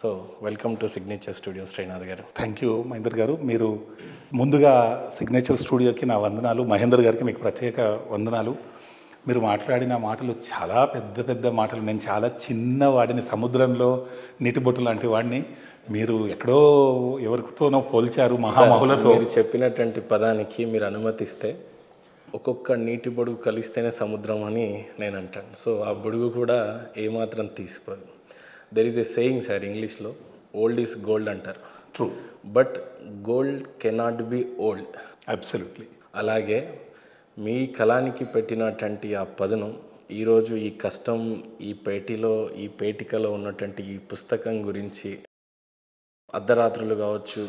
So welcome to signature studio Srinath garu. Thank you Mahender గారు. మీరు ముందుగా సిగ్నేచర్ స్టూడియోకి నా వందనాలు, మహేందర్ గారికి మీకు ప్రత్యేక వందనాలు. మీరు మాట్లాడిన మాటలు చాలా పెద్ద పెద్ద మాటలు. నేను చాలా చిన్నవాడిని, సముద్రంలో నీటి బొట్టు లాంటి వాడిని. మీరు ఎక్కడో ఎవరితోనో పోల్చారు మహామహులతో. మీరు చెప్పినటువంటి పదానికి మీరు అనుమతిస్తే ఒక్కొక్క నీటి బొడుగు కలిస్తేనే సముద్రం అని నేను అంటాను. సో ఆ బొడుగు కూడా ఏమాత్రం తీసిపోదు. There is a saying sir ఇంగ్లీష్లో, ఓల్డ్ ఈజ్ గోల్డ్ అంటారు. True. But gold cannot be old. Absolutely. అలాగే మీ కళానికి పెట్టినటువంటి ఆ పదును ఈరోజు ఈ కష్టం, ఈ పేటికలో ఉన్నటువంటి ఈ పుస్తకం గురించి అర్ధరాత్రులు కావచ్చు,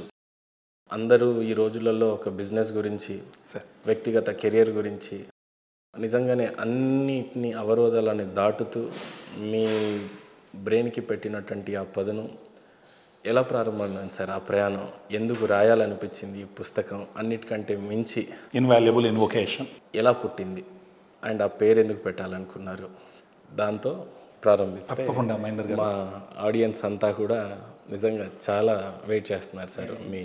అందరూ ఈ రోజులలో ఒక బిజినెస్ గురించి, వ్యక్తిగత కెరియర్ గురించి నిజంగానే అన్నిటినీ అవరోధాలని దాటుతూ మీ బ్రెయిన్కి పెట్టినటువంటి ఆ పదును ఎలా ప్రారంభమైంది సార్? ఆ ప్రయాణం ఎందుకు రాయాలనిపించింది ఈ పుస్తకం? అన్నిటికంటే మించి ఇన్వాల్యుబుల్ ఇన్వొకేషన్ ఎలా పుట్టింది అండ్ ఆ పేరు ఎందుకు పెట్టాలనుకున్నారు? దాంతో ప్రారంభిస్తే తప్పకుండా మహేందర్ గారు. మా ఆడియన్స్ అంతా కూడా నిజంగా చాలా వెయిట్ చేస్తున్నారు సార్. మీ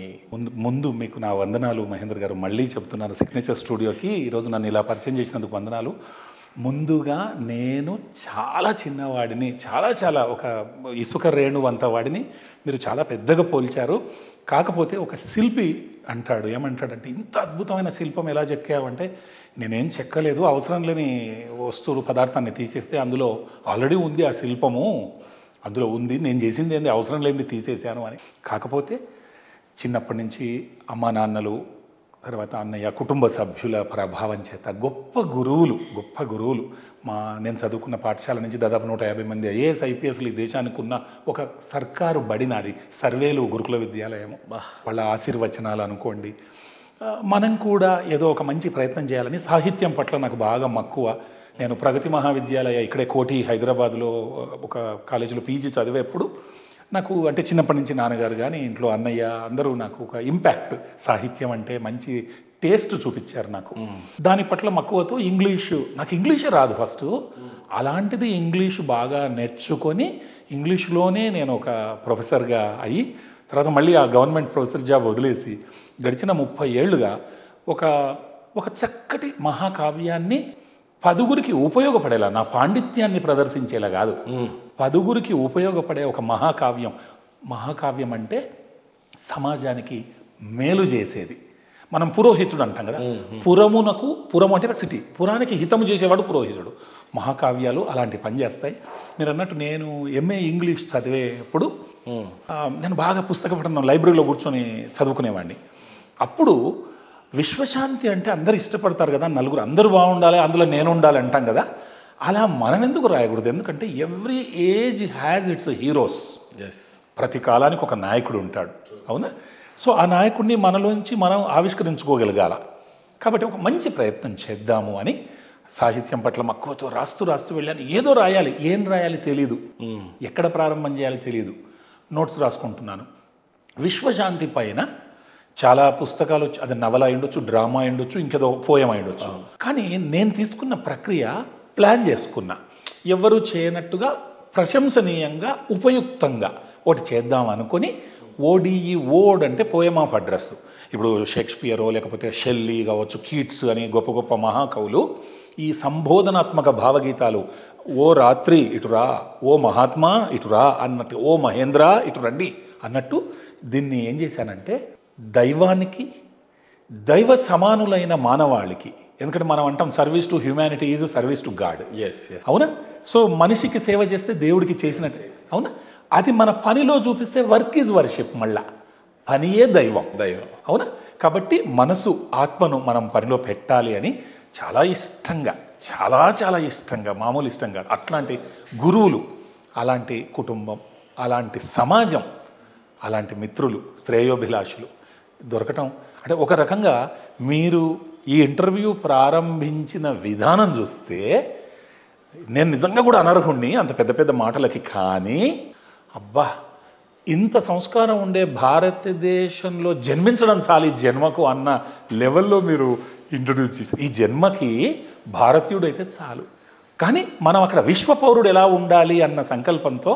ముందు మీకు నా వందనాలు మహేందర్ గారు. మళ్ళీ చెప్తున్నాను, సిగ్నేచర్ స్టూడియోకి ఈరోజు నన్ను ఇలా పరిచయం చేసినందుకు వందనాలు. ముందుగా నేను చాలా చిన్నవాడిని, చాలా ఒక ఇసుక రేణు అంత వాడిని. మీరు చాలా పెద్దగా పోల్చారు. కాకపోతే ఒక శిల్పి అంటాడు, ఏమంటాడంటే, ఇంత అద్భుతమైన శిల్పం ఎలా చెక్కావంటే, నేనేం చెక్కలేదు, అవసరం లేని వస్తువు పదార్థాన్ని తీసేస్తే అందులో ఆల్రెడీ ఉంది ఆ శిల్పము, అందులో ఉంది, నేను చేసింది ఏంది, అవసరం లేనిది తీసేసాను అని. కాకపోతే చిన్నప్పటి నుంచి అమ్మా నాన్నలు, తర్వాత అన్నయ్య, కుటుంబ సభ్యుల ప్రభావం చేత గొప్ప గురువులు నేను చదువుకున్న పాఠశాల నుంచి దాదాపు 150 మంది ఐఏఎస్ ఐపీఎస్లు ఈ దేశానికి ఉన్న ఒక సర్కారు బడినాది, సర్వేలు గురుకుల విద్యాలయము. వాళ్ళ ఆశీర్వచనాలు అనుకోండి. మనం కూడా ఏదో ఒక మంచి ప్రయత్నం చేయాలని, సాహిత్యం పట్ల నాకు బాగా మక్కువ. నేను ప్రగతి మహావిద్యాలయ ఇక్కడే కోటి హైదరాబాద్లో ఒక కాలేజీలో పీజీ చదివేప్పుడు నాకు అంటే చిన్నప్పటి నుంచి నాన్నగారు కానీ ఇంట్లో అన్నయ్య అందరూ నాకు ఒక ఇంపాక్ట్, సాహిత్యం అంటే మంచి టేస్ట్ చూపించారు నాకు. దాని పట్ల మక్కువతో నాకు ఇంగ్లీషే రాదు ఫస్ట్. అలాంటిది ఇంగ్లీషు బాగా నేర్చుకొని ఇంగ్లీష్లోనే నేను ఒక ప్రొఫెసర్గా అయ్యి, తర్వాత మళ్ళీ ఆ గవర్నమెంట్ ప్రొఫెసర్ జాబ్ వదిలేసి గడిచిన 30 ఏళ్ళుగా ఒక చక్కటి మహాకావ్యాన్ని 10గురికి ఉపయోగపడేలా, నా పాండిత్యాన్ని ప్రదర్శించేలా కాదు, 10గురికి ఉపయోగపడే ఒక మహాకావ్యం అంటే సమాజానికి మేలు చేసేది. మనం పురోహితుడు అంటాం కదా, పురము అంటే సిటీ, పురానికి హితము చేసేవాడు పురోహితుడు. మహాకావ్యాలు అలాంటి పని చేస్తాయి. మీరు అన్నట్టు నేను ఎంఏ ఇంగ్లీష్ చదివేప్పుడు నేను బాగా పుస్తక పఠనం లైబ్రరీలో కూర్చొని చదువుకునేవాడిని. అప్పుడు విశ్వశాంతి అంటే అందరు ఇష్టపడతారు కదా, నలుగురు అందరూ బాగుండాలి, అందులో నేను ఉండాలి అంటాం కదా. అలా మనం ఎందుకు రాయకూడదు? ఎందుకంటే every age has its heroes. ప్రతి కాలానికి ఒక నాయకుడు ఉంటాడు, అవునా? సో ఆ నాయకుడిని మనలోంచి మనం ఆవిష్కరించుకోగలగాల. కాబట్టి ఒక మంచి ప్రయత్నం చేద్దాము అని సాహిత్యం పట్ల మక్కువతో రాస్తూ వెళ్ళాను. ఏదో రాయాలి, ఏం రాయాలి తెలియదు, ఎక్కడ ప్రారంభం చేయాలి తెలియదు. నోట్స్ రాసుకుంటున్నాను. విశ్వశాంతి పైన చాలా పుస్తకాలు, అది నవల అయ్యుండొచ్చు, డ్రామా అయ్యుండొచ్చు, ఇంకేదో పోయం అయ్యుండొచ్చు. కానీ నేను తీసుకున్న ప్రక్రియ ప్లాన్ చేసుకున్నా. ఎవరు చేయనట్టుగా ప్రశంసనీయంగా, ఉపయుక్తంగా ఒకటి చేద్దాం అనుకొని, ఓడిఈ, ఓడ్ అంటే పోయం ఆఫ్ అడ్రస్. ఇప్పుడు షేక్స్పియరో లేకపోతే షెల్లీ కావచ్చు, కీట్స్ అని గొప్ప మహాకవులు ఈ సంబోధనాత్మక భావగీతాలు, ఓ రాత్రి ఇటురా, ఓ మహాత్మా ఇటురా అన్నట్టు, ఓ మహేంద్ర ఇటు రండి అన్నట్టు దీన్ని ఏం చేశానంటే, దైవానికి, దైవ సమానులైన మానవాళికి, ఎందుకంటే మనం అంటాం service to humanity is service to God. అవునా? సో మనిషికి సేవ చేస్తే దేవుడికి చేసినట్టు, అవునా? అది మన పనిలో చూపిస్తే వర్క్ ఈజ్ వర్షిప్. మళ్ళా పనియే దైవం, అవునా? కాబట్టి మనసు, ఆత్మను మనం పనిలో పెట్టాలి అని చాలా ఇష్టంగా, చాలా ఇష్టంగా, మామూలు ఇష్టం కాదు, అట్లాంటి గురువులు, అలాంటి కుటుంబం, అలాంటి సమాజం, అలాంటి మిత్రులు, శ్రేయోభిలాషులు దొరకటం అంటే ఒక రకంగా మీరు ఈ ఇంటర్వ్యూ ప్రారంభించిన విధానం చూస్తే నేను నిజంగా కూడా అనర్హుణ్ణి అంత పెద్ద మాటలకి. కానీ అబ్బా, ఇంత సంస్కారం ఉండే భారతదేశంలో జన్మించడం చాలు ఈ జన్మకు అన్న లెవెల్లో మీరు ఇంట్రడ్యూస్ చేశారు. ఈ జన్మకి భారతీయుడు అయితే చాలు. కానీ మనం అక్కడ విశ్వ పౌరుడు ఎలా ఉండాలి అన్న సంకల్పంతో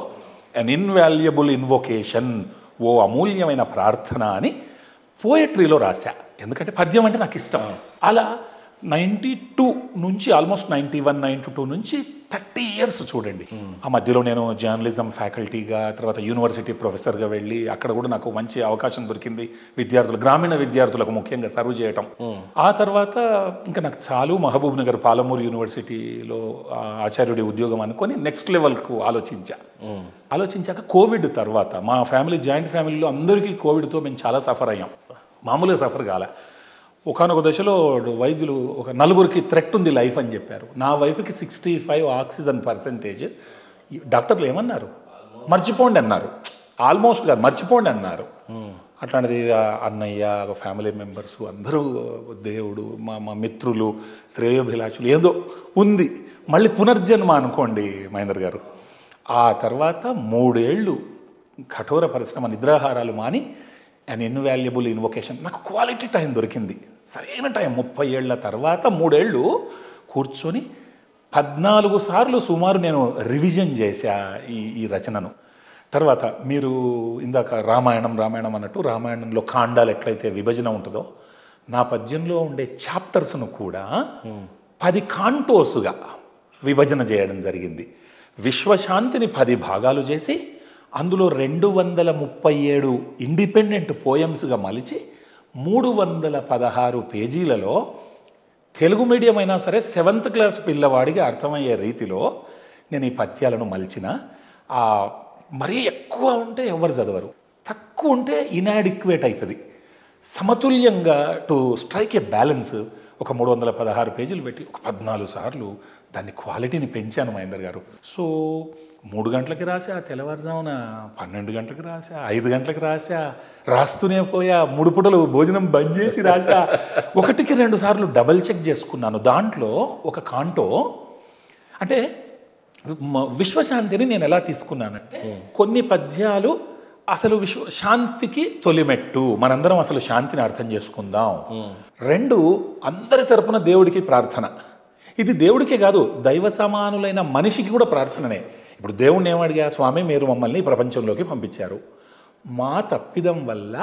అన్ ఇన్వాల్యుబుల్ ఇన్వొకేషన్, ఓ అమూల్యమైన ప్రార్థన అని పోయట్రీలో రాశా. ఎందుకంటే పద్యం అంటే నాకు ఇష్టం. అలా 92 నుంచి ఆల్మోస్ట్ 91, 92 నుంచి 30 years చూడండి. ఆ మధ్యలో నేను జర్నలిజం ఫ్యాకల్టీగా, తర్వాత యూనివర్సిటీ ప్రొఫెసర్గా వెళ్ళి అక్కడ కూడా నాకు మంచి అవకాశం దొరికింది. గ్రామీణ విద్యార్థులకు ముఖ్యంగా సర్వ్ చేయటం. ఆ తర్వాత ఇంకా నాకు చాలు మహబూబ్ నగర్ పాలమూరు యూనివర్సిటీలో ఆచార్యుడి ఉద్యోగం అనుకొని నెక్స్ట్ లెవెల్కు ఆలోచించాక కోవిడ్ తర్వాత మా ఫ్యామిలీ, జాయింట్ ఫ్యామిలీలో అందరికీ కోవిడ్తో మేము చాలా సఫర్ అయ్యాం. మామూలుగా సఫర్ కాలే. ఒకనొక దశలో వైద్యులు ఒక 4కి థ్రెట్ ఉంది లైఫ్ అని చెప్పారు. నా వైఫ్కి 65 ఆక్సిజన్ పర్సెంటేజ్. డాక్టర్లు ఏమన్నారు? మర్చిపోండి అన్నారు. ఆల్మోస్ట్ కాదు, మర్చిపోండి అన్నారు. అట్లాంటిది అన్నయ్య, ఫ్యామిలీ మెంబర్స్ అందరూ, దేవుడు, మా మిత్రులు, శ్రేయోభిలాషులు, ఏదో ఉంది. మళ్ళీ పునర్జన్మ అనుకోండి మహేందర్ గారు. ఆ తర్వాత 3 ఏళ్ళు కఠోర పరిశ్రమ, నిద్రాహారాలు మాని అన్ ఇన్వాల్యుబుల్ ఇన్వొకేషన్, నాకు క్వాలిటీ టైం దొరికింది, సరైన టైం. 30 ఏళ్ల తర్వాత 3 ఏళ్ళు కూర్చొని 14 సార్లు సుమారు నేను రివిజన్ చేశా ఈ రచనను. తర్వాత మీరు ఇందాక రామాయణం అన్నట్టు, రామాయణంలో కాండాలు ఎట్లయితే విభజన ఉంటుందో, నా పద్యంలో ఉండే చాప్టర్స్ను కూడా 10 కాంటోసుగా విభజన చేయడం జరిగింది. విశ్వశాంతిని 10 భాగాలు చేసి అందులో 237 ఇండిపెండెంట్ పోయమ్స్గా మలిచి 316 పేజీలలో తెలుగు మీడియం అయినా సరే 7th క్లాస్ పిల్లవాడికి అర్థమయ్యే రీతిలో నేను ఈ పద్యాలను మలిచిన. మరీ ఎక్కువ ఉంటే ఎవరు చదవరు, తక్కువ ఉంటే ఇన్యాడిక్వేట్ అవుతుంది. సమతుల్యంగా టు స్ట్రైక్ ఏ బ్యాలెన్స్ ఒక 316 పేజీలు పెట్టి ఒక 14 సార్లు దాన్ని క్వాలిటీని పెంచాను మహేందర్ గారు. సో 3 గంటలకి రాసా, తెల్లవారుజామున 12 గంటలకు రాసా, 5 గంటలకు రాసా, రాస్తూనే పోయా. 3 పూటలు భోజనం బంద్ చేసి రాసా. 1కి 2 సార్లు డబల్ చెక్ చేసుకున్నాను. దాంట్లో ఒక కాంటో అంటే విశ్వశాంతిని నేను ఎలా తీసుకున్నానంటే, కొన్ని పద్యాలు అసలు శాంతికి తొలిమెట్టు, మనందరం అసలు శాంతిని అర్థం చేసుకుందాం. 2 అందరి తరపున దేవుడికి ప్రార్థన. ఇది దేవుడికే కాదు, దైవ సమానులైన మనిషికి కూడా ప్రార్థననే. ఇప్పుడు దేవుణ్ణి ఏమడిగా, స్వామి మీరు మమ్మల్ని ప్రపంచంలోకి పంపించారు, మా తప్పిదం వల్ల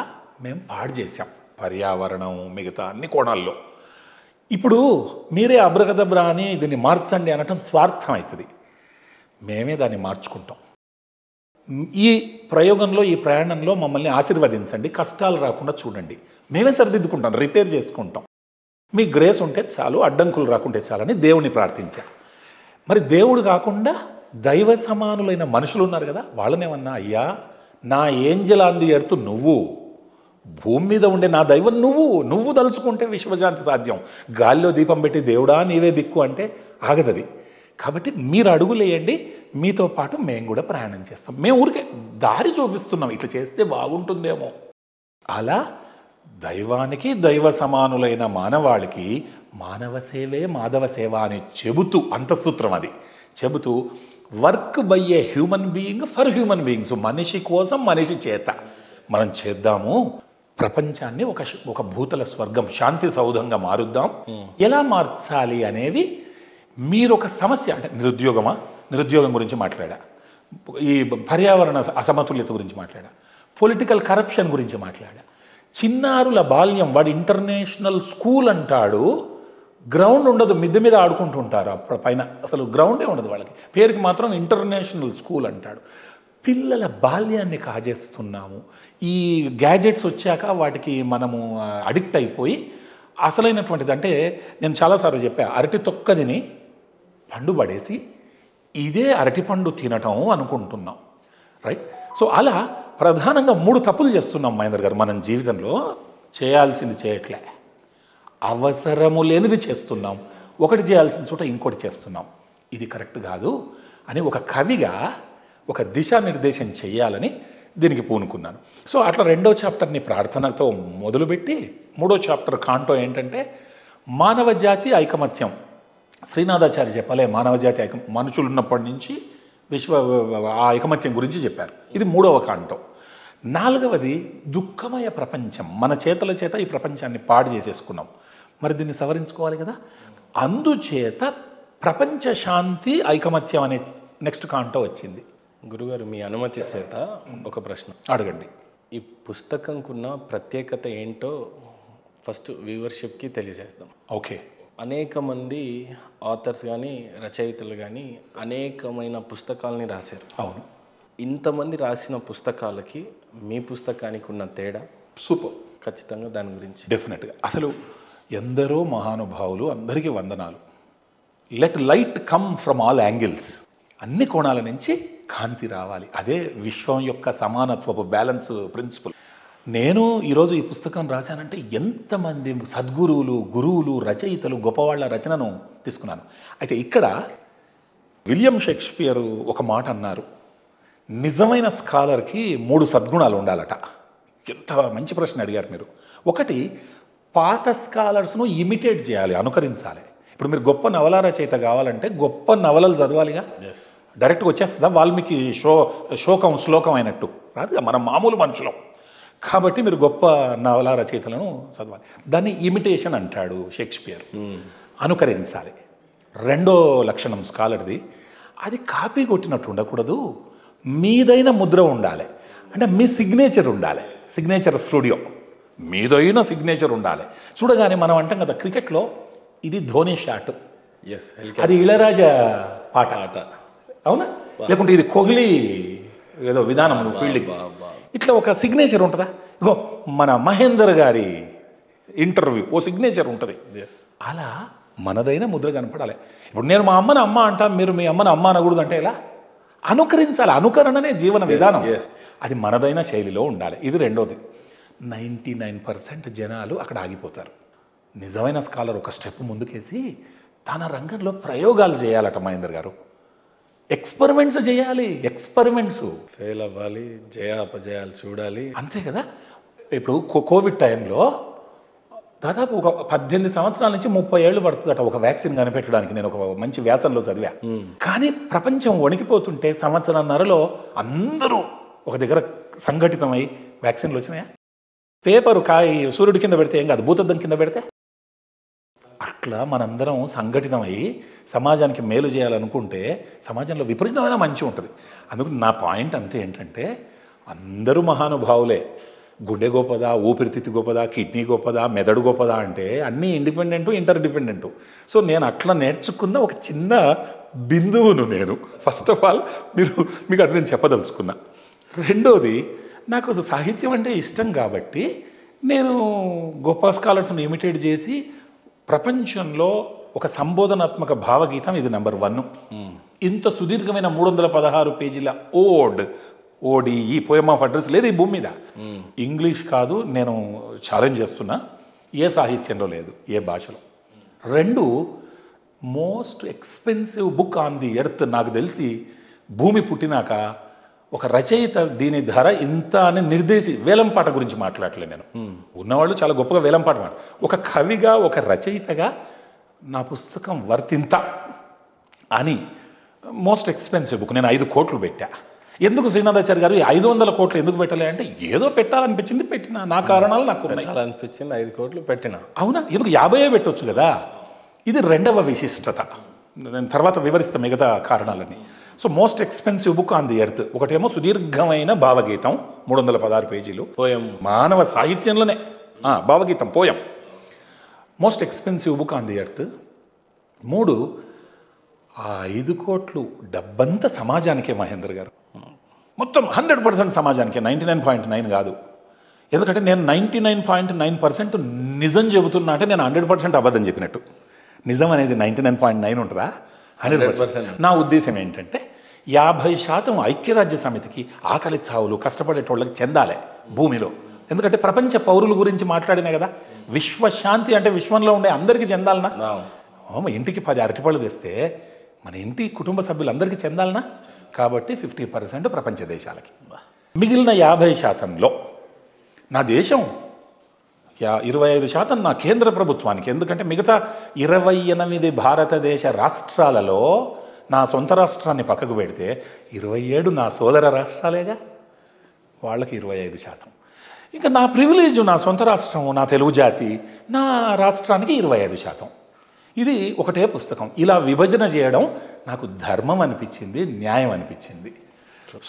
మేము పాడు చేశాం పర్యావరణం, మిగతా అన్ని కోణాల్లో. ఇప్పుడు మీరే అబ్రగదబ్రా అని దీన్ని మార్చండి అనటం స్వార్థం అవుతుంది. మేమే దాన్ని మార్చుకుంటాం. ఈ ప్రయోగంలో, ఈ ప్రయాణంలో మమ్మల్ని ఆశీర్వదించండి, కష్టాలు రాకుండా చూడండి, మేమే సరిదిద్దుకుంటాం, రిపేర్ చేసుకుంటాం, మీ గ్రేస్ ఉంటే చాలు, అడ్డంకులు రాకుంటే చాలని దేవుని ప్రార్థించా. మరి దేవుడు కాకుండా దైవ సమానులైన మనుషులు ఉన్నారు కదా, వాళ్ళనేమన్నా, అయ్యా నా ఏంజల్ ఆన్ ది ఎర్త్ నువ్వు, భూమి మీద ఉండే నా దైవం నువ్వు దలుచుకుంటే విశ్వశాంతి సాధ్యం. గాలిలో దీపం పెట్టి దేవుడా నీవే దిక్కు అంటే ఆగదది. కాబట్టి మీరు అడుగులేయండి, మీతో పాటు మేము కూడా ప్రయాణం చేస్తాం. మేము ఊరికే దారి చూపిస్తున్నాం, ఇట్లా చేస్తే బాగుంటుందేమో. అలా దైవానికి, దైవ సమానులైన మానవాళికి మానవ సేవే మాధవ సేవ అని చెబుతూ, అంతఃసూత్రం అది చెబుతూ, work by a human being for human beings, మనిషి కోసం మనిషి చేత మనం చేద్దాము, ప్రపంచాన్ని ఒక భూతల స్వర్గం, శాంతి సౌధంగా మారుద్దాం. ఎలా మార్చాలి అనేవి మీరు ఒక సమస్య అంటే నిరుద్యోగం గురించి మాట్లాడా, ఈ పర్యావరణ అసమతుల్యత గురించి మాట్లాడా, పొలిటికల్ కరప్షన్ గురించి మాట్లాడా, చిన్నారుల బాల్యం, వాడు ఇంటర్నేషనల్ స్కూల్ అంటాడు, గ్రౌండ్ ఉండదు, మిద్దె మీద ఆడుకుంటుంటారు, అప్పుడు పైన అసలు గ్రౌండే ఉండదు వాళ్ళకి, పేరుకి మాత్రం ఇంటర్నేషనల్ స్కూల్ అంటాడు. పిల్లల బాల్యాన్ని కాజేస్తున్నాము. ఈ గ్యాజెట్స్ వచ్చాక వాటికి మనము అడిక్ట్ అయిపోయి, అసలైనటువంటిది అంటే నేను చాలాసార్లు చెప్పా, అరటి తొక్కదిని పండు పడేసి ఇదే అరటిపండు తినటం అనుకుంటున్నాం, రైట్? సో అలా ప్రధానంగా 3 తప్పులు చేస్తున్నాం మహేందర్ గారు మనం జీవితంలో. చేయాల్సింది చేయట్లే, అవసరము లేనిది చేస్తున్నాం, ఒకటి చేయాల్సిన చోట ఇంకోటి చేస్తున్నాం. ఇది కరెక్ట్ కాదు అని ఒక కవిగా ఒక దిశానిర్దేశం చేయాలని దీనికి పూనుకున్నాను. సో అట్లా 2వ చాప్టర్ని ప్రార్థనతో మొదలుపెట్టి 3వ చాప్టర్ కాంటో ఏంటంటే మానవ జాతి ఐకమత్యం. శ్రీనాథాచార్య చెప్పలే, మానవ జాతి మనుషులు ఉన్నప్పటి నుంచి ఆ ఐకమత్యం గురించి చెప్పారు. ఇది 3వ కాంటో. 4వది దుఃఖమయ ప్రపంచం. మన చేతుల చేత ఈ ప్రపంచాన్ని పాడు చేసేసుకున్నాం, మరి దీన్ని సవరించుకోవాలి కదా. అందుచేత ప్రపంచ శాంతి ఐకమత్యం అనే నెక్స్ట్ కాంటో వచ్చింది. గురుగారు మీ అనుమతి చేత ఒక ప్రశ్న అడగండి. ఈ పుస్తకంకున్న ప్రత్యేకత ఏంటో ఫస్ట్ వ్యూవర్షిప్కి తెలియజేద్దాం. ఓకే. అనేక మంది ఆథర్స్ కానీ రచయితలు కానీ అనేకమైన పుస్తకాలని రాశారు. అవును. ఇంతమంది రాసిన పుస్తకాలకి మీ పుస్తకానికి ఉన్న తేడా సూపర్. ఖచ్చితంగా దాని గురించి డెఫినెట్గా. అసలు ఎందరో మహానుభావులు, అందరికీ వందనాలు. Let light come from all angles. అన్ని కోణాల నుంచి కాంతి రావాలి. అదే విశ్వం యొక్క సమానత్వపు బ్యాలెన్స్ ప్రిన్సిపల్. నేను ఈరోజు ఈ పుస్తకం రాశానంటే ఎంతమంది సద్గురువులు, గురువులు, రచయితలు, గొప్పవాళ్ల రచనను తీసుకున్నాను. అయితే ఇక్కడ విలియం షేక్స్పియర్ ఒక మాట అన్నారు, నిజమైన స్కాలర్కి 3 సద్గుణాలు ఉండాలట. ఎంత మంచి ప్రశ్న అడిగారు మీరు. ఒకటి, పాత స్కాలర్స్ను ఇమిటేట్ చేయాలి, అనుకరించాలి. ఇప్పుడు మీరు గొప్ప నవల రచయిత కావాలంటే గొప్ప నవలలు చదవాలిగా. డైరెక్ట్గా వచ్చేస్తుందా వాల్మీకి శోకం శ్లోకం అయినట్టు? రాదుగా, మనం మామూలు మనుషులం. కాబట్టి మీరు గొప్ప నవల రచయితలను చదవాలి. దాన్ని ఇమిటేషన్ అంటాడు షేక్స్పియర్. అనుకరించాలి. రెండో లక్షణం స్కాలర్ది, అది కాపీ కొట్టినట్టు ఉండకూడదు, మీదైన ముద్ర ఉండాలి. అంటే మీ సిగ్నేచర్ ఉండాలి. సిగ్నేచర్ స్టూడియో, మీదైన సిగ్నేచర్ ఉండాలి. చూడగానే మనం అంటాం కదా క్రికెట్లో, ఇది ధోని షాట్, అది ఇళరాజా పాట, అవునా? లేకుంటే ఇది కోహ్లీ ఏదో విధానం ఫీల్డింగ్, ఇట్లా ఒక సిగ్నేచర్ ఉంటుందా? ఇగో మన మహేందర్ గారి ఇంటర్వ్యూ ఓ సిగ్నేచర్ ఉంటుంది. అలా మనదైన ముద్ర కనపడాలి. ఇప్పుడు నేను మా అమ్మని అమ్మ అంటా, మీరు మీ అమ్మని అమ్మ అనకూడదు అంటే ఎలా? అనుకరించాలి. అనుకరణనే జీవన విధానం. అది మనదైన శైలిలో ఉండాలి. ఇది రెండోది. 99% జనాలు అక్కడ ఆగిపోతారు. నిజమైన స్కాలర్ ఒక స్టెప్ ముందుకేసి తన రంగంలో ప్రయోగాలు చేయాలట మహేందర్ గారు. ఎక్స్పెరిమెంట్స్ చేయాలి. ఎక్స్పెరిమెంట్స్ ఫెయిల్ అవ్వాలి, జయ అపజయాలు చూడాలి. అంతే కదా. ఇప్పుడు కోవిడ్ టైంలో దాదాపు ఒక 18 సంవత్సరాల నుంచి 30 ఏళ్ళు పడుతుందట ఒక వ్యాక్సిన్ కనిపెట్టడానికి. నేను ఒక మంచి వ్యాసంలో చదివా. కానీ ప్రపంచం వణికిపోతుంటే సంవత్సరంన్నరలో అందరూ ఒక దగ్గర సంఘటితమై వ్యాక్సిన్లు వచ్చినాయా? పేపరు సూర్యుడి కింద పెడితే ఏం కాదు, భూతద్దం కింద పెడితే. అట్లా మనందరం సంఘటితమై సమాజానికి మేలు చేయాలనుకుంటే సమాజంలో విపరీతమైన మంచి ఉంటుంది. అందుకు నా పాయింట్ అంతే ఏంటంటే, అందరూ మహానుభావులే. గుండె గొప్పదా, ఊపిరితిత్తి గొప్పదా, కిడ్నీ గొప్పదా, మెదడు గొప్పదా అంటే అన్నీ ఇండిపెండెంటు, ఇంటర్ డిపెండెంటు. సో నేను అట్లా నేర్చుకున్న ఒక చిన్న బిందువును నేను ఫస్ట్ ఆఫ్ ఆల్ మీకు అది నేను చెప్పదలుచుకున్నా. రెండోది, నాకు సాహిత్యం అంటే ఇష్టం కాబట్టి నేను గొప్ప స్కాలర్స్ను ఇమిటేట్ చేసి ప్రపంచంలో ఒక సంబోధనాత్మక భావగీతం ఇది నెంబర్ 1. ఇంత సుదీర్ఘమైన 316 పేజీల ఓడిఈ పోయమ్ ఆఫ్ అడ్రస్ లేదు ఈ భూమి మీద. ఇంగ్లీష్ కాదు, నేను ఛాలెంజ్ చేస్తున్నా, ఏ సాహిత్యంలో లేదు, ఏ భాషలో. 2, most expensive book on the earth. నాకు తెలిసి భూమి పుట్టినాక ఒక రచయిత దీని ధర ఇంత అని నిర్దేశి, వేలంపాట గురించి మాట్లాడలే నేను. ఉన్నవాళ్ళు చాలా గొప్పగా వేలంపాట ఒక కవిగా, ఒక రచయితగా నా పుస్తకం వర్తింత అని మోస్ట్ ఎక్స్పెన్సివ్ బుక్. నేను 5 కోట్లు పెట్టా. ఎందుకు శ్రీనాథాచార్య గారు 500 కోట్లు ఎందుకు పెట్టలే అంటే, ఏదో పెట్టాలనిపించింది పెట్టినా, నా కారణాలు నాకు పెట్టాలనిపించింది 5 కోట్లు పెట్టినా. అవునా? ఎందుకు 50 పెట్టవచ్చు కదా. ఇది రెండవ విశిష్టత. నేను తర్వాత వివరిస్తా మిగతా కారణాలని. So most expensive book on the earth. ఒకటేమో సుదీర్ఘమైన భావగీతం 316 పేజీలు, పోయం. మానవ సాహిత్యంలోనే భావగీతం, poem. Most expensive book on the earth. 3, ఆ 5 కోట్లు డబ్బంతా సమాజానికే మహేందర్ గారు. మొత్తం 100% సమాజానికే, 99.9 కాదు. ఎందుకంటే నేను 99.9% నిజం చెబుతున్నా అంటే నేను 100% అబద్ధం చెప్పినట్టు. నిజం అనేది 99.9 ఉంటుందా? 100%. నా ఉద్దేశం ఏంటంటే 50% ఐక్యరాజ్య సమితికి ఆకలి చావులు కష్టపడేటోళ్ళకి చెందాలి భూమిలో. ఎందుకంటే ప్రపంచ పౌరుల గురించి మాట్లాడినా కదా. విశ్వశాంతి అంటే విశ్వంలో ఉండే అందరికీ చెందాలనా? ఇంటికి 10 అరటిపళ్ళు తెస్తే మన ఇంటి కుటుంబ సభ్యులందరికీ చెందాలనా? కాబట్టి 50% ప్రపంచ దేశాలకి. మిగిలిన 50%లో నా దేశం, 25% నా కేంద్ర ప్రభుత్వానికి. ఎందుకంటే మిగతా 28 భారతదేశ రాష్ట్రాలలో నా సొంత రాష్ట్రాన్ని పక్కకు పెడితే 27 నా సోదర రాష్ట్రాలేగా, వాళ్ళకి 25%. ఇంకా నా ప్రివిలేజ్, నా సొంత రాష్ట్రం, నా తెలుగు జాతి, నా రాష్ట్రానికి 25%. ఇది ఒకటే పుస్తకం. ఇలా విభజన చేయడం నాకు ధర్మం అనిపించింది, న్యాయం అనిపించింది.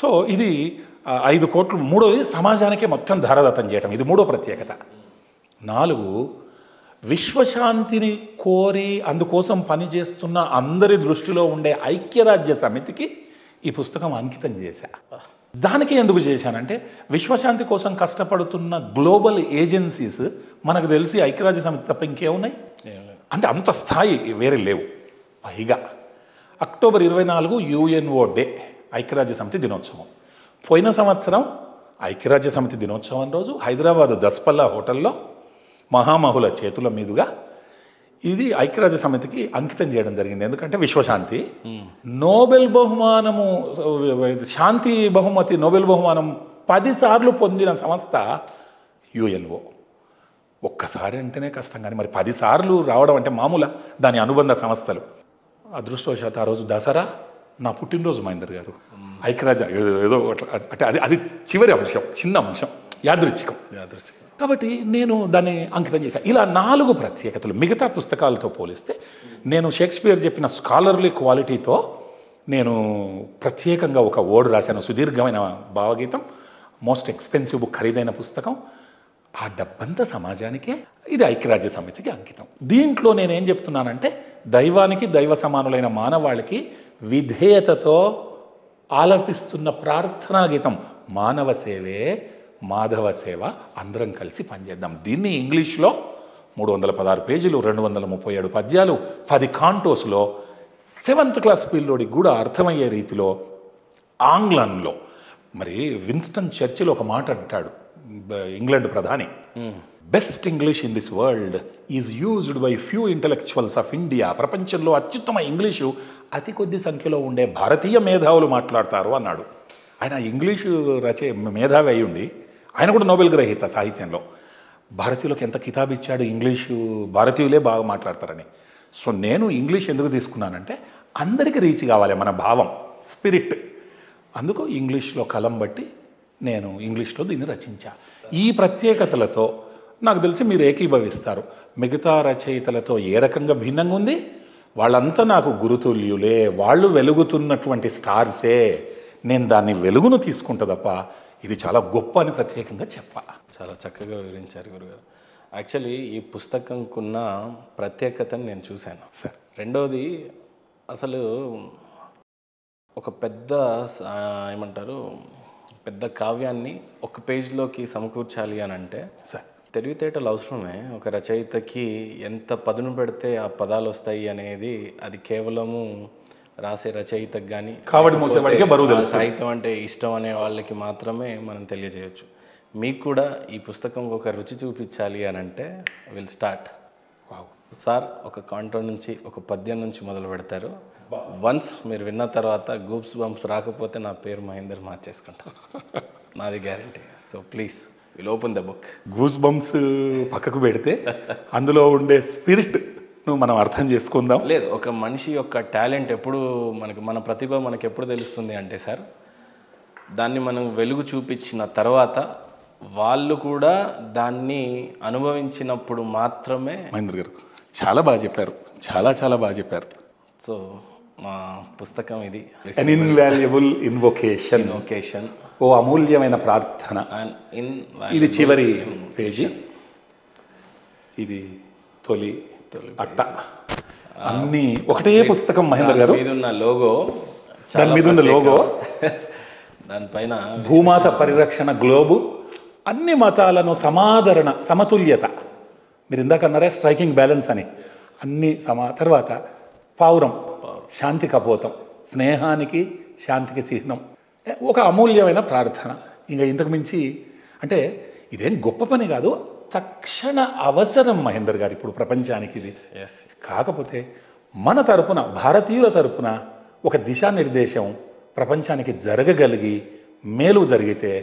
సో ఇది 5 కోట్లు. మూడోది సమాజానికే మొత్తం ధారాదత్తం చేయటం, ఇది మూడో ప్రత్యేకత. 4 విశ్వశాంతిని కోరి అందుకోసం పనిచేస్తున్న అందరి దృష్టిలో ఉండే ఐక్యరాజ్య సమితికి ఈ పుస్తకం అంకితం చేశా. దానికి ఎందుకు చేశానంటే విశ్వశాంతి కోసం కష్టపడుతున్న గ్లోబల్ ఏజెన్సీస్ మనకు తెలిసి ఐక్యరాజ్య సమితి తప్ప ఇంకేమున్నాయి అంటే అంత స్థాయి వేరే లేవు. పైగా అక్టోబర్ 24 యుఎన్ఓ డే, ఐక్యరాజ్య సమితి దినోత్సవం. పోయిన సంవత్సరం ఐక్యరాజ్య సమితి దినోత్సవం రోజు హైదరాబాద్ దస్పల్లా హోటల్లో మహామహుల చేతుల మీదుగా ఇది ఐక్యరాజ్య సమితికి అంకితం చేయడం జరిగింది. ఎందుకంటే విశ్వశాంతి నోబెల్ బహుమానము, శాంతి బహుమతి నోబెల్ బహుమానం 10 సార్లు పొందిన సంస్థ యుఎన్ఓ. ఒక్కసారి అంటేనే కష్టం, కానీ మరి 10 సార్లు రావడం అంటే మామూలా? దాని అనుబంధ సంస్థలు. అదృష్టవశాత్తు ఆ రోజు దసరా నా పుట్టినరోజు మహేందర్ గారు. ఐక్యరాజ్య ఏదో అంటే అది చివరి అంశం, చిన్న అంశం, యాదృచ్ఛికం. కాబట్టి నేను దాన్ని అంకితం చేశాను. ఇలా 4 ప్రత్యేకతలు మిగతా పుస్తకాలతో పోలిస్తే నేను షేక్స్పియర్ చెప్పిన స్కాలర్లీ క్వాలిటీతో నేను ప్రత్యేకంగా ఒక ఓడ్ రాశాను. సుదీర్ఘమైన భావగీతం, మోస్ట్ ఎక్స్పెన్సివ్ బుక్, ఖరీదైన పుస్తకం. ఆ డబ్బంతా సమాజానికే, ఇది ఐక్యరాజ్య సమితికి అంకితం. దీంట్లో నేనేం చెప్తున్నానంటే దైవానికి దైవ సమానులైన మానవాళికి విధేయతతో ఆలపిస్తున్న ప్రార్థనా గీతం మానవ సేవే మాధవ సేవ, అందరం కలిసి పనిచేద్దాం. దీన్ని ఇంగ్లీష్లో 316 పేజీలు, 237 పద్యాలు, 10 కాంటోస్లో 7th క్లాస్ పిల్లోడికి కూడా అర్థమయ్యే రీతిలో ఆంగ్లంలో. మరి విన్స్టన్ చర్చిల్ ఒక మాట అంటాడు, ఇంగ్లాండ్ ప్రధాని, best English in this world is used by few intellectuals of India. ప్రపంచంలో అత్యుత్తమ ఇంగ్లీషు అతి కొద్ది సంఖ్యలో ఉండే భారతీయ మేధావులు మాట్లాడతారు అన్నాడు. ఆయన ఇంగ్లీషు మేధావి అయ్యుండి ఆయన కూడా నోబెల్ గ్రహీత సాహిత్యంలో. భారతీయులకు ఎంత కితాబు ఇచ్చాడు, ఇంగ్లీషు భారతీయులే బాగా మాట్లాడతారని. సో నేను ఇంగ్లీష్ ఎందుకు తీసుకున్నానంటే అందరికీ రీచ్ కావాలి మన భావం, స్పిరిట్. అందుకు ఇంగ్లీష్లో కలం బట్టి నేను ఇంగ్లీష్లో దీన్ని రచించా. ఈ ప్రత్యేకతలతో నాకు తెలిసి మీరు ఏకీభవిస్తారు. మిగతా రచయితలతో ఏ రకంగా భిన్నంగా ఉంది, వాళ్ళంతా నాకు గురుతుల్యులే, వాళ్ళు వెలుగుతున్నటువంటి స్టార్సే. నేను దాన్ని వెలుగును తీసుకుంటా తప్ప ఇది చాలా గొప్ప అని ప్రత్యేకంగా చెప్పా. చాలా చక్కగా వివరించారు గురుగారు. యాక్చువల్లీ ఈ పుస్తకంకున్న ప్రత్యేకతను నేను చూశాను సార్. రెండవది, అసలు ఒక పెద్ద ఏమంటారు పెద్ద కావ్యాన్ని ఒక పేజ్లోకి సమకూర్చాలి అని అంటే సార్ తెలివితేటలు అవసరమే. ఒక రచయితకి ఎంత పదును పెడితే ఆ పదాలు వస్తాయి అనేది అది కేవలము రాసే రచయితకు కానీ కావడి మూసేవాడికే బరువు తెలుసు. సాహిత్యం అంటే ఇష్టం అనే వాళ్ళకి మాత్రమే మనం తెలియజేయచ్చు. మీకు కూడా ఈ పుస్తకం ఒక రుచి చూపించాలి అని అంటే విల్ స్టార్ట్. సార్ ఒక కాంటో నుంచి, ఒక పద్యం నుంచి మొదలు పెడతారు. వన్స్ మీరు విన్న తర్వాత గూప్స్ బంప్స్ రాకపోతే నా పేరు మహేందర్ మార్చేసుకుంటాను, నాది guarantee. So please will open the book. Goose bumps పక్కకు పెడితే అందులో ఉండే స్పిరిట్ మనం అర్థం చేసుకుందాం. లేదు, ఒక మనిషి యొక్క టాలెంట్ ఎప్పుడు మన ప్రతిభ మనకు ఎప్పుడు తెలుస్తుంది అంటే సార్, దాన్ని మనం వెలుగు చూపించిన తర్వాత వాళ్ళు కూడా దాన్ని అనుభవించినప్పుడు మాత్రమే. మహేంద్ర గారు చాలా బాగా చెప్పారు, చాలా చాలా బాగా చెప్పారు. సో మా పుస్తకం ఇది, అన్ ఇన్వాల్యుబుల్ ఇన్వొకేషన్, ఓ అమూల్యమైన ప్రార్థన. ఇది చివరి పేజీ, ఇది తొలి అట్ట. అన్ని ఒకటే పుస్తకం మహేందర్ గారు. మీద ఉన్న లోగో, దాని మీద ఉన్న లోగో, దానిపైన భూమాత పరిరక్షణ గ్లోబు, అన్ని మతాలను సమాదరణ, సమతుల్యత. మీరు ఇందాక అన్నారే స్ట్రైకింగ్ బ్యాలెన్స్ అని. అన్ని తర్వాత పావురం, శాంతి కపోతం, స్నేహానికి శాంతికి చిహ్నం, ఒక అమూల్యమైన ప్రార్థన. ఇంకా ఇంతకు మించి అంటే ఇదేం గొప్ప పని కాదు, తక్షణ అవసరం మహేందర్ గారు ఇప్పుడు ప్రపంచానికి ఇది. కాకపోతే మన తరపున, భారతీయుల తరపున ఒక దిశానిర్దేశం ప్రపంచానికి జరగగలిగి మేలు జరిగితే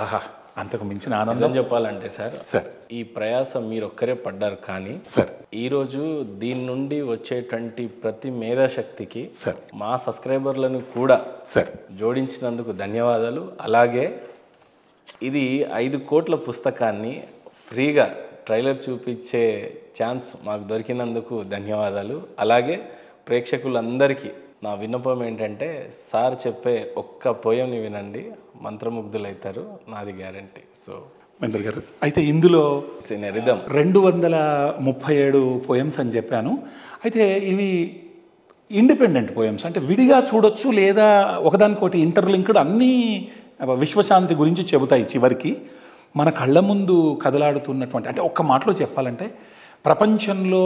ఆహా, అంతకు మించిన ఆనందం. చెప్పాలంటే సార్, ఈ ప్రయాసం మీరు ఒక్కరే పడ్డారు, కానీ సార్ ఈరోజు దీని నుండి వచ్చేటువంటి ప్రతి మేధాశక్తికి మా సబ్స్క్రైబర్లను కూడా జోడించినందుకు ధన్యవాదాలు. అలాగే ఇది 5 కోట్ల పుస్తకాన్ని ఫ్రీగా ట్రైలర్ చూపించే ఛాన్స్ మాకు దొరికినందుకు ధన్యవాదాలు. అలాగే ప్రేక్షకులందరికీ నా విన్నపం ఏంటంటే సార్ చెప్పే ఒక్క పోయంని వినండి, మంత్రముగ్ధులైతారు, నాది గ్యారంటీ. సో మహేందర్ గారు, అయితే ఇందులో ఇట్స్ ఇన్ రిథమ్. 237 పోయమ్స్ అని చెప్పాను. అయితే ఇవి ఇండిపెండెంట్ పోయమ్స్, అంటే విడిగా చూడొచ్చు లేదా ఒకదానికోటి ఇంటర్లింక్డ్, అన్నీ విశ్వశాంతి గురించి చెబుతాయి. చివరికి మన కళ్ళ ముందు కదలాడుతున్నటువంటి, అంటే ఒక్క మాటలో చెప్పాలంటే ప్రపంచంలో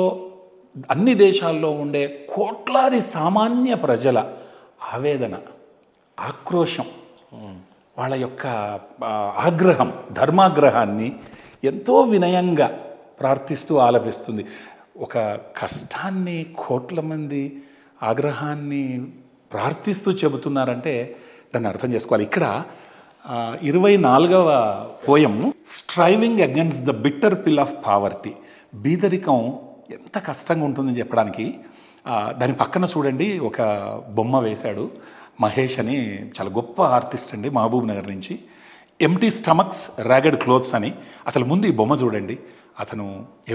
అన్ని దేశాల్లో ఉండే కోట్లాది సామాన్య ప్రజల ఆవేదన, ఆక్రోశం, వాళ్ళ యొక్క ఆగ్రహం, ధర్మాగ్రహాన్ని ఎంతో వినయంగా ప్రార్థిస్తూ ఆలపిస్తుంది. ఒక కష్టాన్ని కోట్ల మంది ఆగ్రహాన్ని ప్రార్థిస్తూ చెబుతున్నారంటే దాన్ని అర్థం చేసుకోవాలి. ఇక్కడ 24వ poem striving against the bitter pill of poverty. బీదరికం ఎంత కష్టంగా ఉంటుందని చెప్పడానికి దాని పక్కన చూడండి ఒక బొమ్మ వేశాడు. మహేష్ అని చాలా గొప్ప ఆర్టిస్ట్ అండి, మహబూబ్ నగర్ నుంచి. ఎంటీ స్టమక్స్ ర్యాగెడ్ క్లోత్స్ అని. అసలు ముందు ఈ బొమ్మ చూడండి, అతను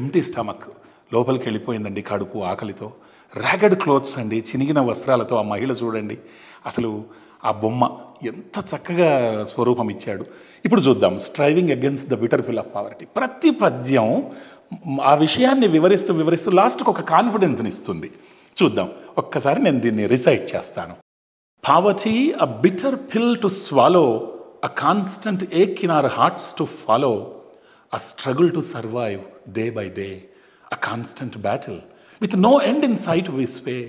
ఎంటీ స్టమక్, లోపలికి వెళ్ళిపోయిందండి కడుపు ఆకలితో. ర్యాగెడ్ క్లోత్స్ అండి, చినిగిన వస్త్రాలతో ఆ మహిళ చూడండి. అసలు ఆ బొమ్మ ఎంత చక్కగా స్వరూపం ఇచ్చాడు. ఇప్పుడు చూద్దాం స్ట్రైవింగ్ అగైన్స్ ద బిటర్ పిల్ ఆఫ్ పావర్టీ. ప్రతి పద్యం ఆ విషయాన్ని వివరిస్తూ లాస్ట్కి ఒక కాన్ఫిడెన్స్ని ఇస్తుంది. చూద్దాం ఒక్కసారి, నేను దీన్ని రిసైట్ చేస్తాను. Poverty, a bitter pill to swallow, a constant ache in our hearts to follow, a struggle to survive day by day, a constant battle. With no end in sight we sway,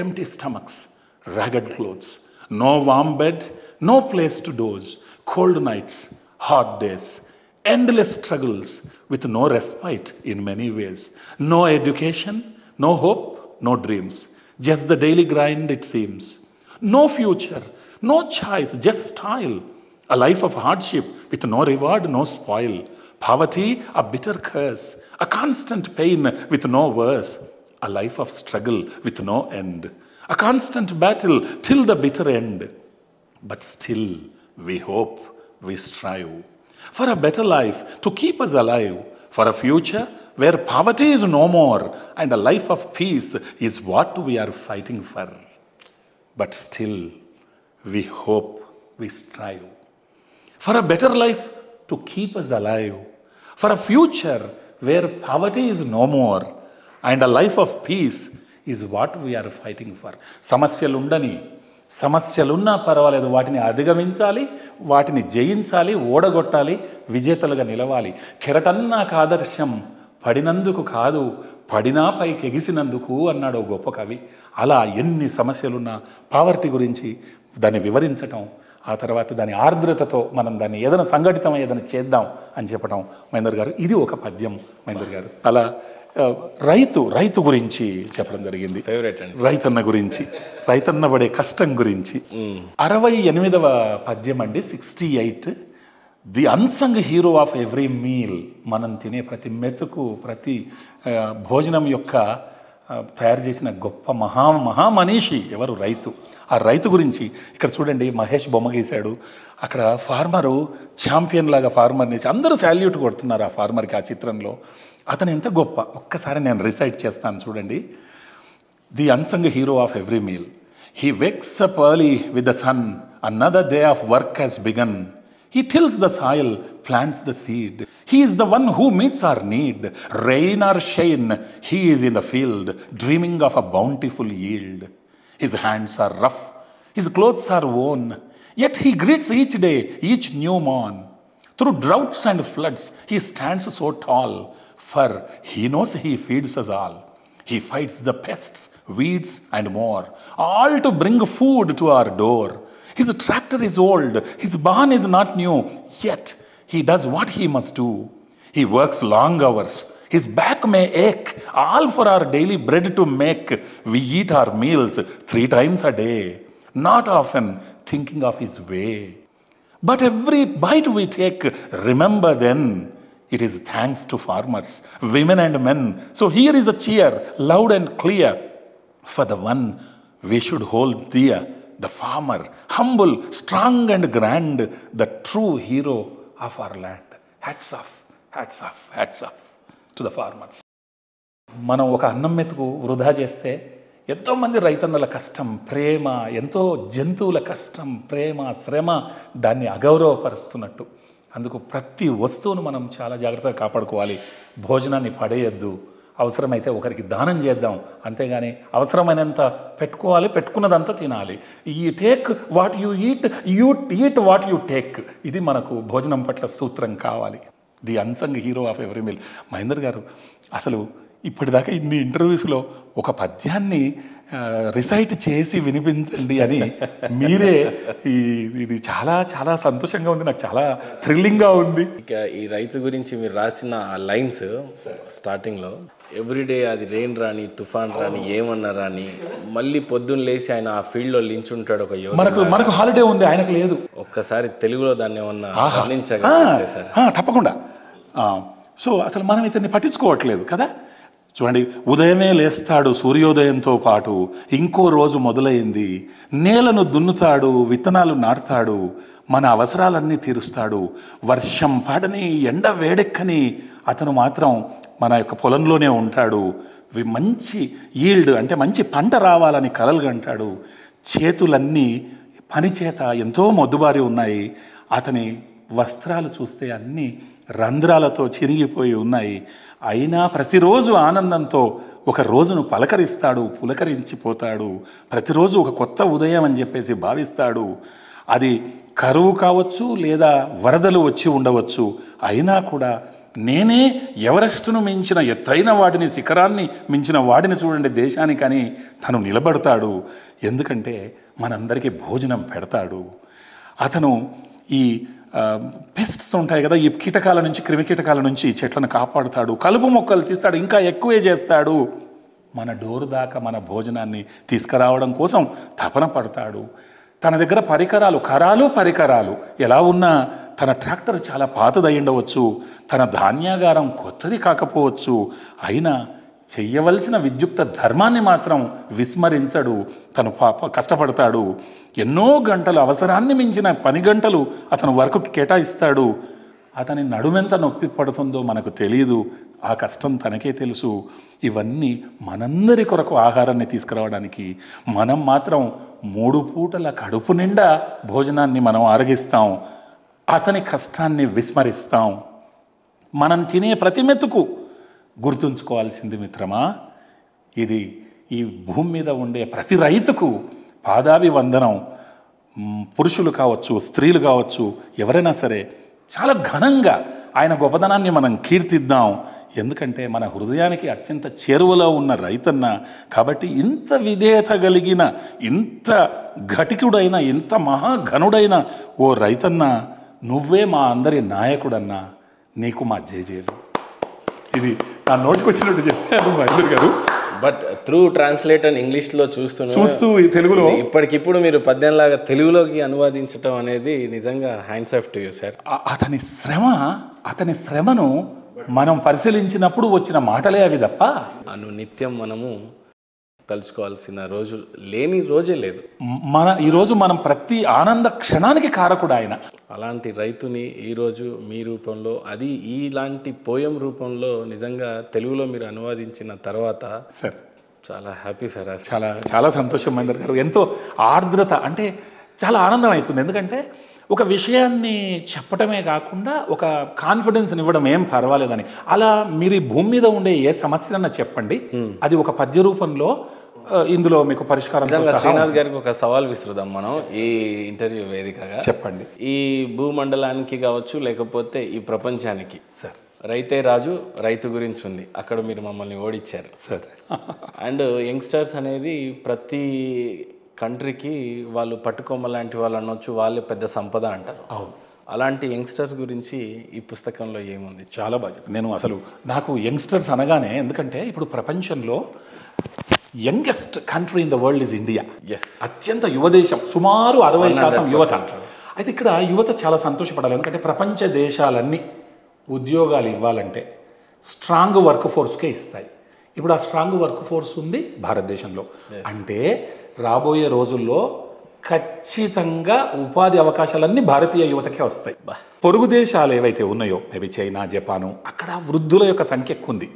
empty stomachs, ragged clothes, no warm bed, no place to doze, cold nights, hot days, endless struggles with no respite in many ways, no education, no hope, no dreams, just the daily grind it seems. No future, no choice, just toil. A life of hardship with no reward, no spoil. Poverty, a bitter curse. A constant pain with no verse. A life of struggle with no end. A constant battle till the bitter end. But still, we hope, we strive for a better life to keep us alive. For a future where poverty is no more and a life of peace is what we are fighting for. But still, we hope, we strive for a better life to keep us alive, for a future where poverty is no more and a life of peace is what we are fighting for. సమస్యలున్నా పర్వాలేదు, వాటిని అధిగమించాలి, వాటిని జయించాలి, ఓడగొట్టాలి, విజేతలుగా నిలవాలి. కెరటన్నాకు ఆదర్శం పడినందుకు కాదు, పడినా పైకి ఎగిసినందుకు అన్నాడు గొప్ప కవి. అలా ఎన్ని సమస్యలున్నా పావర్టీ గురించి దాన్ని వివరించటం, ఆ తర్వాత దాని ఆర్ద్రతతో మనం దాన్ని ఏదైనా సంఘటితం ఏదైనా చేద్దాం అని చెప్పడం మహేందర్ గారు. ఇది ఒక పద్యం మహేందర్ గారు. అలా రైతు గురించి చెప్పడం జరిగింది. ఫేవరెట్ అండి, రైతన్న గురించి, రైతన్న పడే కష్టం గురించి. 68వ పద్యం అండి, 68. The unsung hero of every meal. మనం తినే ప్రతి మెతుకు, ప్రతి భోజనం యొక్క తయారు చేసిన గొప్ప మహామనీషి ఎవరు? రైతు. ఆ రైతు గురించి ఇక్కడ చూడండి, మహేష్ బొమ్మ గీశాడు. అక్కడ ఫార్మరు ఛాంపియన్ లాగా ఫార్మర్ని అందరూ శాల్యూట్ కొడుతున్నారు ఆ ఫార్మర్కి ఆ చిత్రంలో. అతను ఎంత గొప్ప, ఒక్కసారి నేను రిసైట్ చేస్తాను చూడండి. The unsung hero of every meal. He wakes up early with the sun, another day of work has begun. He tills the soil, plants the seed. He is the one who meets our need. Rain or shine, he is in the field, dreaming of a bountiful yield. His hands are rough, his clothes are worn, yet he greets each day, each new morn. Through droughts and floods, he stands so tall, for he knows he feeds us all. He fights the pests, weeds and more, all to bring food to our door. His tractor is old, his barn is not new, yet he does what he must do. He works long hours, his back may ache, all for our daily bread to make. We eat our meals 3 times a day, not often thinking of his way. But every bite we take, remember then, it is thanks to farmers, women and men. So here is a cheer, loud and clear, for the one we should hold dear, the farmer, humble, strong and grand, the true hero of our land. Hats off, hats off, hats off to the farmers. మనం ఒక అన్నం మెతుకు వృధా చేస్తే ఎంతోమంది రైతన్నల కష్టం, ప్రేమ, ఎంతో జంతువుల కష్టం, ప్రేమ, శ్రమ దాన్ని అగౌరవపరుస్తున్నట్టు. అందుకు ప్రతి వస్తువును మనం చాలా జాగ్రత్తగా కాపాడుకోవాలి. భోజనాన్ని పడేయద్దు, అవసరమైతే ఒకరికి దానం చేద్దాం, అంతేగాని అవసరమైనంత పెట్టుకోవాలి, పెట్టుకున్నదంతా తినాలి. ఈ take what you eat, you eat what you take. ఇది మనకు భోజనం పట్ల సూత్రం కావాలి. The unsung hero of every meal. Mahender గారు, అసలు ఇప్పటిదాకా ఇన్ని ఇంటర్వ్యూస్లో ఒక పద్యాన్ని రిసైట్ చేసి వినిపించండి అని మీరే, ఇది చాలా చాలా సంతోషంగా ఉంది, నాకు చాలా థ్రిల్లింగ్గా ఉంది. ఇక ఈ రైతు గురించి మీరు రాసిన ఆ లైన్స్ స్టార్టింగ్లో, ఎవ్రీడే అది రెయిన్ రాని, తుఫాన్ రాని, ఏమన్నా రాని, మళ్ళీ పొద్దున్న లేచి ఆయన ఆ ఫీల్డ్లో లించుంటాడు ఒక యోధుడు. మనకు హాలిడే ఉంది, ఆయనకు లేదు. ఒక్కసారి తెలుగులో దాన్ని ఏమన్నా వర్ణించగలిగితే సార్? తప్పకుండా. సో అసలు మనం ఇతన్ని పట్టించుకోవట్లేదు కదా. చూడండి, ఉదయమే లేస్తాడు సూర్యోదయంతో పాటు, ఇంకో రోజు మొదలైంది. నేలను దున్నుతాడు, విత్తనాలు నాటుతాడు, మన అవసరాలన్నీ తీరుస్తాడు. వర్షం పాడని, ఎండ వేడెక్కని అతను మాత్రం మన యొక్క పొలంలోనే ఉంటాడు. మంచి ఈల్డ్ అంటే మంచి పంట రావాలని కలలు కంటాడు. చేతులన్నీ పనిచేత ఎంతో మొద్దుబారి ఉన్నాయి. అతని వస్త్రాలు చూస్తే అన్నీ రంధ్రాలతో చిరిగిపోయి ఉన్నాయి. అయినా ప్రతిరోజు ఆనందంతో ఒక రోజును పలకరిస్తాడు, పులకరించిపోతాడు. ప్రతిరోజు ఒక కొత్త ఉదయం అని చెప్పేసి భావిస్తాడు. అది కరువు కావచ్చు, లేదా వరదలు వచ్చి ఉండవచ్చు. అయినా కూడా నేనే ఎవరెస్టును మించిన ఎత్తైన వాడిని, శిఖరాన్ని మించిన వాడిని చూడండి దేశానికని తను నిలబడతాడు. ఎందుకంటే మనందరికీ భోజనం పెడతాడు. అతను ఈ పెస్ట్స్ ఉంటాయి కదా, ఈ కీటకాల నుంచి, క్రిమి కీటకాల నుంచి చెట్లను కాపాడుతాడు. కలుపు మొక్కలు తీస్తాడు, ఇంకా ఎక్కువే చేస్తాడు. మన డోరు దాకా మన భోజనాన్ని తీసుకురావడం కోసం తపన పడతాడు. తన దగ్గర పరికరాలు ఎలా ఉన్నా, తన ట్రాక్టర్ చాలా పాతదై ఉండవచ్చు, తన ధాన్యాగారం కొత్తది కాకపోవచ్చు. అయినా చెయ్యవలసిన విద్యుక్త ధర్మాన్ని మాత్రం విస్మరించడు. తను కష్టపడతాడు. ఎన్నో గంటలు, అవసరాన్ని మించిన పని గంటలు అతను వర్క్కి కేటాయిస్తాడు. అతని నడుమెంత నొప్పి పడుతుందో మనకు తెలియదు, ఆ కష్టం తనకే తెలుసు. ఇవన్నీ మనందరి కొరకు ఆహారాన్ని తీసుకురావడానికి. మనం మాత్రం 3 పూటల కడుపు నిండా భోజనాన్ని మనం ఆరగిస్తాం, అతని కష్టాన్ని విస్మరిస్తాం. మనం తినే ప్రతి మెతుకు గుర్తుంచుకోవాల్సింది మిత్రమా, ఇది ఈ భూమి మీద ఉండే ప్రతి రైతుకు పాదాభివందనం. పురుషులు కావచ్చు, స్త్రీలు కావచ్చు, ఎవరైనా సరే చాలా ఘనంగా ఆయన గొప్పదనాన్ని మనం కీర్తిద్దాం. ఎందుకంటే మన హృదయానికి అత్యంత చేరువలో ఉన్న రైతన్న కాబట్టి, ఇంత విధేయత కలిగిన, ఇంత ఘటికుడైన, ఇంత మహాఘనుడైన ఓ రైతన్న, నువ్వే మా అందరి నాయకుడన్నా, నీకు మా జేజేలు. ఇది నా నోటికి వచ్చినట్టు చెప్పారు మహేందర్ గారు. బట్ త్రూ ట్రాన్స్లేటర్ ఇంగ్లీష్లో చూస్తూ తెలుగులో ఇప్పటికిప్పుడు మీరు పద్యంలాగా తెలుగులోకి అనువాదించడం అనేది నిజంగా hands off to you sir. అతని శ్రమను మనం పరిశీలించినప్పుడు వచ్చిన మాటలే అవి తప్ప నిత్యం మనము తలుచుకోవాల్సిన రోజు లేని రోజే లేదు. ఈరోజు మనం ప్రతి ఆనంద క్షణానికి కారకుడు ఆయన. అలాంటి రైతుని ఈరోజు మీ రూపంలో, అది ఇలాంటి పోయం రూపంలో నిజంగా తెలుగులో మీరు అనువాదించిన తర్వాత సార్ చాలా హ్యాపీ సార్. చాలా చాలా సంతోషం మహేందర్ గారు. ఎంతో ఆర్ద్రత, అంటే చాలా ఆనందం అవుతుంది. ఎందుకంటే ఒక విషయాన్ని చెప్పటమే కాకుండా ఒక కాన్ఫిడెన్స్ని ఇవ్వడం, ఏం పర్వాలేదని. అలా మీరు ఈ భూమి మీద ఉండే ఏ సమస్యలన్నా చెప్పండి, అది ఒక పద్య రూపంలో ఇందులో మీకు పరిష్కారం. శ్రీనాథ్ గారికి ఒక సవాల్ విసురుదాం మనం ఈ ఇంటర్వ్యూ వేదికగా. చెప్పండి. ఈ భూమండలానికి కావచ్చు, లేకపోతే ఈ ప్రపంచానికి సార్, రైతే రాజు, రైతు గురించి ఉంది. అక్కడ మీరు మమ్మల్ని ఓడించారు సార్. అండ్ యంగ్స్టర్స్ అనేది ప్రతి కంట్రీకి వాళ్ళు పట్టుకొమ్మ లాంటి వాళ్ళు అనొచ్చు, వాళ్ళే పెద్ద సంపద అంటారు. అవును. అలాంటి యంగ్స్టర్స్ గురించి ఈ పుస్తకంలో ఏముంది? చాలా బాగా. నాకు యంగ్స్టర్స్ అనగానే, ఎందుకంటే ఇప్పుడు ప్రపంచంలో youngest country in the world is India. అత్యంత యువదేశం, సుమారు 60% యువత. అయితే ఇక్కడ యువత చాలా సంతోషపడాలి. ఎందుకంటే ప్రపంచ దేశాలన్నీ ఉద్యోగాలు ఇవ్వాలంటే స్ట్రాంగ్ వర్క్ ఫోర్స్కే ఇస్తాయి. ఇప్పుడు ఆ స్ట్రాంగ్ వర్క్ ఫోర్స్ ఉంది భారతదేశంలో. అంటే రాబోయే రోజుల్లో ఖచ్చితంగా ఉపాధి అవకాశాలన్నీ భారతీయ యువతకే వస్తాయి. పొరుగు దేశాలు ఏవైతే ఉన్నాయో, మేబీ చైనా, జపాను, అక్కడ వృద్ధుల యొక్క సంఖ్య ఎక్కువ ఉంది.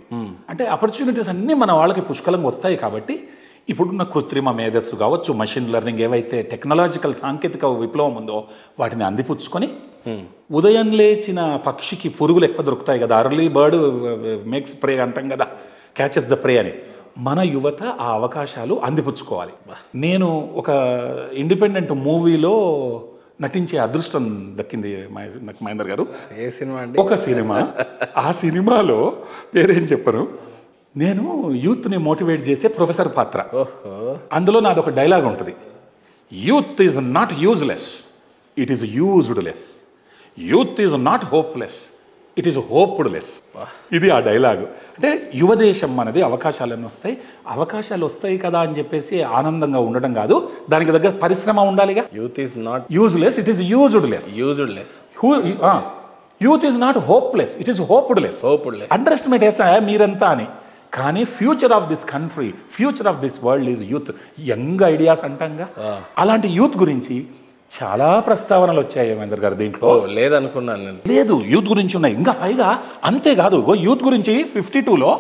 అంటే ఆపర్చునిటీస్ అన్నీ మన వాళ్ళకి పుష్కలంగా వస్తాయి. కాబట్టి ఇప్పుడున్న కృత్రిమ మేధస్సు కావచ్చు, మషిన్ లెర్నింగ్, ఏవైతే టెక్నాలజికల్ సాంకేతిక విప్లవం ఉందో వాటిని అందిపుచ్చుకొని ఉదయం లేచిన పక్షికి పురుగులు ఎక్కువ దొరుకుతాయి కదా, అర్లీ బర్డ్ మేక్స్ ప్రే అంటాం కదా, క్యాచెస్ ద ప్రే అని. మన యువత ఆ అవకాశాలు అందిపుచ్చుకోవాలి. నేను ఒక ఇండిపెండెంట్ మూవీలో నటించే అదృష్టం దక్కింది నాకు మహేందర్ గారు. ఏ సినిమా అండి? ఒక సినిమా. ఆ సినిమాలో పేరేం చెప్పను, నేను యూత్ని మోటివేట్ చేసే ప్రొఫెసర్ పాత్ర. అందులో నాది ఒక డైలాగ్ ఉంటుంది, youth is not useless, it is used less. Youth is not hopeless, it is hoped less. ఇది ఆ డైలాగు. అంటే యువదేశం మనది, అవకాశాలన్నీ వస్తాయి. అవకాశాలు వస్తాయి కదా అని చెప్పేసి ఆనందంగా ఉండడం కాదు, దానికి దగ్గర పరిశ్రమ ఉండాలిగా. Youth is not useless, it is used less. Useless. Youth is not hopeless, it is hoped less. Underestimate చేస్తా మీరంతా అని. కానీ future of this country, future of this world is youth. Young ideas అంటాంగా, అలాంటి యూత్ గురించి చాలా ప్రస్తావనలు వచ్చాయి మహేందర్ గారు దీంట్లో. లేదనుకున్నాను నేను. లేదు, యూత్ గురించి ఉన్నాయి. ఇంకా పైగా అంతేకాదు, యూత్ గురించి 52లో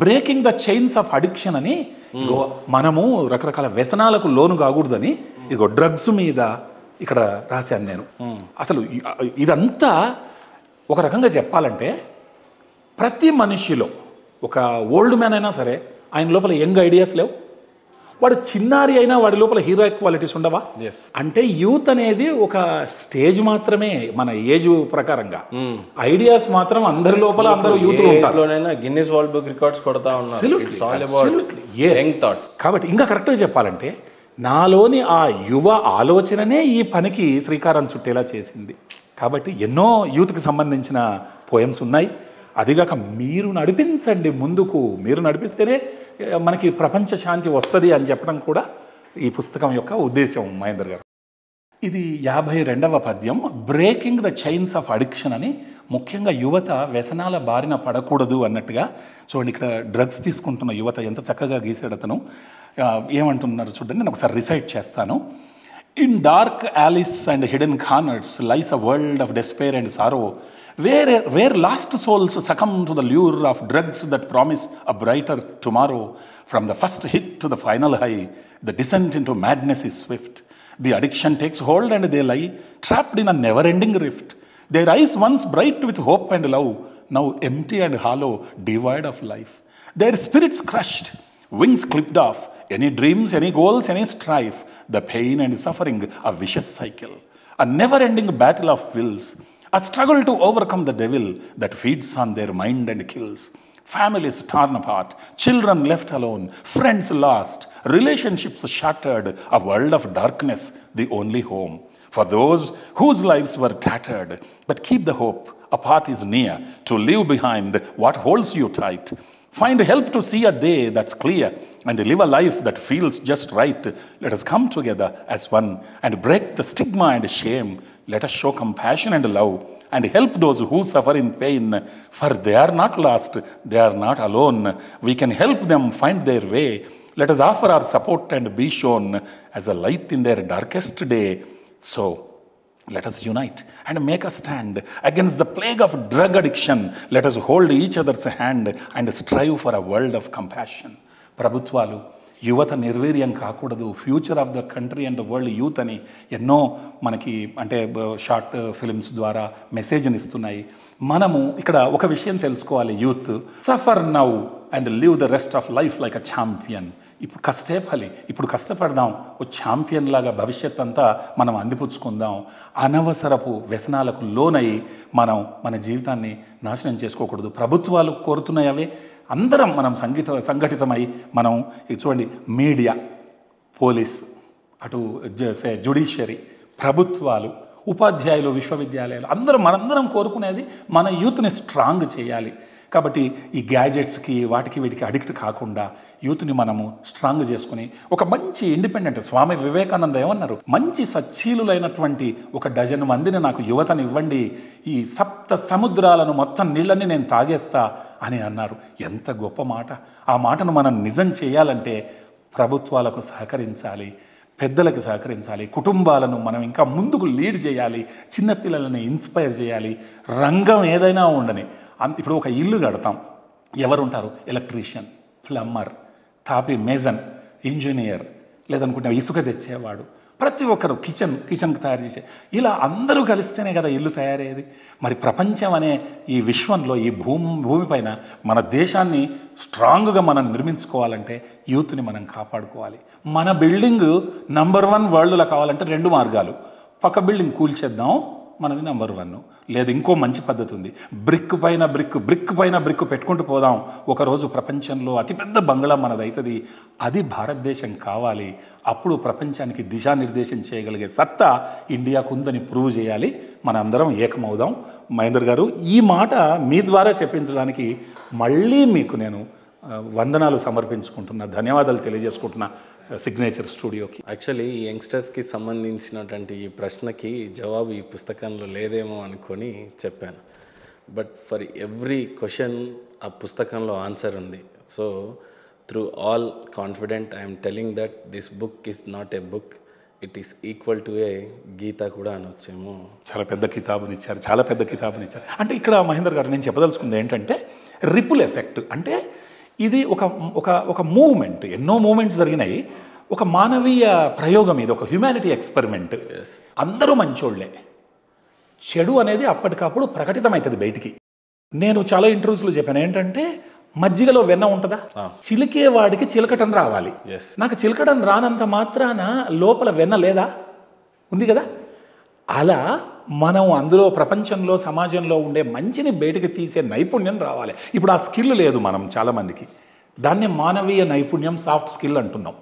breaking the chains of addiction అని, మనము రకరకాల వ్యసనాలకు లోను కాకూడదని, ఇదిగో డ్రగ్స్ మీద ఇక్కడ రాశాను నేను. అసలు ఇదంతా ఒక రకంగా చెప్పాలంటే ప్రతి మనిషిలో, ఒక ఓల్డ్ మ్యాన్ అయినా సరే ఆయన లోపల యంగ్ ఐడియాస్ లేవు, వాడు చిన్నారి అయినా వాడి లోపల హీరోయిక్ క్వాలిటీస్ ఉండవా? అంటే యూత్ అనేది ఒక స్టేజ్ మాత్రమే మన ఏజ్ ప్రకారంగా. ఐడియాస్ మాత్రం అందరి లోపల, అందరూ youth Guinness world book records కొడతా ఉన్నారు. కాబట్టి ఇంకా కరెక్ట్గా చెప్పాలంటే నాలోని ఆ యువ ఆలోచననే ఈ పనికి శ్రీకారం చుట్టేలా చేసింది. కాబట్టి ఎన్నో యూత్కి సంబంధించిన పోయమ్స్ ఉన్నాయి. అదిగాక మీరు నడిపించండి ముందుకు, మీరు నడిపిస్తేనే మనకి ప్రపంచ శాంతి వస్తుంది అని చెప్పడం కూడా ఈ పుస్తకం యొక్క ఉద్దేశం మహేందర్ గారు. ఇది 52వ పద్యం, breaking the chains of addiction అని. ముఖ్యంగా యువత వ్యసనాల బారిన పడకూడదు అన్నట్టుగా చూడండి. ఇక్కడ డ్రగ్స్ తీసుకుంటున్న యువత ఎంత చక్కగా గీసాడు అతను. ఏమంటున్నారు చూడండి, నేను ఒకసారి రిసైట్ చేస్తాను. In dark alleys and hidden corners lies a world of despair and sorrow, where lost souls succumb to the lure of drugs that promise a brighter tomorrow. From the first hit to the final high, the descent into madness is swift. The addiction takes hold and they lie trapped in a never-ending rift. Their eyes once bright with hope and love, now empty and hollow, devoid of life. Their spirits crushed, wings clipped off, any dreams, any goals, any strife. The pain and suffering, a vicious cycle, a never-ending battle of wills, a struggle to overcome the devil that feeds on their mind and kills. Families torn apart, children left alone, friends lost, relationships shattered, a world of darkness, the only home. For those whose lives were tattered, but keep the hope, a path is near to leave behind what holds you tight. Find help to see a day that's clear and live a life that feels just right. Let us come together as one and break the stigma and shame. Let us show compassion and love and help those who suffer in pain, for they are not lost, they are not alone. We can help them find their way. Let us offer our support and be shown as a light in their darkest day. So let us unite and make a stand against the plague of drug addiction. Let us hold each other's hand and strive for a world of compassion. ప్రభుత్వాలు యువత నిర్వీర్యం కాకూడదు, future of the country and the world youth అని ఎన్నో మనకి అంటే short films ద్వారా మెసేజ్ని ఇస్తున్నాయి. మనము ఇక్కడ ఒక విషయం తెలుసుకోవాలి, youth suffer now and live the rest of life like a champion. ఇప్పుడు కష్టపడాలి, ఇప్పుడు కష్టపడదాం, ఓ ఛాంపియన్ లాగా భవిష్యత్ అంతా మనం అందిపుచ్చుకుందాం. అనవసరపు వ్యసనాలకు లోనై మనం మన జీవితాన్ని నాశనం చేసుకోకూడదు. ప్రభుత్వాలు కోరుతున్నాయి అవే, అందరం మనం సంఘటితమై మనం చూడండి, మీడియా, పోలీస్, అటు జ్యుడిషియరీ, ప్రభుత్వాలు, ఉపాధ్యాయులు, విశ్వవిద్యాలయాలు, మనందరం కోరుకునేది మన యూత్ని స్ట్రాంగ్ చేయాలి. కాబట్టి ఈ గ్యాజెట్స్కి వాటికి వీటికి అడిక్ట్ కాకుండా యూత్ని మనము స్ట్రాంగ్ చేసుకుని ఒక మంచి ఇండిపెండెంట్, స్వామి వివేకానంద ఏమన్నారు, మంచి సచ్చీలులైనటువంటి 1 మందిని నాకు యువతని ఇవ్వండి, ఈ 7 సముద్రాలను మొత్తం నీళ్ళని నేను తాగేస్తా అని అన్నారు. ఎంత గొప్ప మాట! ఆ మాటను మనం నిజం చేయాలంటే ప్రభుత్వాలకు సహకరించాలి, పెద్దలకు సహకరించాలి, కుటుంబాలను మనం ఇంకా ముందుకు లీడ్ చేయాలి, చిన్నపిల్లలని ఇన్స్పైర్ చేయాలి. రంగం ఏదైనా ఉండని, ఇప్పుడు ఒక ఇల్లు కడతాం, ఎవరు ఉంటారు? ఎలక్ట్రీషియన్, ప్లంబర్, తాపి, మేజన్, ఇంజనీర్, లేదనుకుంటే ఇసుక తెచ్చేవాడు, ప్రతి ఒక్కరు కిచెన్కి తయారు చేసే, ఇలా అందరూ కలిస్తేనే కదా ఇల్లు తయారయ్యేది. మరి ప్రపంచం అనే ఈ విశ్వంలో ఈ భూమిపైన మన దేశాన్ని స్ట్రాంగ్గా మనం నిర్మించుకోవాలంటే యూత్ని మనం కాపాడుకోవాలి. మన బిల్డింగ్ నంబర్ 1 వరల్డ్లో కావాలంటే 2 మార్గాలు. పక్క బిల్డింగ్ కూల్చేద్దాం, మనది నంబర్ 1. లేదు, ఇంకో మంచి పద్ధతి ఉంది, బ్రిక్ పైన బ్రిక్ పెట్టుకుంటూ పోదాం. ఒకరోజు ప్రపంచంలో అతిపెద్ద బంగ్లా మనది అవుతుంది. అది భారతదేశం కావాలి. అప్పుడు ప్రపంచానికి దిశానిర్దేశం చేయగలిగే సత్తా ఇండియాకు ఉందని ప్రూవ్ చేయాలి. మన అందరం ఏకమవుదాం. మహేందర్ గారు, ఈ మాట మీ ద్వారా చెప్పించడానికి మళ్ళీ మీకు నేను వందనాలు సమర్పించుకుంటున్నా, ధన్యవాదాలు తెలియజేసుకుంటున్నా సిగ్నేచర్ స్టూడియోకి. యాక్చువల్లీ ఈ యంగ్స్టర్స్కి సంబంధించినటువంటి ఈ ప్రశ్నకి జవాబు ఈ పుస్తకంలో లేదేమో అనుకొని చెప్పాను. బట్ ఫర్ ఎవ్రీ క్వశ్చన్ ఆ పుస్తకంలో ఆన్సర్ ఉంది. So through all confident I'm telling that this book is not a book, it is equal to a Gita కూడా అనొచ్చేమో. చాలా పెద్ద కితాబునిచ్చారు. అంటే ఇక్కడ మహేందర్ గారు నేను చెప్పదలుచుకుంది ఏంటంటే రిపుల్ ఎఫెక్ట్. అంటే ఇది ఒక మూవ్మెంట్, ఎన్నో మూవ్మెంట్స్ జరిగినాయి. ఒక మానవీయ ప్రయోగం, ఇది ఒక హ్యుమానిటీ ఎక్స్పెరిమెంట్. అందరూ మంచోళ్లే, చెడు అనేది అప్పటికప్పుడు ప్రకటితమవుతుంది బయటికి. నేను చాలా ఇంటర్వ్యూస్లో చెప్పాను ఏంటంటే, మజ్జిగలో వెన్న ఉంటుందా, చిలికే వాడికి చిలకటం రావాలి. నాకు చిలకటం రానంత మాత్రాన లోపల వెన్న లేదా, ఉంది కదా. అలా మనం అందులో ప్రపంచంలో సమాజంలో ఉండే మంచిని బయటకు తీసే నైపుణ్యం రావాలి. ఇప్పుడు ఆ స్కిల్ లేదు మనం చాలామందికి. దాన్ని మానవీయ నైపుణ్యం, సాఫ్ట్ స్కిల్ అంటున్నాం.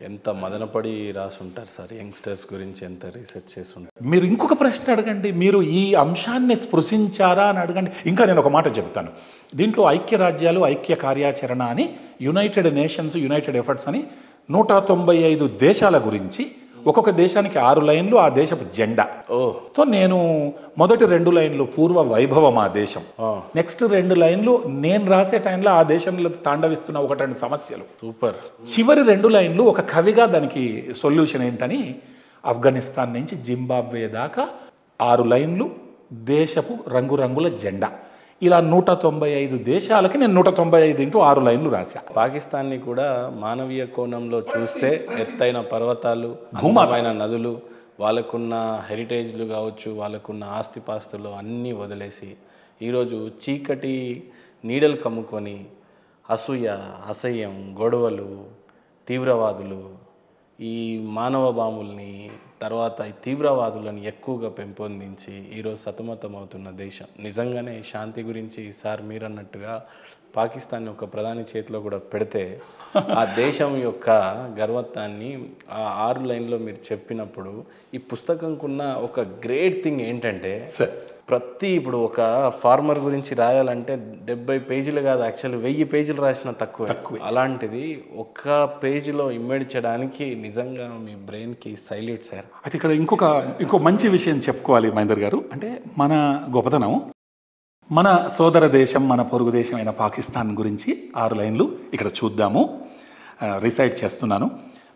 ఎంత మదనపడి రాసి ఉంటారు సార్ యంగ్స్టర్స్ గురించి, ఎంత రీసెర్చ్ చేసి ఉంటారు. మీరు ఇంకొక ప్రశ్న అడగండి, మీరు ఈ అంశాన్ని స్పృశించారా అని అడగండి. ఇంకా నేను ఒక మాట చెప్తాను. దీంట్లో ఐక్యరాజ్యాలు ఐక్య కార్యాచరణ అని, యునైటెడ్ నేషన్స్ యునైటెడ్ ఎఫర్ట్స్ అని 195 దేశాల గురించి, ఒక్కొక్క దేశానికి 6 లైన్లు ఆ దేశపు జెండా. సో నేను మొదటి 2 లైన్లు పూర్వ వైభవం ఆ దేశం, నెక్స్ట్ 2 లైన్లు నేను రాసే టైంలో ఆ దేశంలో తాండవిస్తున్న 1-2 సమస్యలు. సూపర్. చివరి 2 లైన్లు ఒక కవిగా దానికి సొల్యూషన్ ఏంటని, ఆఫ్ఘనిస్తాన్ నుంచి జింబాబ్వే దాకా 6 లైన్లు దేశపు రంగురంగుల జెండా. ఇలా 195 దేశాలకి నేను 195 × 6 లైన్లు రాశా. పాకిస్తాన్ని కూడా మానవీయ కోణంలో చూస్తే ఎత్తైన పర్వతాలు, భూమైన నదులు, వాళ్ళకున్న హెరిటేజ్లు కావచ్చు, వాళ్ళకున్న ఆస్తిపాస్తులు అన్నీ వదిలేసి ఈరోజు చీకటి నీడలు కమ్ముకొని అసూయ, అసహ్యం, గొడవలు, తీవ్రవాదులు, ఈ మానవ బాంబుల్ని, తర్వాత ఈ తీవ్రవాదులను ఎక్కువగా పెంపొందించి ఈరోజు సతమతమవుతున్న దేశం. నిజంగానే శాంతి గురించి సార్ మీరు అన్నట్టుగా పాకిస్తాన్ ఒక ప్రధాని చేతిలో కూడా పెడితే ఆ దేశం యొక్క గర్వత్వాన్ని ఆ 6 లైన్లో మీరు చెప్పినప్పుడు, ఈ పుస్తకంకున్న ఒక గ్రేట్ థింగ్ ఏంటంటే, ఇప్పుడు ఒక ఫార్మర్ గురించి రాయాలంటే 70 పేజీలు కాదు, యాక్చువల్లీ 1000 పేజీలు రాసిన తక్కువ. అలాంటిది ఒక్క పేజీలో ఇమ్మడించడానికి నిజంగా మీ బ్రెయిన్కి సైల్యూట్ సార్. అయితే ఇక్కడ ఇంకో మంచి విషయం చెప్పుకోవాలి మహేందర్ గారు. అంటే మన గొప్పతనం, మన సోదర దేశం, మన పొరుగు దేశం అయిన పాకిస్తాన్ గురించి 6 లైన్లు ఇక్కడ చూద్దాము. రిసైట్ చేస్తున్నాను.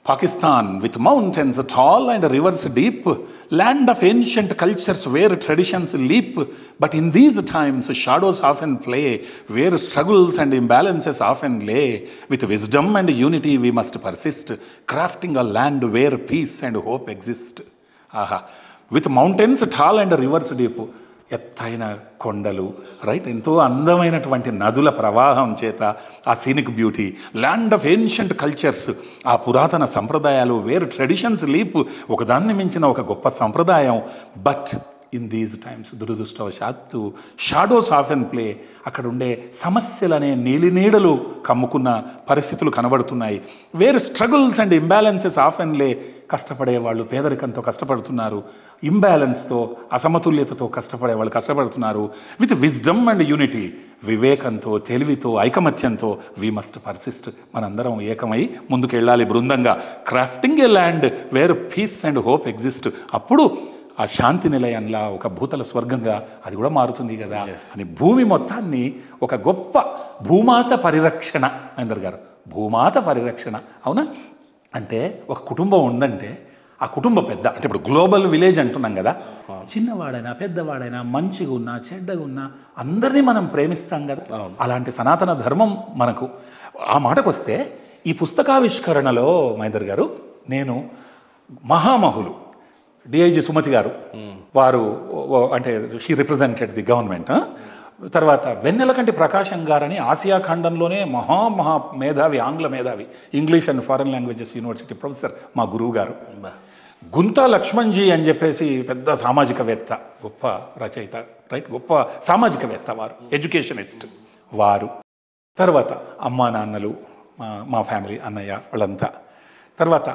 Pakistan, with mountains tall and rivers deep, land of ancient cultures where traditions leap, but in these times shadows often play, where struggles and imbalances often lay. With wisdom and unity we must persist, crafting a land where peace and hope exist. With mountains tall and rivers deep, ఎత్తైన కొండలు, right, ఎంతో అందమైనటువంటి నదుల ప్రవాహం చేత ఆ scenic beauty, land of ancient cultures, ఆ పురాతన సంప్రదాయాలు, వేర్ ట్రెడిషన్స్ లీప్, ఒకదాన్ని మించిన ఒక గొప్ప సంప్రదాయం. బట్ ఇన్ దీస్ టైమ్స్ దురదృష్టవశాత్తు షాడోస్ ఆఫెన్ ప్లే, అక్కడ ఉండే సమస్యలనే నీలినీడలు కమ్ముకున్న పరిస్థితులు కనబడుతున్నాయి. Where struggles and imbalances often lay, కష్టపడే వాళ్ళు పేదరికంతో కష్టపడుతున్నారు, ఇంబ్యాలెన్స్తో, అసమతుల్యతతో కష్టపడే వాళ్ళు కష్టపడుతున్నారు. విత్ విజ్డమ్ అండ్ యూనిటీ, వివేకంతో, తెలివితో, ఐకమత్యంతో వీ మస్ట్ పర్సిస్ట్, మనందరం ఏకమై ముందుకెళ్ళాలి బృందంగా. Crafting a land where peace and hope exist, అప్పుడు ఆ శాంతి నిలయంలా, ఒక భూతల స్వర్గంగా అది కూడా మారుతుంది కదా అని భూమి మొత్తాన్ని ఒక గొప్ప భూమాత పరిరక్షణ. మహేందర్ గారు, భూమాత పరిరక్షణ, అవునా? అంటే ఒక కుటుంబం ఉందంటే ఆ కుటుంబం పెద్ద, అంటే ఇప్పుడు గ్లోబల్ విలేజ్ అంటున్నాం కదా, చిన్నవాడైనా పెద్దవాడైనా, మంచిగా ఉన్నా చెడ్డగా ఉన్నా అందరినీ మనం ప్రేమిస్తాం కదా. అలాంటి సనాతన ధర్మం మనకు. ఆ మాటకు వస్తే ఈ పుస్తకావిష్కరణలో మహేందర్ గారు నేను మహామహులు డిఐజీ సుమతి గారు వారు అంటే షీ రిప్రజెంటెడ్ ది గవర్నమెంట్. తర్వాత వెన్నెలకంటి ప్రకాశం గారని ఆసియా ఖండంలోనే మహా మేధావి, ఆంగ్ల మేధావి, English and foreign languages university professor మా గురువు గారు. గుంతా లక్ష్మణ్జీ అని చెప్పేసి పెద్ద సామాజికవేత్త, గొప్ప రచయిత, రైట్, గొప్ప సామాజికవేత్త వారు, ఎడ్యుకేషనిస్ట్ వారు. తర్వాత అమ్మా నాన్నలు, మా ఫ్యామిలీ, అన్నయ్య వాళ్ళంతా. తర్వాత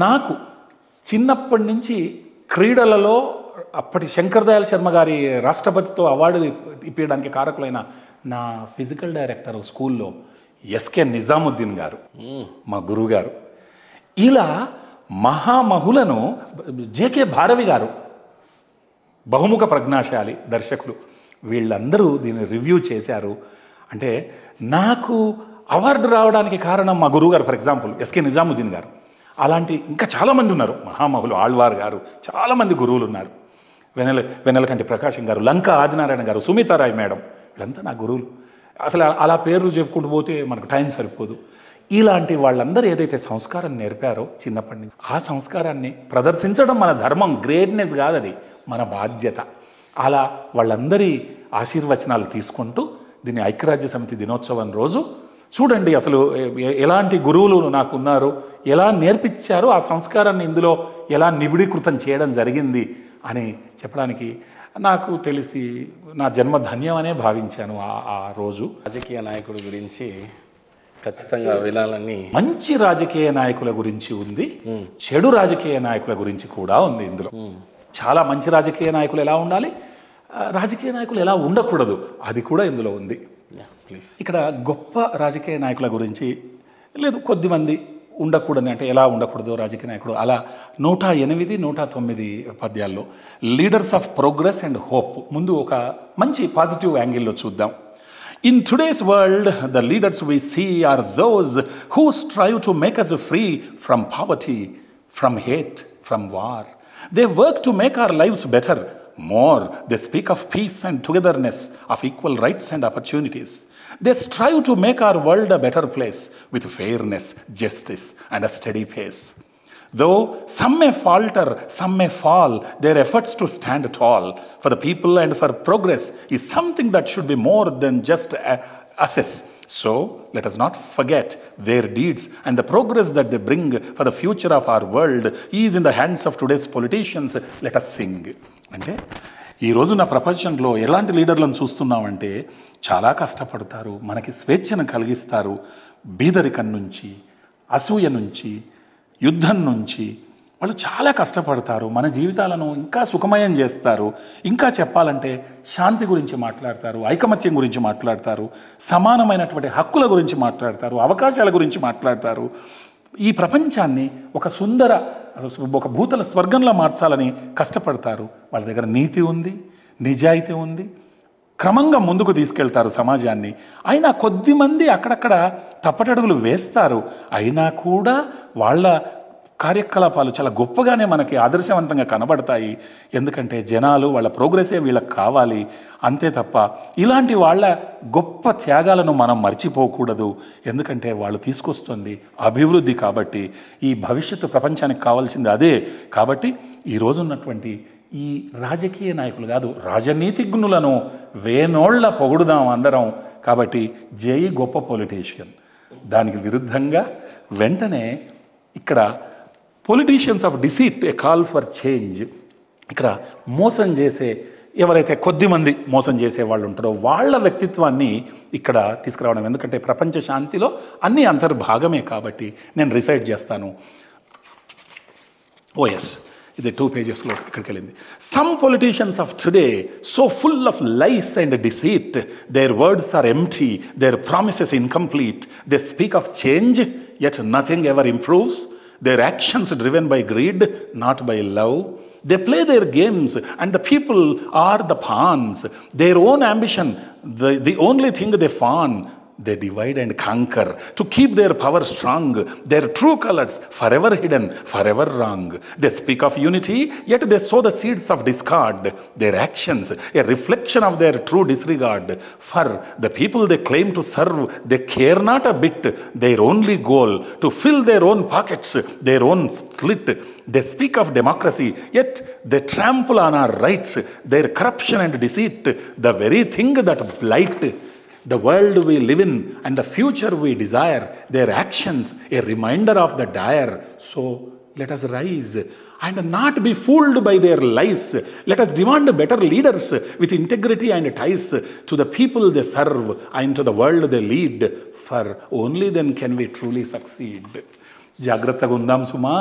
నాకు చిన్నప్పటి నుంచి క్రీడలలో అప్పటి శంకర్ దయాళ్ శర్మ గారి రాష్ట్రపతితో అవార్డు ఇప్పించడానికి కారకులైన నా ఫిజికల్ డైరెక్టర్ స్కూల్లో ఎస్కే నిజాముద్దీన్ గారు, మా గురువు గారు. ఇలా మహామహులను, జేకే భారవి గారు బహుముఖ ప్రజ్ఞాశాలి దర్శకులు, వీళ్ళందరూ దీన్ని రివ్యూ చేశారు. అంటే నాకు అవార్డు రావడానికి కారణం మా గురువు గారు, ఫర్ ఎగ్జాంపుల్ ఎస్కే నిజాముద్దీన్ గారు. అలాంటి ఇంకా చాలామంది ఉన్నారు మహామహులు, ఆళ్వార్ గారు, చాలామంది గురువులు ఉన్నారు. వెన్నెలకంటి ప్రకాశం గారు, లంక ఆదినారాయణ గారు, సుమితారాయ్ మేడం, వీళ్ళంతా నా గురువులు. అసలు అలా పేర్లు చెప్పుకుంటూ పోతే మనకు టైం సరిపోదు. ఇలాంటి వాళ్ళందరూ ఏదైతే సంస్కారం నేర్పారో చిన్నప్పటి నుంచి, ఆ సంస్కారాన్ని ప్రదర్శించడం మన ధర్మం, గ్రేట్నెస్ కాదు, అది మన బాధ్యత. అలా వాళ్ళందరి ఆశీర్వచనాలు తీసుకుంటూ దీన్ని ఐక్యరాజ్య సమితి దినోత్సవం రోజు చూడండి అసలు ఎలాంటి గురువులు నాకు ఉన్నారు, ఎలా నేర్పించారో ఆ సంస్కారాన్ని ఇందులో ఎలా నిబిడీకృతం చేయడం జరిగింది అని చెప్పడానికి నాకు తెలిసి నా జన్మ ధన్యమనే భావించాను ఆ రోజు. రాజకీయ నాయకుడి గురించి ఖచ్చితంగా వినాలని. మంచి రాజకీయ నాయకుల గురించి ఉంది, చెడు రాజకీయ నాయకుల గురించి కూడా ఉంది ఇందులో. చాలా మంచి రాజకీయ నాయకులు ఎలా ఉండాలి, రాజకీయ నాయకులు ఎలా ఉండకూడదు, అది కూడా ఇందులో ఉంది. ప్లీజ్. ఇక్కడ గొప్ప రాజకీయ నాయకుల గురించి లేదు, కొద్దిమంది ఉండకూడని, అంటే ఎలా ఉండకూడదు రాజకీయ నాయకుడు, అలా 108, 109 పద్యాల్లో leaders of progress and hope. ముందు ఒక మంచి పాజిటివ్ యాంగిల్లో చూద్దాం. In today's world, the leaders we see are those who strive to make us free from poverty, from hate, from war. They work to make our lives better. More, they speak of peace and togetherness, of equal rights and opportunities. They strive to make our world a better place with fairness, justice, and a steady pace. Though some may falter, some may fall, their efforts to stand tall for the people and for progress is something that should be more than just assess. So, let us not forget their deeds and the progress that they bring for the future of our world is in the hands of today's politicians. Let us sing. అంటే ఈరోజు నా ప్రపంచంలో ఎలాంటి లీడర్లను చూస్తున్నామంటే చాలా కష్టపడతారు, మనకి స్వేచ్ఛను కలిగిస్తారు, బీదరికం నుంచి, అసూయ నుంచి, యుద్ధం నుంచి వాళ్ళు చాలా కష్టపడతారు, మన జీవితాలను ఇంకా సుఖమయం చేస్తారు. ఇంకా చెప్పాలంటే శాంతి గురించి మాట్లాడతారు, ఐకమత్యం గురించి మాట్లాడతారు, సమానమైనటువంటి హక్కుల గురించి మాట్లాడతారు, అవకాశాల గురించి మాట్లాడతారు. ఈ ప్రపంచాన్ని ఒక భూతల స్వర్గంలో మార్చాలని కష్టపడతారు. వాళ్ళ దగ్గర నీతి ఉంది, నిజాయితీ ఉంది, క్రమంగా ముందుకు తీసుకెళ్తారు సమాజాన్ని. అయినా కొద్దిమంది అక్కడక్కడ తప్పటడుగులు వేస్తారు, అయినా కూడా వాళ్ళ కార్యకలాపాలు చాలా గొప్పగానే మనకి ఆదర్శవంతంగా కనబడతాయి. ఎందుకంటే జనాలు వాళ్ళ ప్రోగ్రెసే వీళ్ళకి కావాలి, అంతే తప్ప ఇలాంటి వాళ్ళ గొప్ప త్యాగాలను మనం మర్చిపోకూడదు. ఎందుకంటే వాళ్ళు తీసుకొస్తుంది అభివృద్ధి. కాబట్టి ఈ భవిష్యత్తు ప్రపంచానికి కావాల్సింది అదే. కాబట్టి ఈరోజు ఉన్నటువంటి ఈ రాజకీయ నాయకులు కాదు, రాజనీతిజ్ఞులను వేనోళ్ల పొగుడుదాం అందరం. కాబట్టి జై గొప్ప పొలిటీషియన్. దానికి విరుద్ధంగా వెంటనే ఇక్కడ politicians of deceit, A call for change. ఇక్కడ మోసం చేసే ఎవరైతే కొద్దిమంది మోసం చేసే వాళ్ళు ఉంటారో వాళ్ళ వ్యక్తిత్వాన్ని ఇక్కడ తీసుకురావడం. ఎందుకంటే ప్రపంచ శాంతిలో అన్నీ అంతర్భాగమే కాబట్టి నేను రిసైడ్ చేస్తాను. ఓఎస్, ఇది 2 పేజెస్లో ఇక్కడికి వెళ్ళింది. Some politicians of today so full of lies and deceit, their words are empty, their promises incomplete, they speak of change yet nothing ever improves, their actions driven by greed, not by love. They play their games and the people are the pawns. Their own ambition, the only thing they fawn. they divide and conquer to keep their power strong, their true colors forever hidden, forever wrong. They speak of unity, yet they sow the seeds of discord. Their actions, a reflection of their true disregard. For the people they claim to serve, they care not a bit. Their only goal, to fill their own pockets, their own slit. They speak of democracy, yet they trample on our rights. Their corruption and deceit, the very thing that blight the world we live in and the future we desire. Their actions, a reminder of the dire. So let us rise and not be fooled by their lies. Let us demand better leaders with integrity and ties to the people they serve and to the world they lead. For only then can we truly succeed. జాగ్రత్తగా ఉందాం సుమా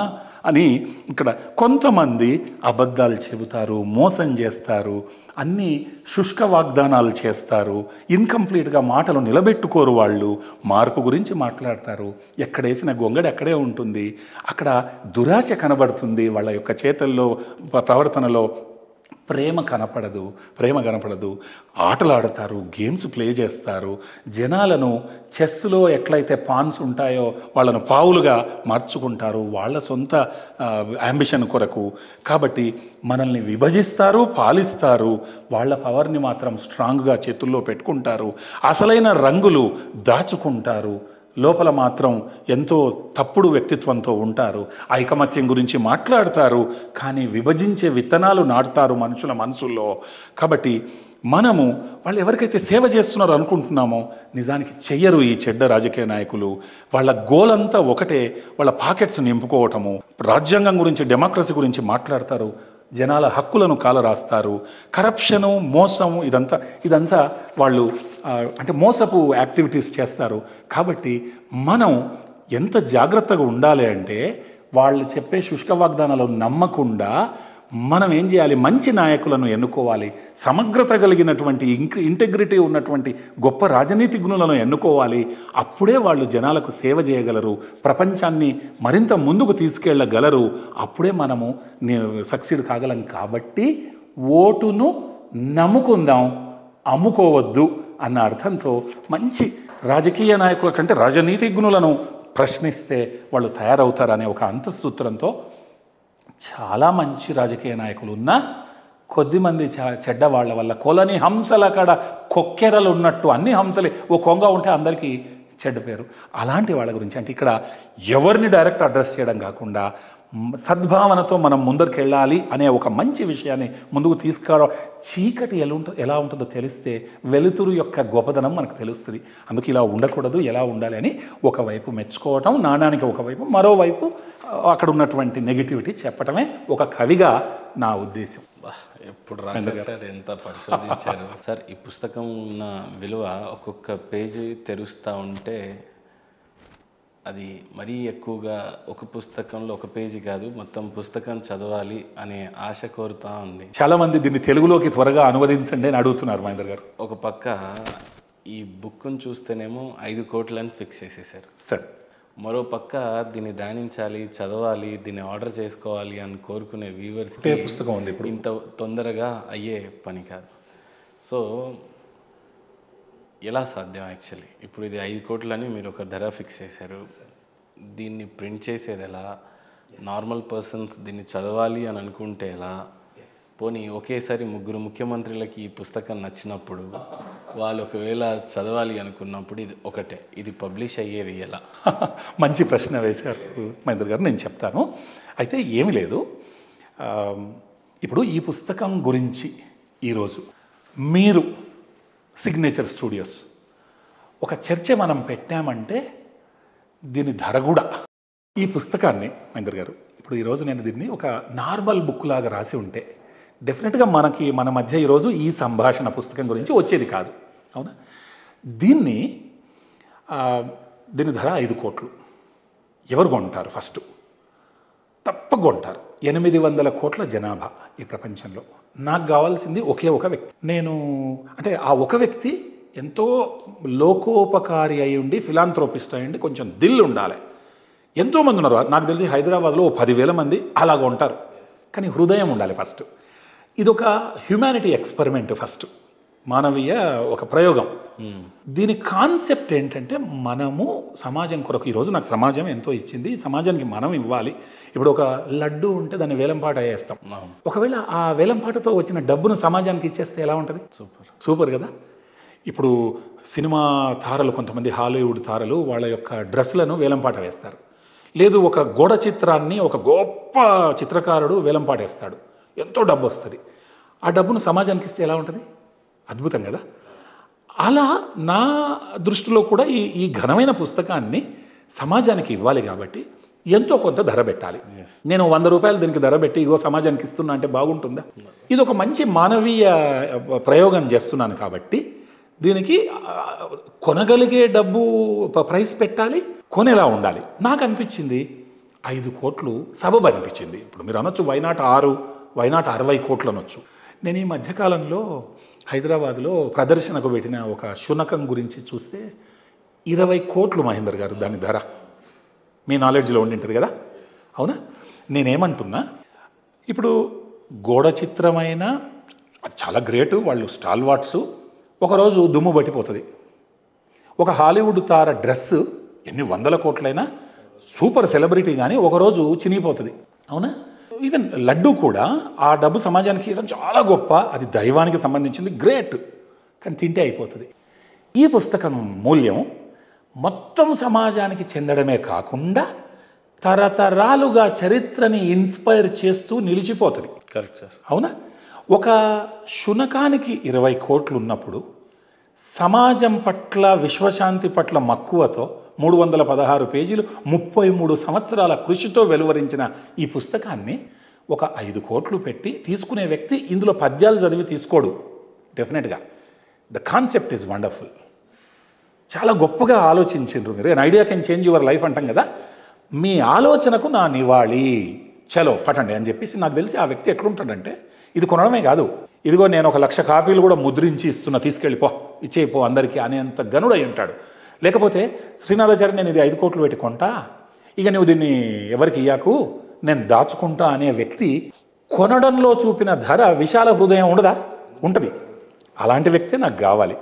అని ఇక్కడ కొంతమంది అబద్ధాలు చెబుతారు, మోసం చేస్తారు, అన్ని శుష్క వాగ్దానాలు చేస్తారు, ఇన్కంప్లీట్గా మాటలు నిలబెట్టుకోరు. వాళ్ళు మార్పు గురించి మాట్లాడతారు, ఎక్కడేసిన గొంగడి అక్కడే ఉంటుంది. అక్కడ దురాశ కనబడుతుంది వాళ్ళ యొక్క చేతల్లో, ప్రవర్తనలో. ప్రేమ కనపడదు. ఆటలు ఆడతారు, గేమ్స్ ప్లే చేస్తారు. జనాలను చెస్లో ఎట్లయితే పాన్స్ ఉంటాయో వాళ్ళను పావులుగా మార్చుకుంటారు వాళ్ళ సొంత యాంబిషన్ కొరకు. కాబట్టి మనల్ని విభజిస్తారు, పాలిస్తారు. వాళ్ళ పవర్ని మాత్రం స్ట్రాంగ్గా చేతుల్లో పెట్టుకుంటారు. అసలైన రంగులు దాచుకుంటారు, లోపల మాత్రం ఎంతో తప్పుడు వ్యక్తిత్వంతో ఉంటారు. ఐకమత్యం గురించి మాట్లాడతారు, కానీ విభజించే విత్తనాలు నాటుతారు మనుషుల మనసుల్లో. కాబట్టి మనము వాళ్ళు ఎవరికైతే సేవ చేస్తున్నారో అనుకుంటున్నామో నిజానికి చెయ్యరు ఈ చెడ్డ రాజకీయ నాయకులు. వాళ్ళ గోల్ అంతా ఒకటే, వాళ్ళ పాకెట్స్ నింపుకోవటము. రాజ్యాంగం గురించి, డెమోక్రసీ గురించి మాట్లాడతారు, జనాల హక్కులను కాలరాస్తారు. కరప్షను, మోసము, ఇదంతా వాళ్ళు అంటే మోసపు యాక్టివిటీస్ చేస్తారు. కాబట్టి మనం ఎంత జాగ్రత్తగా ఉండాలి అంటే వాళ్ళు చెప్పే శుష్క వాగ్దానాలు నమ్మకుండా మనం ఏం చేయాలి, మంచి నాయకులను ఎన్నుకోవాలి. సమగ్రత కలిగినటువంటి ఇంటెగ్రిటీ ఉన్నటువంటి గొప్ప రాజనీతిజ్ఞులను ఎన్నుకోవాలి. అప్పుడే వాళ్ళు జనాలకు సేవ చేయగలరు, ప్రపంచాన్ని మరింత ముందుకు తీసుకెళ్ళగలరు. అప్పుడే మనము సక్సీడ్ కాగలం. కాబట్టి ఓటును నమ్ముకుందాం, అమ్ముకోవద్దు అన్న అర్థంతో మంచి రాజకీయ నాయకుల కంటే రాజనీతిజ్ఞులను ప్రశ్నిస్తే వాళ్ళు తయారవుతారనే ఒక అంతఃసూత్రంతో చాలా మంచి రాజకీయ నాయకులు ఉన్నా కొద్దిమంది చెడ్డ వాళ్ళ వల్ల కొలని హంసల కాడ కొక్కెరలు ఉన్నట్టు అన్ని హంసలే ఓ కొంగ ఉంటే అందరికీ చెడ్డ పేరు. అలాంటి వాళ్ళ గురించి అంటే ఇక్కడ ఎవరిని డైరెక్ట్ అడ్రస్ చేయడం కాకుండా సద్భావనతో మనం ముందరికి వెళ్ళాలి అనే ఒక మంచి విషయాన్ని ముందుకు తీసుకురావడం. చీకటి ఎలా ఉంటుందో తెలిస్తే వెలుతురు యొక్క గొప్పదనం మనకు తెలుస్తుంది. అందుకే ఇలా ఉండకూడదు, ఎలా ఉండాలి అని ఒకవైపు మెచ్చుకోవటం, నాణానికి ఒకవైపు, మరోవైపు అక్కడ ఉన్నటువంటి నెగిటివిటీ చెప్పటమే ఒక కవిగా నా ఉద్దేశం. ఎప్పుడు రాశారు సార్, ఎంత పరిశోధించారు సార్. ఈ పుస్తకం ఉన్న విలువ ఒక్కొక్క పేజీ తెరుస్తూ ఉంటే అది మరీ ఎక్కువగా ఒక పుస్తకంలో ఒక పేజీ కాదు, మొత్తం పుస్తకం చదవాలి అనే ఆశ కోరుతా ఉంది. చాలామంది దీన్ని తెలుగులోకి త్వరగా అనువదించండి అని అడుగుతున్నారు మహేందర్ గారు. ఒక పక్క ఈ బుక్ను చూస్తేనేమో 5 కోట్లని ఫిక్స్ చేసేసారు సార్. మరో పక్క దీన్ని ధ్యానించాలి, చదవాలి, దీన్ని ఆర్డర్ చేసుకోవాలి అని కోరుకునే వ్యూవర్స్ పుస్తకం ఉంది ఇప్పుడు ఇంత తొందరగా అయ్యే పని కాదు. సో ఎలా సాధ్యం యాక్చువల్లీ? ఇప్పుడు ఇది 5 కోట్లని మీరు ఒక ధర ఫిక్స్ చేశారు, దీన్ని ప్రింట్ చేసేది ఎలా? నార్మల్ పర్సన్స్ దీన్ని చదవాలి అని అనుకుంటే ఎలా? పోనీ ఒకేసారి 3 ముఖ్యమంత్రులకి ఈ పుస్తకం నచ్చినప్పుడు వాళ్ళు ఒకవేళ చదవాలి అనుకున్నప్పుడు ఇది ఒకటే, ఇది పబ్లిష్ అయ్యేది ఎలా? మంచి ప్రశ్న వేశారు మహేందర్ గారు, నేను చెప్తాను. అయితే ఏమి లేదు, ఇప్పుడు ఈ పుస్తకం గురించి ఈరోజు మీరు సిగ్నేచర్ స్టూడియోస్ ఒక చర్చ మనం పెట్టామంటే దీని ధర కూడా, ఈ పుస్తకాన్ని మహేందర్ గారు ఇప్పుడు ఈరోజు నేను దీన్ని ఒక నార్మల్ బుక్ లాగా రాసి ఉంటే డెఫినెట్గా మన మధ్య ఈరోజు ఈ సంభాషణ పుస్తకం గురించి వచ్చేది కాదు, అవునా? దీని ధర 5 కోట్లు. ఎవరు కొంటారు? ఫస్ట్ తప్పకుండా కొంటారు. 800 కోట్ల జనాభా ఈ ప్రపంచంలో. నాకు కావాల్సింది ఒకే ఒక వ్యక్తి. నేను అంటే ఆ ఒక వ్యక్తి ఎంతో లోకోపకారి అయి ఉండి, ఫిలాంథ్రోపిస్ట్ అయ్యండి, కొంచెం దిల్ ఉండాలి. ఎంతోమంది ఉన్నారు, నాకు తెలిసి హైదరాబాద్లో 10,000 మంది అలాగ ఉంటారు. కానీ హృదయం ఉండాలి ఫస్ట్. ఇదొక హ్యుమానిటీ ఎక్స్పెరిమెంట్ ఫస్ట్. మానవీయ ఒక ప్రయోగం. దీని కాన్సెప్ట్ ఏంటంటే మనము సమాజం కొరకు, ఈరోజు నాకు సమాజం ఎంతో ఇచ్చింది, ఈ సమాజానికి మనం ఇవ్వాలి. ఇప్పుడు ఒక లడ్డు ఉంటే దాన్ని వేలంపాట వేస్తాం. ఒకవేళ ఆ వేలంపాటతో వచ్చిన డబ్బును సమాజానికి ఇచ్చేస్తే ఎలా ఉంటుంది? సూపర్ కదా. ఇప్పుడు సినిమా తారలు, కొంతమంది హాలీవుడ్ తారలు వాళ్ళ యొక్క డ్రెస్లను వేలంపాట వేస్తారు. లేదు, ఒక గోడ చిత్రాన్ని ఒక గొప్ప చిత్రకారుడు వేలంపాట వేస్తాడు, ఎంతో డబ్బు వస్తుంది. ఆ డబ్బును సమాజానికి ఇస్తే ఎలా ఉంటుంది? అద్భుతం కదా. అలా నా దృష్టిలో కూడా ఈ ఘనమైన పుస్తకాన్ని సమాజానికి ఇవ్వాలి కాబట్టి ఎంతో కొంత ధర పెట్టాలి. నేను 100 రూపాయలు దీనికి ధర పెట్టి ఇగో సమాజానికి ఇస్తున్నా అంటే బాగుంటుందా? ఇది ఒక మంచి మానవీయ ప్రయోగం చేస్తున్నాను కాబట్టి దీనికి కొనగలిగే డబ్బు ప్రైస్ పెట్టాలి, కొనేలా ఉండాలి. నాకు అనిపించింది 5 కోట్లు సబబు అనిపించింది. ఇప్పుడు మీరు అనొచ్చు వైనాట్ 60 కోట్లు అనొచ్చు. నేను ఈ మధ్యకాలంలో హైదరాబాద్లో ప్రదర్శనకు పెట్టిన ఒక శునకం గురించి చూస్తే 20 కోట్లు మహేందర్ గారు దాని ధర. మీ నాలెడ్జ్లో ఉండింటుంది కదా, అవునా? నేనేమంటున్నా, ఇప్పుడు గోడ చిత్రమైన చాలా గ్రేటు, వాళ్ళు స్టాల్ వాట్స్, ఒకరోజు దుమ్ము పట్టిపోతుంది. ఒక హాలీవుడ్ తార డ్రెస్ ఎన్ని 100 కోట్లైనా సూపర్ సెలబ్రిటీ కానీ ఒకరోజు చినిగిపోతుంది, అవునా? ఈవెన్ లడ్డు కూడా ఆ డబ్బు సమాజానికి ఇవ్వడం చాలా గొప్ప, అది దైవానికి సంబంధించింది, గ్రేట్, కానీ తింటే అయిపోతుంది. ఈ పుస్తకం మూల్యం మొత్తం సమాజానికి చెందడమే కాకుండా తరతరాలుగా చరిత్రని ఇన్స్పైర్ చేస్తూ నిలిచిపోతుంది. కరెక్ట్ సార్, అవునా? ఒక శునకానికి 20 కోట్లు ఉన్నప్పుడు సమాజం పట్ల, విశ్వశాంతి పట్ల మక్కువతో 316 పేజీలు 33 సంవత్సరాల కృషితో వెలువరించిన ఈ పుస్తకాన్ని ఒక 5 కోట్లు పెట్టి తీసుకునే వ్యక్తి ఇందులో పద్యాలు చదివి తీసుకోడు డెఫినెట్గా. The concept is wonderful. చాలా గొప్పగా ఆలోచించారు మీరు. An idea can change your life అంటాం కదా, మీ ఆలోచనకు నా నివాళి, చలో పట్టండి అని చెప్పేసి. నాకు తెలిసి ఆ వ్యక్తి ఎట్లుంటాడంటే, ఇది కొనడమే కాదు, ఇదిగో నేను 1,00,000 కాపీలు కూడా ముద్రించి ఇస్తున్నా, తీసుకెళ్ళిపో, ఇచ్చేయిపో అందరికీ అనేంత గనుడై ఉంటాడు. లేకపోతే శ్రీనాథాచార్య నేను ఇది 5 కోట్లు పెట్టి కొంటా, ఇక నువ్వు దీన్ని ఎవరికి ఇయ్యాకు, నేను దాచుకుంటా అనే వ్యక్తి కొనడంలో చూపిన ధర విశాల హృదయం ఉండదా? ఉంటుంది. అలాంటి వ్యక్తే నాకు కావాలి.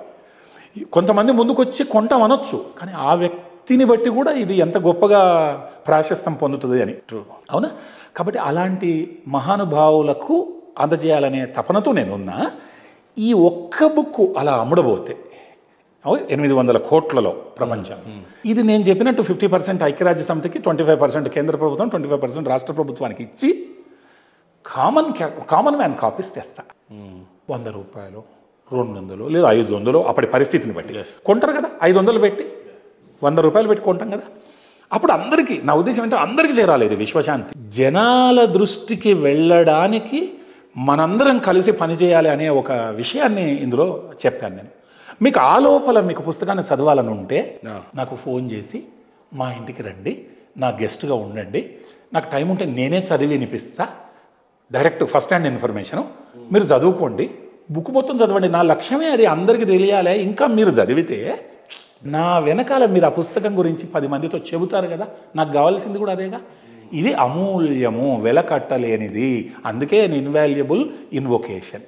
కొంతమంది ముందుకొచ్చి కొంటాం అనొచ్చు, కానీ ఆ వ్యక్తిని బట్టి కూడా ఇది ఎంత గొప్పగా ప్రాశస్తం పొందుతుంది అని. అవునా? కాబట్టి అలాంటి మహానుభావులకు అందజేయాలనే తపనతో నేనున్నా. ఈ ఒక్క బుక్ అలా అమ్ముడబోతే 800 కోట్లలో ప్రపంచం, ఇది నేను చెప్పినట్టు 50% ఐక్యరాజ్య సమితికి, 25% కేంద్ర ప్రభుత్వం, 25% రాష్ట్ర ప్రభుత్వానికి ఇచ్చి కామన్ మ్యాన్ కాపీస్ తెస్తా. 100 రూపాయలు, 200 లేదా 500, అప్పటి పరిస్థితిని బట్టి కొంటారు కదా. 500 పెట్టి 100 రూపాయలు పెట్టి కొంటాం కదా. అప్పుడు అందరికీ, నా ఉద్దేశం ఏంటంటే అందరికీ చేరాలి ఇది విశ్వశాంతి. జనాల దృష్టికి వెళ్ళడానికి మనందరం కలిసి పనిచేయాలి అనే ఒక విషయాన్ని ఇందులో చెప్పాను నేను. మీకు ఆ లోపల మీకు పుస్తకాన్ని చదవాలని ఉంటే నాకు ఫోన్ చేసి మా ఇంటికి రండి, నా గెస్ట్గా ఉండండి, నాకు టైం ఉంటే నేనే చదివి వినిపిస్తా, డైరెక్ట్ ఫస్ట్ హ్యాండ్ ఇన్ఫర్మేషను, మీరు చదువుకోండి, బుక్ మొత్తం చదవండి. నా లక్ష్యమే అది, అందరికీ తెలియాలి. ఇంకా మీరు చదివితే నా వెనకాల మీరు ఆ పుస్తకం గురించి 10 మందితో చెబుతారు కదా, నాకు కావాల్సింది కూడా అదేగా. ఇది అమూల్యము, వెలకట్టలేనిది, అందుకే ఇన్వాల్యుబుల్ ఇన్వొకేషన్.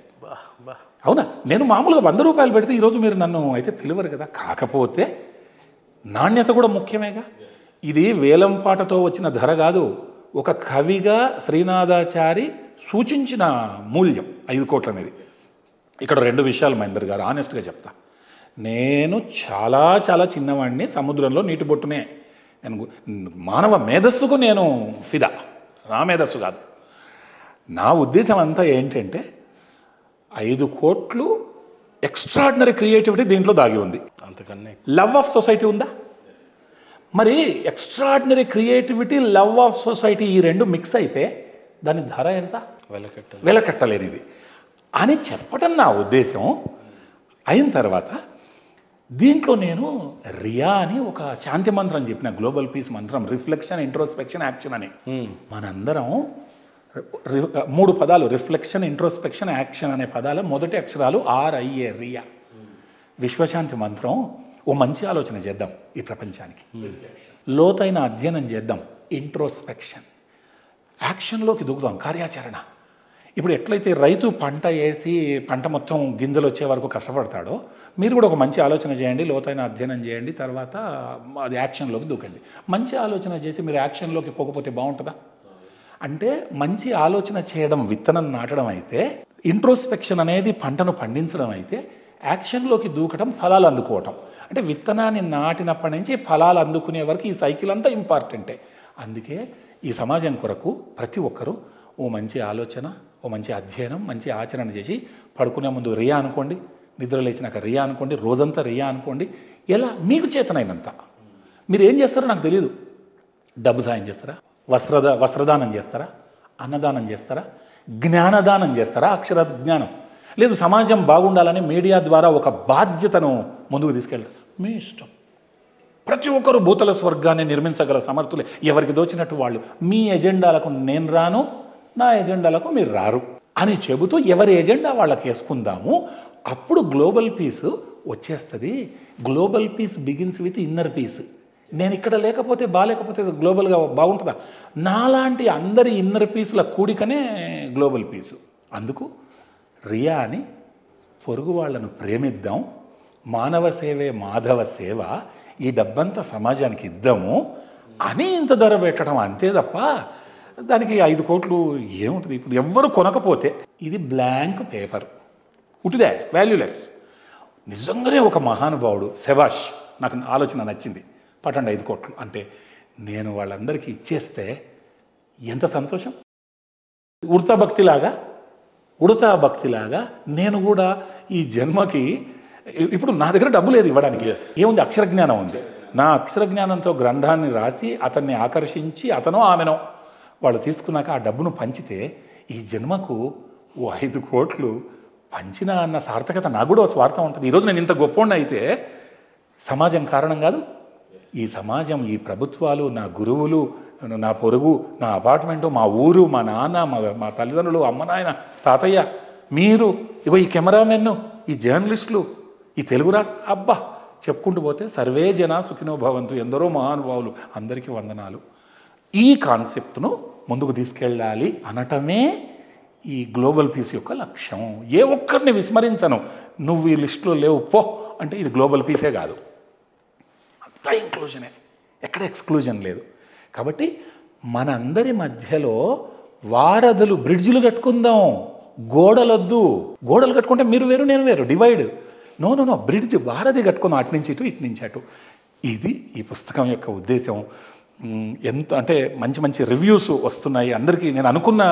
అవునా? నేను మామూలుగా 100 రూపాయలు పెడితే ఈరోజు మీరు నన్ను అయితే పిలవరు కదా. కాకపోతే నాణ్యత కూడా ముఖ్యమేగా. ఇది వేలంపాటతో వచ్చిన ధర కాదు, ఒక కవిగా శ్రీనాథాచారి సూచించిన మూల్యం 5 కోట్ల అనేది. ఇక్కడ 2 విషయాలు మహేందర్ గారు, ఆనెస్ట్గా చెప్తా. నేను చాలా చాలా చిన్నవాడిని, సముద్రంలో నీటి బొట్టునే. నేను మానవ మేధస్సుకు నేను ఫిదా, నా మేధస్సు కాదు. నా ఉద్దేశం అంతా ఏంటంటే 5 కోట్లు ఎక్స్ట్రాడినరీ క్రియేటివిటీ దీంట్లో దాగి ఉంది. అంతకన్నా లవ్ ఆఫ్ సొసైటీ ఉందా? మరి extraordinary creativity, love of society, ఈ 2 మిక్స్ అయితే దాని ధర ఎంత? వెలకట్టలేనిది అని చెప్పటం నా ఉద్దేశం. అయిన తర్వాత దీంట్లో నేను రియా అని ఒక శాంతి మంత్రం చెప్పిన, గ్లోబల్ పీస్ మంత్రం, రిఫ్లెక్షన్, ఇంట్రోస్పెక్షన్, యాక్షన్ అని. మనందరం 3 పదాలు, రిఫ్లెక్షన్, ఇంట్రోస్పెక్షన్, యాక్షన్ అనే పదాల మొదటి అక్షరాలు RIA, రియా. విశ్వశాంతి మంత్రం, ఓ మంచి ఆలోచన చేద్దాం ఈ ప్రపంచానికి, లోతైన అధ్యయనం చేద్దాం, ఇంట్రోస్పెక్షన్, యాక్షన్లోకి దిగుదాం, కార్యాచరణ. ఇప్పుడు ఎట్లయితే రైతు పంట వేసి పంట మొత్తం గింజలు వచ్చే వరకు కష్టపడతాడో మీరు కూడా ఒక మంచి ఆలోచన చేయండి, లోతైన అధ్యయనం చేయండి, తర్వాత అది యాక్షన్లోకి దూకండి. మంచి ఆలోచన చేసి మీరు యాక్షన్లోకి పోకపోతే బాగుంటుందా? అంటే మంచి ఆలోచన చేయడం విత్తనం నాటడం అయితే, ఇంట్రోస్పెక్షన్ అనేది పంటను పండించడం అయితే, యాక్షన్లోకి దూకటం ఫలాలు అందుకోవటం. అంటే విత్తనాన్ని నాటినప్పటి నుంచి ఫలాలు అందుకునే వరకు ఈ సైకిల్ అంతా ఇంపార్టెంటే. అందుకే ఈ సమాజం కొరకు ప్రతి ఒక్కరూ ఓ మంచి ఆలోచన, ఓ మంచి అధ్యయనం, మంచి ఆచరణ చేసి పడుకునే ముందు రియా అనుకోండి, నిద్ర లేచినాక రియా అనుకోండి, రోజంతా రియా అనుకోండి. ఎలా మీకు చేతనైనంత. మీరు ఏం చేస్తారో నాకు తెలియదు. డబ్బు సాయం చేస్తారా, వస్త్రదానం చేస్తారా, అన్నదానం చేస్తారా, జ్ఞానదానం చేస్తారా, అక్షర జ్ఞానం, లేదు సమాజం బాగుండాలని మీడియా ద్వారా ఒక బాధ్యతను ముందుకు తీసుకెళ్తారు. మీ ఇష్టం. ప్రతి ఒక్కరు భూతల స్వర్గాన్ని నిర్మించగల సమర్థులే, ఎవరికి దోచినట్టు వాళ్ళు. మీ ఎజెండాలకు నేను రాను, నా ఎజెండాలకు మీరు రారు అని చెబుతూ ఎవరి ఎజెండా వాళ్ళకి వేసుకుందాము. అప్పుడు గ్లోబల్ పీస్ వచ్చేస్తుంది. Global peace begins with inner peace. నేను ఇక్కడ లేకపోతే బాగాలేకపోతే గ్లోబల్గా బాగుంటుందా? నాలాంటి అందరి ఇన్నర్ పీస్ల కూడికనే గ్లోబల్ పీసు. అందుకు రియా అని పొరుగు వాళ్ళను ప్రేమిద్దాం, మానవ సేవే మాధవ సేవ, ఈ డబ్బంతా సమాజానికి ఇద్దాము అని ఇంత ధర పెట్టడం అంతే తప్ప దానికి 5 కోట్లు ఏముంటుంది? ఇప్పుడు ఎవ్వరు కొనకపోతే ఇది బ్లాంక్ పేపర్, ఉటిదే, వాల్యూలెస్. నిజంగానే ఒక మహానుభావుడు శభాష్, నాకు ఆలోచన నచ్చింది, పట్టండి 5 కోట్లు అంటే నేను వాళ్ళందరికీ ఇచ్చేస్తే ఎంత సంతోషం. ఉడతా భక్తిలాగా నేను కూడా ఈ జన్మకి, ఇప్పుడు నా దగ్గర డబ్బు లేదు ఇవ్వడానికి, ఏముంది? అక్షరజ్ఞానం ఉంది. నా అక్షరజ్ఞానంతో గ్రంథాన్ని రాసి అతన్ని ఆకర్షించి అతనో ఆమెనో వాళ్ళు తీసుకున్నాక ఆ డబ్బును పంచితే ఈ జన్మకు ఓ 5 కోట్లు పంచిన అన్న సార్థకత నాకు కూడా స్వార్థం ఉంటుంది. ఈరోజు నేను ఇంత గొప్పవాడిని అయితే సమాజం కారణం కాదు. ఈ సమాజం, ఈ ప్రభుత్వాలు, నా గురువులు, నా పొరుగు, నా అపార్ట్మెంటు, మా ఊరు, మా నాన్న, మా తల్లిదండ్రులు, అమ్మ నాయన, తాతయ్య, మీరు, ఇగో ఈ కెమెరామెన్ను, ఈ జర్నలిస్టులు, ఈ తెలుగురా, అబ్బా చెప్పుకుంటూ పోతే సర్వే జన సుఖినో భవంతు, ఎందరో మహానుభావులు, అందరికీ వందనాలు. ఈ కాన్సెప్ట్ను ముందుకు తీసుకెళ్ళాలి అనటమే ఈ గ్లోబల్ పీస్ యొక్క లక్ష్యం. ఏ ఒక్కరిని విస్మరించను, నువ్వు ఈ లిస్టులో లేవు పో అంటే ఇది గ్లోబల్ పీసే కాదు, అంతా ఇంక్లూజనే, ఎక్కడ ఎక్స్క్లూజన్ లేదు. కాబట్టి మనందరి మధ్యలో వారధులు, బ్రిడ్జిలు కట్టుకుందాం, గోడలొద్దు. గోడలు కట్టుకుంటే మీరు వేరు నేను వేరు, డివైడ్. నో, బ్రిడ్జ్, వారధి కట్టుకుందాం, అటు నుంచి ఇటు, ఇటు నుంచి అటు. ఇది ఈ పుస్తకం యొక్క ఉద్దేశం. ఎంత అంటే మంచి మంచి రివ్యూస్ వస్తున్నాయి, అందరికీ నేను అనుకున్న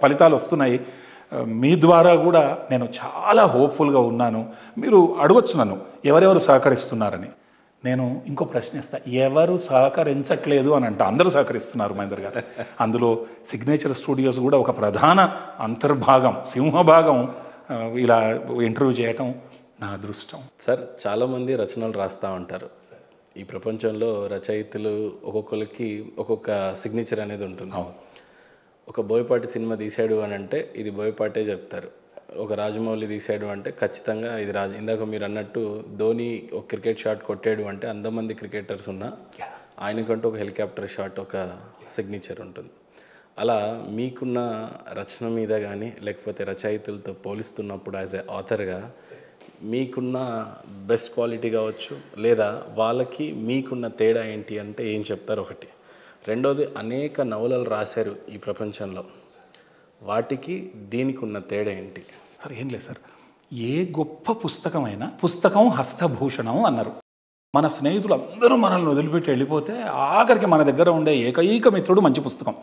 ఫలితాలు వస్తున్నాయి. మీ ద్వారా కూడా నేను చాలా హోప్ఫుల్గా ఉన్నాను. మీరు అడగొచ్చు నన్ను ఎవరెవరు సహకరిస్తున్నారని. నేను ఇంకో ప్రశ్న ఇస్తా, ఎవరు సహకరించట్లేదు అని అంట, అందరూ సహకరిస్తున్నారు మహేందర్ గారు. అందులో సిగ్నేచర్ స్టూడియోస్ కూడా ఒక ప్రధాన అంతర్భాగం, సింహభాగం. ఇలా ఇంటర్వ్యూ చేయటం నా అదృష్టం. సార్, చాలామంది రచనలు రాస్తూ ఉంటారు. ఈ ప్రపంచంలో రచయితలు ఒక్కొక్కరికి ఒక్కొక్క సిగ్నేచర్ అనేది ఉంటుంది. ఒక బోయపాటి సినిమా తీశాడు అని అంటే ఇది బోయపాటే చెప్తారు. ఒక రాజమౌళి తీశాడు అంటే ఖచ్చితంగా ఇది ఇందాక మీరు అన్నట్టు ధోని ఒక క్రికెట్ షాట్ కొట్టాడు అంటే అంతమంది క్రికెటర్స్ ఉన్నా ఆయనకంటూ ఒక హెలికాప్టర్ షాట్, ఒక సిగ్నేచర్ ఉంటుంది. అలా మీకున్న రచన మీద కానీ లేకపోతే రచయితలతో పోలిస్తున్నప్పుడు యాజ్ ఏ ఆథర్గా మీకున్న బెస్ట్ క్వాలిటీ కావచ్చు, లేదా వాళ్ళకి మీకున్న తేడా ఏంటి అంటే ఏం చెప్తారు? ఒకటి. రెండోది, అనేక నవలలు రాశారు ఈ ప్రపంచంలో, వాటికి దీనికి ఉన్న తేడా ఏంటి? సార్ ఏం లేదు సార్, ఏ గొప్ప పుస్తకమైనా పుస్తకం హస్తభూషణం అన్నారు. మన స్నేహితులు అందరూ మనల్ని వదిలిపెట్టి వెళ్ళిపోతే ఆఖరికి మన దగ్గర ఉండే ఏకైక మిత్రుడు మంచి పుస్తకం.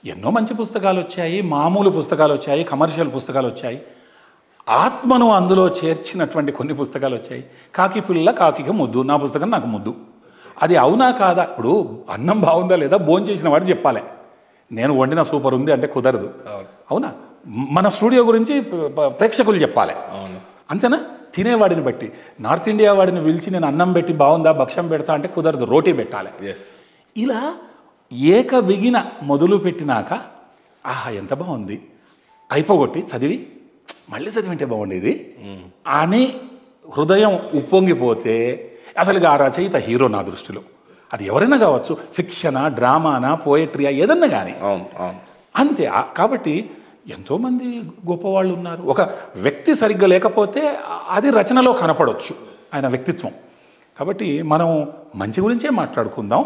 ఎన్నో మంచి పుస్తకాలు వచ్చాయి, మామూలు పుస్తకాలు వచ్చాయి, కమర్షియల్ పుస్తకాలు వచ్చాయి, ఆత్మను అందులో చేర్చినటువంటి కొన్ని పుస్తకాలు వచ్చాయి. కాకి పిల్ల కాకిగా ముద్దు, నా పుస్తకం నాకు ముద్దు. అది అవునా కాదా? ఇప్పుడు అన్నం బాగుందా లేదా భోంచేసిన వాడు చెప్పాలి, నేను వండిన సూపర్ ఉంది అంటే కుదరదు. అవునా? మన స్టూడియో గురించి ప్రేక్షకులు చెప్పాలి. అవును, అంతేనా? తినేవాడిని బట్టి నార్త్ ఇండియా వాడిని పిలిచి నేను అన్నం పెట్టి బాగుందా భక్ష్యం పెడతా అంటే కుదరదు, రోటీ పెట్టాలి. ఇలా ఏక బిగిన మొదలు పెట్టినాక ఆహా ఎంత బాగుంది అయిపోగొట్టి చదివి మళ్ళీ చదివింటే బాగుండేది అని హృదయం ఉప్పొంగిపోతే అసలు ఆ రచయిత హీరో నా దృష్టిలో. అది ఎవరైనా కావచ్చు, ఫిక్షనా, డ్రామానా, పోయట్రియా, ఏదన్నా కానీ అంతే. కాబట్టి ఎంతోమంది గొప్పవాళ్ళు ఉన్నారు. ఒక వ్యక్తి సరిగ్గా లేకపోతే అది రచనలో కనపడవచ్చు ఆయన వ్యక్తిత్వం. కాబట్టి మనం మంచి గురించే మాట్లాడుకుందాం,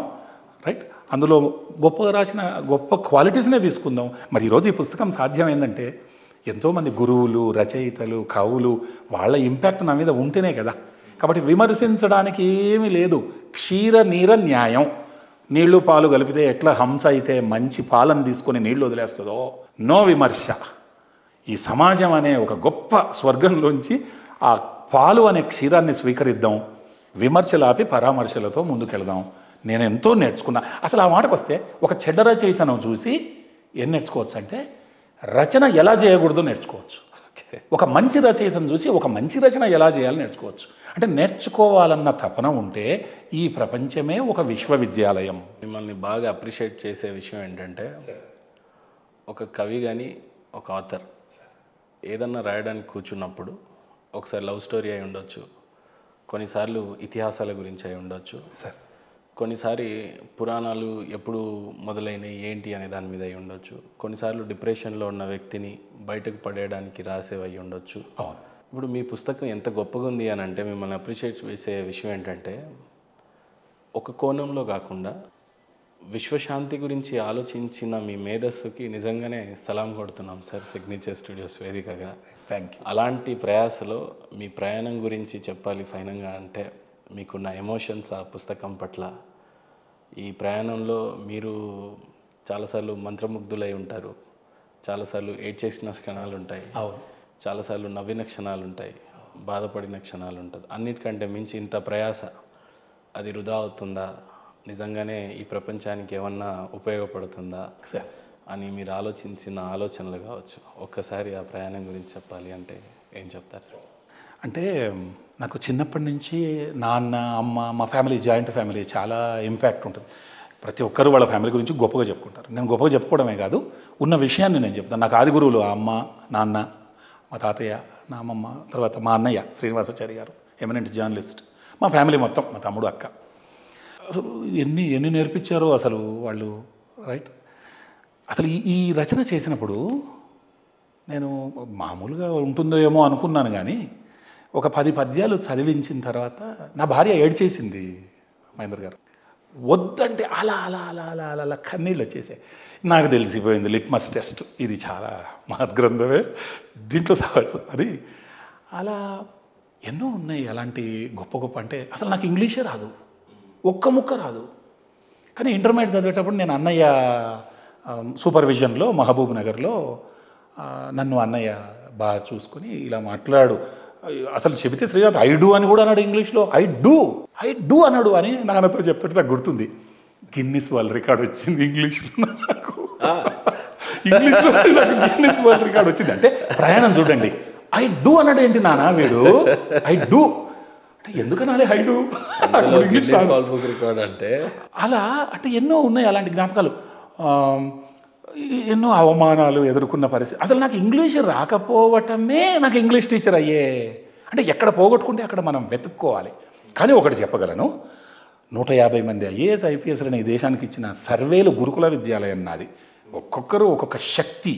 రైట్? అందులో గొప్పగా రాసిన గొప్ప క్వాలిటీస్నే తీసుకుందాం. మరి ఈరోజు ఈ పుస్తకం సాధ్యమైందంటే ఎంతోమంది గురువులు, రచయితలు, కవులు వాళ్ళ ఇంపాక్ట్ నా మీద ఉంటేనే కదా. కాబట్టి విమర్శించడానికి ఏమీ లేదు. క్షీర నీర న్యాయం. నీళ్లు పాలు కలిపితే ఎట్లా హంస అయితే మంచి పాలను తీసుకొని నీళ్లు వదిలేస్తుందో, నో విమర్శ. ఈ సమాజం అనే ఒక గొప్ప స్వర్గంలోంచి ఆ పాలు అనే క్షీరాన్ని స్వీకరిద్దాం, విమర్శలాపి పరామర్శలతో ముందుకెళ్దాం. నేను ఎంతో నేర్చుకున్నా. అసలు ఆ మాటకు వస్తే ఒక చెడ్డ రచయితను చూసి ఏం నేర్చుకోవచ్చు అంటే రచన ఎలా చేయకూడదో నేర్చుకోవచ్చు. ఒక మంచి రచయితను చూసి ఒక మంచి రచన ఎలా చేయాలో నేర్చుకోవచ్చు. అంటే నేర్చుకోవాలన్న తపన ఉంటే ఈ ప్రపంచమే ఒక విశ్వవిద్యాలయం. మిమ్మల్ని బాగా అప్రిషియేట్ చేసే విషయం ఏంటంటే, ఒక కవి కానీ ఒక ఆథర్ ఏదన్నా రాయడానికి కూర్చున్నప్పుడు ఒకసారి లవ్ స్టోరీ అయి ఉండొచ్చు, కొన్నిసార్లు ఇతిహాసాల గురించి అయి ఉండొచ్చు, కొన్నిసారి పురాణాలు ఎప్పుడు మొదలైనవి ఏంటి అనే దాని మీద అయి ఉండొచ్చు, కొన్నిసార్లు డిప్రెషన్లో ఉన్న వ్యక్తిని బయటకు పడేయడానికి రాసేవి అయి ఉండొచ్చు. ఇప్పుడు మీ పుస్తకం ఎంత గొప్పగా ఉంది అని అంటే మిమ్మల్ని అప్రిషియేట్ చేసే విషయం ఏంటంటే, ఒక కోణంలో కాకుండా విశ్వశాంతి గురించి ఆలోచించిన మీ మేధస్సుకి నిజంగానే సలాం కొడుతున్నాం సార్, సిగ్నేచర్ స్టూడియోస్ వేదికగా. Thank you. అలాంటి ప్రయాసలో మీ ప్రయాణం గురించి చెప్పాలి ఫైనల్గా అంటే, మీకున్న ఎమోషన్స్ ఆ పుస్తకం పట్ల, ఈ ప్రయాణంలో మీరు చాలాసార్లు మంత్రముగ్ధులై ఉంటారు, చాలాసార్లు ఏడ్చేసిన క్షణాలు ఉంటాయి, చాలాసార్లు నవ్విన క్షణాలు ఉంటాయి, బాధపడిన క్షణాలు ఉంటుంది. అన్నిటికంటే మించి ఇంత ప్రయాస అది వృధా అవుతుందా, నిజంగానే ఈ ప్రపంచానికి ఏమన్నా ఉపయోగపడుతుందా అని మీరు ఆలోచించిన ఆలోచనలు కావచ్చు. ఒక్కసారి ఆ ప్రయాణం గురించి చెప్పాలి అంటే ఏం చెప్తారు సార్? అంటే నాకు చిన్నప్పటి నుంచి నాన్న, అమ్మ, మా ఫ్యామిలీ జాయింట్ ఫ్యామిలీ చాలా ఇంపాక్ట్ ఉంటుంది. ప్రతి ఒక్కరు వాళ్ళ ఫ్యామిలీ గురించి గొప్పగా చెప్పుకుంటారు. నేను గొప్పగా చెప్పుకోవడమే కాదు, ఉన్న విషయాన్ని నేను చెప్తాను. నాకు ఆది గురువులు అమ్మ, నాన్న, మా తాతయ్య, నా అమ్మమ్మ, తర్వాత మా అన్నయ్య శ్రీనివాసాచారి గారు, ఎమినెంట్ జర్నలిస్ట్, మా ఫ్యామిలీ మొత్తం, మా తమ్ముడు, అక్క. ఎన్ని ఎన్ని నేర్పించారో అసలు వాళ్ళు, రైట్? అసలు ఈ రచన చేసినప్పుడు నేను మామూలుగా ఉంటుందో ఏమో అనుకున్నాను, కానీ ఒక 10 పద్యాలు చదివించిన తర్వాత నా భార్య ఏడ్చేసింది మహేందర్ గారు. వద్దంటే అలా అలా అలా అలా అలా అలా కన్నీళ్ళు వచ్చేసాయి. నాకు తెలిసిపోయింది లిట్మస్ టెస్ట్, ఇది చాలా మహద్గ్రంథమే, దీంట్లో అని. అలా ఎన్నో ఉన్నాయి అలాంటి గొప్ప గొప్ప. అంటే అసలు నాకు ఇంగ్లీషే రాదు, ఒక్క ముక్క రాదు. కానీ ఇంటర్మీడియట్ చదివేటప్పుడు నేను అన్నయ్య సూపర్విజన్లో మహబూబ్ నగర్లో నన్ను అన్నయ్య బాగా చూసుకొని ఇలా మాట్లాడు, అసలు చెబితే శ్రీనాథ్ ఐ డూ అని కూడా అన్నాడు ఇంగ్లీష్లో. ఐ డూ అన్నాడు అని నాన్నతో చెప్తుంటే నాకు గుర్తుంది. గిన్నిస్ వరల్డ్ రికార్డ్ వచ్చింది ఇంగ్లీష్లో నాకు. ఇంగ్లీష్లో నాకు గిన్నిస్ వరల్డ్ రికార్డ్ వచ్చింది. అంటే ప్రయాణం చూడండి. ఐ డూ అన్నాడు ఏంటి నాన్న వీడు, ఐ డూ అంటే ఎందుకనాలి ఐ డూ అంటే అలా. అంటే ఎన్నో ఉన్నాయి అలాంటి జ్ఞాపకాలు. ఎన్నో అవమానాలు ఎదుర్కొన్న పరిస్థితి. అసలు నాకు ఇంగ్లీష్ రాకపోవటమే నాకు ఇంగ్లీష్ టీచర్ అయ్యే. అంటే ఎక్కడ పోగొట్టుకుంటే అక్కడ మనం వెతుక్కోవాలి. కానీ ఒకటి చెప్పగలను, 150 మంది ఐఏఎస్ ఐపీఎస్లను ఈ దేశానికి ఇచ్చిన సర్వేలు గురుకుల విద్యాలయం నాది. ఒక్కొక్కరు ఒక్కొక్క శక్తి,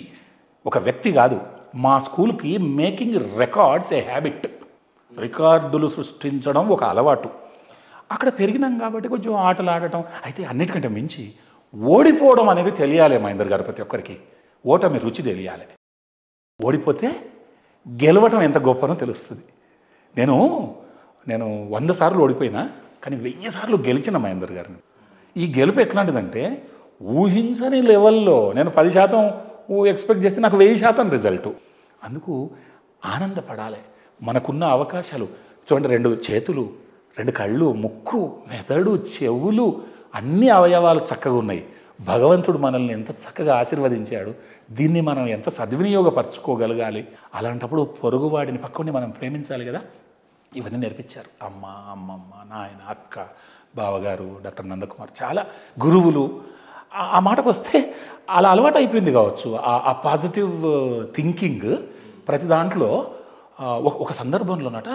ఒక వ్యక్తి కాదు. మా స్కూల్కి మేకింగ్ రికార్డ్స్ ఏ హ్యాబిట్. రికార్డులు సృష్టించడం ఒక అలవాటు. అక్కడ పెరిగినాం కాబట్టి కొంచెం ఆటలు ఆడటం. అయితే అన్నిటికంటే మించి ఓడిపోవడం అనేది తెలియాలి మహేందర్ గారు. ప్రతి ఒక్కరికి ఓటమి రుచి తెలియాలి. ఓడిపోతే గెలవటం ఎంత గొప్పనో తెలుస్తుంది. నేను 100 సార్లు ఓడిపోయినా కానీ 1000 సార్లు గెలిచిన మహేందర్ గారిని. ఈ గెలుపు ఎట్లాంటిదంటే ఊహించని లెవెల్లో నేను 10% ఎక్స్పెక్ట్ చేస్తే నాకు 1000% రిజల్టు. అందుకు ఆనందపడాలి. మనకున్న అవకాశాలు చూడండి, 2 చేతులు, 2 కళ్ళు, ముక్కు, మెదడు, చెవులు, అన్ని అవయవాలు చక్కగా ఉన్నాయి. భగవంతుడు మనల్ని ఎంత చక్కగా ఆశీర్వదించాడు. దీన్ని మనం ఎంత సద్వినియోగపరచుకోగలగాలి. అలాంటప్పుడు పొరుగువాడిని, పక్కని మనం ప్రేమించాలి కదా. ఇవన్నీ నేర్పించారు అమ్మ, అమ్మమ్మ, నాయన, అక్క, బావగారు, డాక్టర్ నందకుమార్, చాలా గురువులు. ఆ మాటకు వస్తే అలా అలవాటు అయిపోయింది కావచ్చు ఆ పాజిటివ్ థింకింగ్ ప్రతి దాంట్లో. ఒక సందర్భంలోనట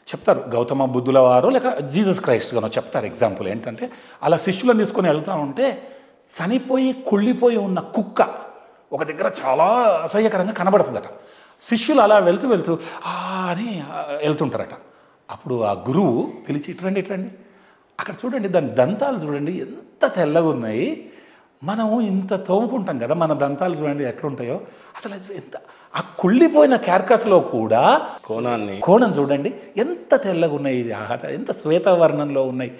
చెప్తారు, గౌతమ బుద్ధుల వారు లేక జీసస్ క్రైస్ట్ గానో చెప్తారు. ఎగ్జాంపుల్ ఏంటంటే, అలా శిష్యులను తీసుకొని వెళ్తూ ఉంటే చనిపోయి కుళ్ళిపోయి ఉన్న కుక్క ఒక దగ్గర చాలా అసహ్యకరంగా కనబడుతుందట. శిష్యులు అలా వెళ్తూ వెళ్తూ అని వెళ్తుంటారట. అప్పుడు ఆ గురువు పిలిచి ఇట్రండి ఇట్రండి, అక్కడ చూడండి దాని దంతాలు చూడండి ఎంత తెల్లగా ఉన్నాయి, మనం ఇంత తోముకుంటాం కదా, మన దంతాలు చూడండి ఎట్లుంటాయో, అసలు అది ఎంత ఆ కుళ్ళిపోయిన క్యార్కస్లో కూడా కోణం చూడండి ఎంత తెల్లగా ఉన్నాయి, ఎంత శ్వేతవర్ణంలో ఉన్నాయి.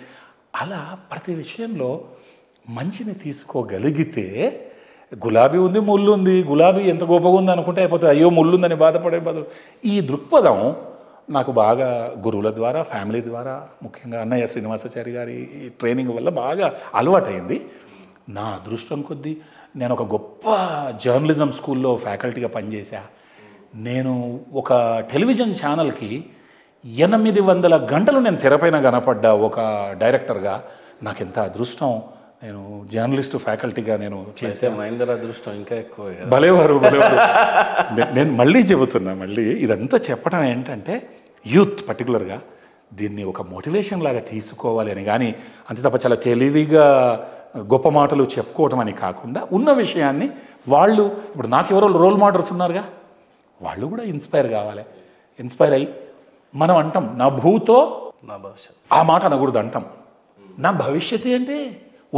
అలా ప్రతి విషయంలో మంచిని తీసుకోగలిగితే, గులాబీ ఉంది ముళ్ళు ఉంది, గులాబీ ఎంత గొప్పగా ఉంది అనుకుంటే అయిపోతుంది, అయ్యో ముళ్ళుందని బాధపడే బదులు ఈ దృక్పథం నాకు బాగా గురువుల ద్వారా, ఫ్యామిలీ ద్వారా, ముఖ్యంగా అన్నయ్య శ్రీనివాసాచారి గారి ట్రైనింగ్ వల్ల బాగా అలవాటైంది. నా అదృష్టం కొద్దీ నేను ఒక గొప్ప జర్నలిజం స్కూల్లో ఫ్యాకల్టీగా పనిచేశా. నేను ఒక టెలివిజన్ ఛానల్కి 800 గంటలు నేను తెరపైన కనపడ్డా ఒక డైరెక్టర్గా. నాకు ఎంత అదృష్టం, నేను జర్నలిస్టు ఫ్యాకల్టీగా నేను చేసే. మహేందర్ అదృష్టం ఇంకా ఎక్కువ. భలేవారు భలేవారు. నేను మళ్ళీ చెబుతున్నా, మళ్ళీ ఇదంతా చెప్పడం ఏంటంటే యూత్ పర్టికులర్గా దీన్ని ఒక మోటివేషన్ లాగా తీసుకోవాలి అని, కానీ అంతే తప్ప చాలా తెలివిగా గొప్ప మాటలు చెప్పుకోవటం అని కాకుండా ఉన్న విషయాన్ని వాళ్ళు, ఇప్పుడు నాకు ఎవరో రోల్ మోడల్స్ ఉన్నారుగా, వాళ్ళు కూడా ఇన్స్పైర్ కావాలి. ఇన్స్పైర్ అయ్యి మనం అంటాం నా భూతో నా భవిష్యత్తు, ఆ మాట అనకూడదు, అంటాం నా భవిష్యత్తు అంటే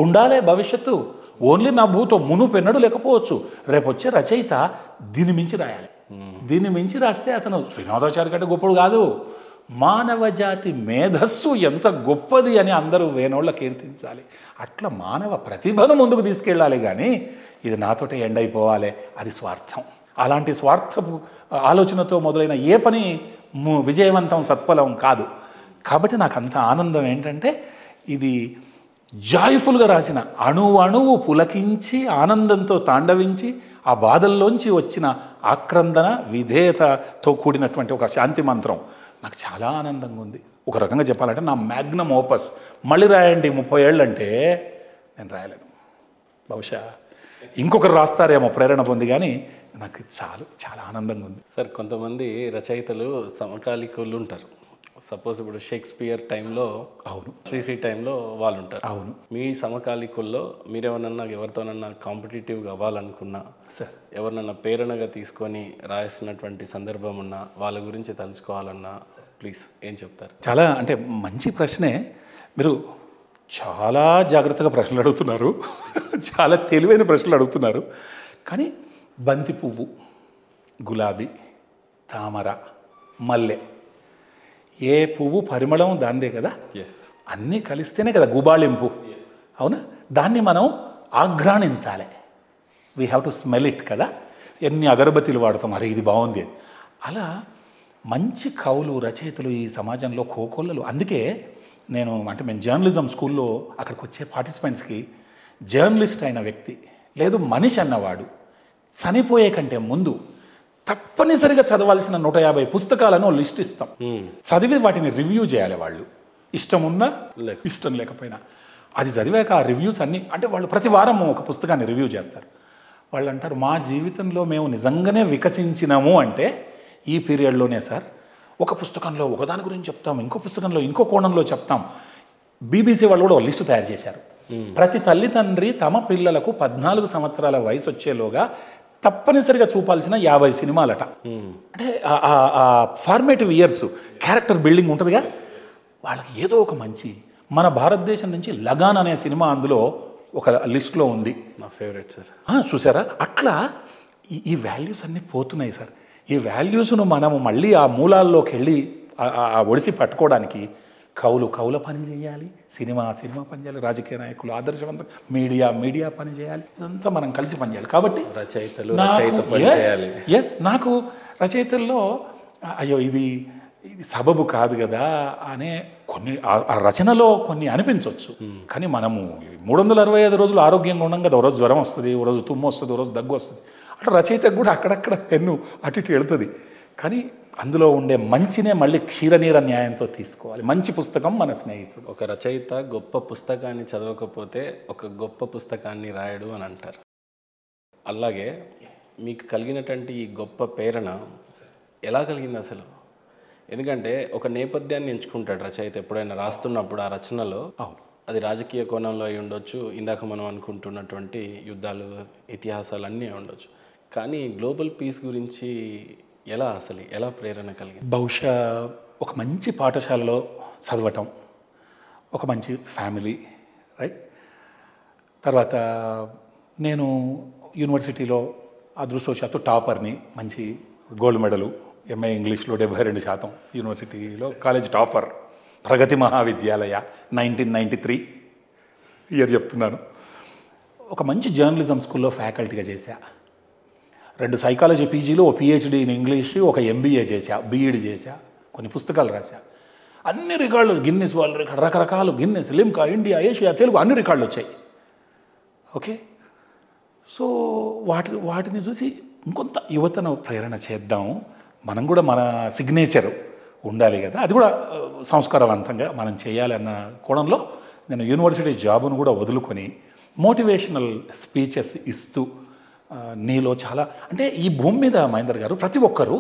ఉండాలే భవిష్యత్తు. ఓన్లీ నా భూతో మునుపెన్నడు లేకపోవచ్చు, రేపు వచ్చే రచయిత దీన్ని మించి రాయాలి. దీన్ని మించి రాస్తే అతను శ్రీనాథాచార్య కంటే గొప్పడు కాదు, మానవ జాతి మేధస్సు ఎంత గొప్పది అని అందరూ వేనోళ్ళ కీర్తించాలి. అట్లా మానవ ప్రతిభను ముందుకు తీసుకెళ్ళాలి, కానీ ఇది నాతోటే ఎండ్ అయిపోవాలి, అది స్వార్థం. అలాంటి స్వార్థపు ఆలోచనతో మొదలైన ఏ పని విజయవంతం సత్ఫలం కాదు. కాబట్టి నాకు అంత ఆనందం ఏంటంటే ఇది జాయ్ఫుల్గా రాసిన, అణువు పులకించి ఆనందంతో తాండవించి ఆ బాధల్లోంచి వచ్చిన ఆక్రందన విధేయతతో కూడినటువంటి ఒక శాంతి మంత్రం నాకు చాలా ఆనందంగా ఉంది. ఒక రకంగా చెప్పాలంటే నా మ్యాగ్నమ్ ఓపస్. మళ్ళీ రాయండి 30 ఏళ్ళు అంటే నేను రాయలేను, బహుశా ఇంకొకరు రాస్తారేమో ప్రేరణ పొంది, కానీ నాకు చాలా ఆనందంగా ఉంది. సార్, కొంతమంది రచయితలు సమకాలికులు ఉంటారు. సపోజ్ ఇప్పుడు షేక్స్పియర్ టైంలో, అవును, శ్రీశ్రీ టైంలో వాళ్ళు ఉంటారు. అవును. మీ సమకాలికుల్లో మీరేమన్నా ఎవరితోనన్నా కాంపిటేటివ్గా అవ్వాలనుకున్నా, సార్, ఎవరినన్నా ప్రేరణగా తీసుకొని రాయాల్సినటువంటి సందర్భం ఉన్నా, వాళ్ళ గురించి తెలుసుకోవాలన్నా ప్లీజ్ ఏం చెప్తారు? చాలా అంటే మంచి ప్రశ్నే. మీరు చాలా జాగ్రత్తగా ప్రశ్నలు అడుగుతున్నారు, చాలా తెలివైన ప్రశ్నలు అడుగుతున్నారు. కానీ బంతి పువ్వు, గులాబీ, తామర, మల్లె, ఏ పువ్వు పరిమళం దాందే కదా, అన్నీ కలిస్తేనే కదా గుబాళింపు, అవునా? దాన్ని మనం ఆఘ్రాణించాలి, we have to smell it కదా. ఎన్ని అగరబత్తిలు వాడతాం, అరే ఇది బాగుంది. అలా మంచి కవులు, రచయితలు ఈ సమాజంలో కోకొల్లలు. అందుకే మేము జర్నలిజం స్కూల్లో అక్కడికి వచ్చే పార్టిసిపెంట్స్కి జర్నలిస్ట్ అయిన వ్యక్తి లేదు మనిషి అన్నవాడు చనిపోయే కంటే ముందు తప్పనిసరిగా చదవాల్సిన 150 పుస్తకాలను లిస్ట్ ఇస్తాం. చదివి వాటిని రివ్యూ చేయాలి వాళ్ళు, ఇష్టం ఉన్నా ఇష్టం లేకపోయినా. అది చదివాక ఆ రివ్యూస్ అన్నీ, అంటే వాళ్ళు ప్రతి వారం ఒక పుస్తకాన్ని రివ్యూ చేస్తారు. వాళ్ళు అంటారు, మా జీవితంలో మేము నిజంగానే వికసించినాము అంటే ఈ పీరియడ్లోనే సార్. ఒక పుస్తకంలో ఒకదాని గురించి చెప్తాం, ఇంకో పుస్తకంలో ఇంకో కోణంలో చెప్తాం. బీబీసీ వాళ్ళు కూడా ఒక లిస్టు తయారు చేశారు. ప్రతి తల్లిదండ్రి తమ పిల్లలకు 14 సంవత్సరాల వయసు వచ్చేలోగా తప్పనిసరిగా చూపాల్సిన 50 సినిమాలట. అంటే ఆ ఫార్మేటివ్ ఇయర్స్, క్యారెక్టర్ బిల్డింగ్ ఉంటుందిగా, వాళ్ళకి ఏదో ఒక మంచి, మన భారతదేశం నుంచి లగాన్ అనే సినిమా అందులో ఒక లిస్ట్లో ఉంది, నా ఫేవరెట్ సార్. చూసారా? అట్లా ఈ వాల్యూస్ అన్నీ పోతున్నాయి సార్. ఈ వాల్యూస్ను మనము మళ్ళీ ఆ మూలాల్లోకి వెళ్ళి ఒడిసి పట్టుకోవడానికి కవుల పని చేయాలి, సినిమా పని చేయాలి, రాజకీయ నాయకులు, ఆదర్శవంతం మీడియా పని చేయాలి. ఇదంతా మనం కలిసి పని చేయాలి. కాబట్టి నాకు రచయితల్లో అయ్యో ఇది సబబు కాదు కదా అనే కొన్ని ఆ రచనలో కొన్ని అనిపించవచ్చు. కానీ మనము 365 రోజులు ఆరోగ్యంగా ఉన్నాం కదా. ఓ రోజు జ్వరం వస్తుంది, ఓ రోజు తుమ్ము వస్తుంది, ఓ రోజు దగ్గు వస్తుంది. అట్లా రచయితకు కూడా అక్కడక్కడ పెన్ను అటు ఇటు వెళుతుంది. కానీ అందులో ఉండే మంచినే మళ్ళీ క్షీరనీర న్యాయంతో తీసుకోవాలి. మంచి పుస్తకం మన స్నేహితుడు. ఒక రచయిత గొప్ప పుస్తకాన్ని చదవకపోతే ఒక గొప్ప పుస్తకాన్ని రాయడు అని అంటారు. అలాగే మీకు కలిగినటువంటి ఈ గొప్ప ప్రేరణ ఎలా కలిగింది అసలు? ఎందుకంటే ఒక నేపథ్యాన్ని ఎంచుకుంటాడు రచయిత ఎప్పుడైనా రాస్తున్నప్పుడు. ఆ రచనలో అది రాజకీయ కోణంలో అయి ఉండొచ్చు, ఇందాక మనం అనుకుంటున్నటువంటి యుద్ధాలు, ఇతిహాసాలు అన్నీ ఉండొచ్చు. కానీ గ్లోబల్ పీస్ గురించి ఎలా ప్రేరణ కలిగింది? బహుశా ఒక మంచి పాఠశాలలో చదవటం, ఒక మంచి ఫ్యామిలీ, రైట్. తర్వాత నేను యూనివర్సిటీలో అదృష్టవశాత్తు టాపర్ని, మంచి గోల్డ్ మెడలు, ఎంఏ ఇంగ్లీష్లో 72% యూనివర్సిటీలో కాలేజ్ టాపర్, ప్రగతి మహావిద్యాలయ 1993 ఇయర్ చెప్తున్నాను. ఒక మంచి జర్నలిజం స్కూల్లో ఫ్యాకల్టీగా చేశా. 2 సైకాలజీ పీజీలు, ఒక పిహెచ్డి ఇన్ ఇంగ్లీష్, ఒక ఎంబీఏ చేశా, బీఈడి చేశా, కొన్ని పుస్తకాలు రాశా. అన్ని రికార్డులు, గిన్నిస్ వరల్డ్ రికార్డు, రకరకాలు, Guinness, Limca, India, Asia, Telugu అన్ని రికార్డులు వచ్చాయి. ఓకే. సో వాటిని చూసి ఇంకొంత యువతను ప్రేరణ చేద్దాం, మనం కూడా మన సిగ్నేచర్ ఉండాలి కదా, అది కూడా సంస్కారవంతంగా మనం చేయాలన్న కోణంలో నేను యూనివర్సిటీ జాబును కూడా వదులుకొని మోటివేషనల్ స్పీచెస్ ఇస్తూ, నీలో చాలా అంటే ఈ భూమి మీద మహేందర్ గారు ప్రతి ఒక్కరూ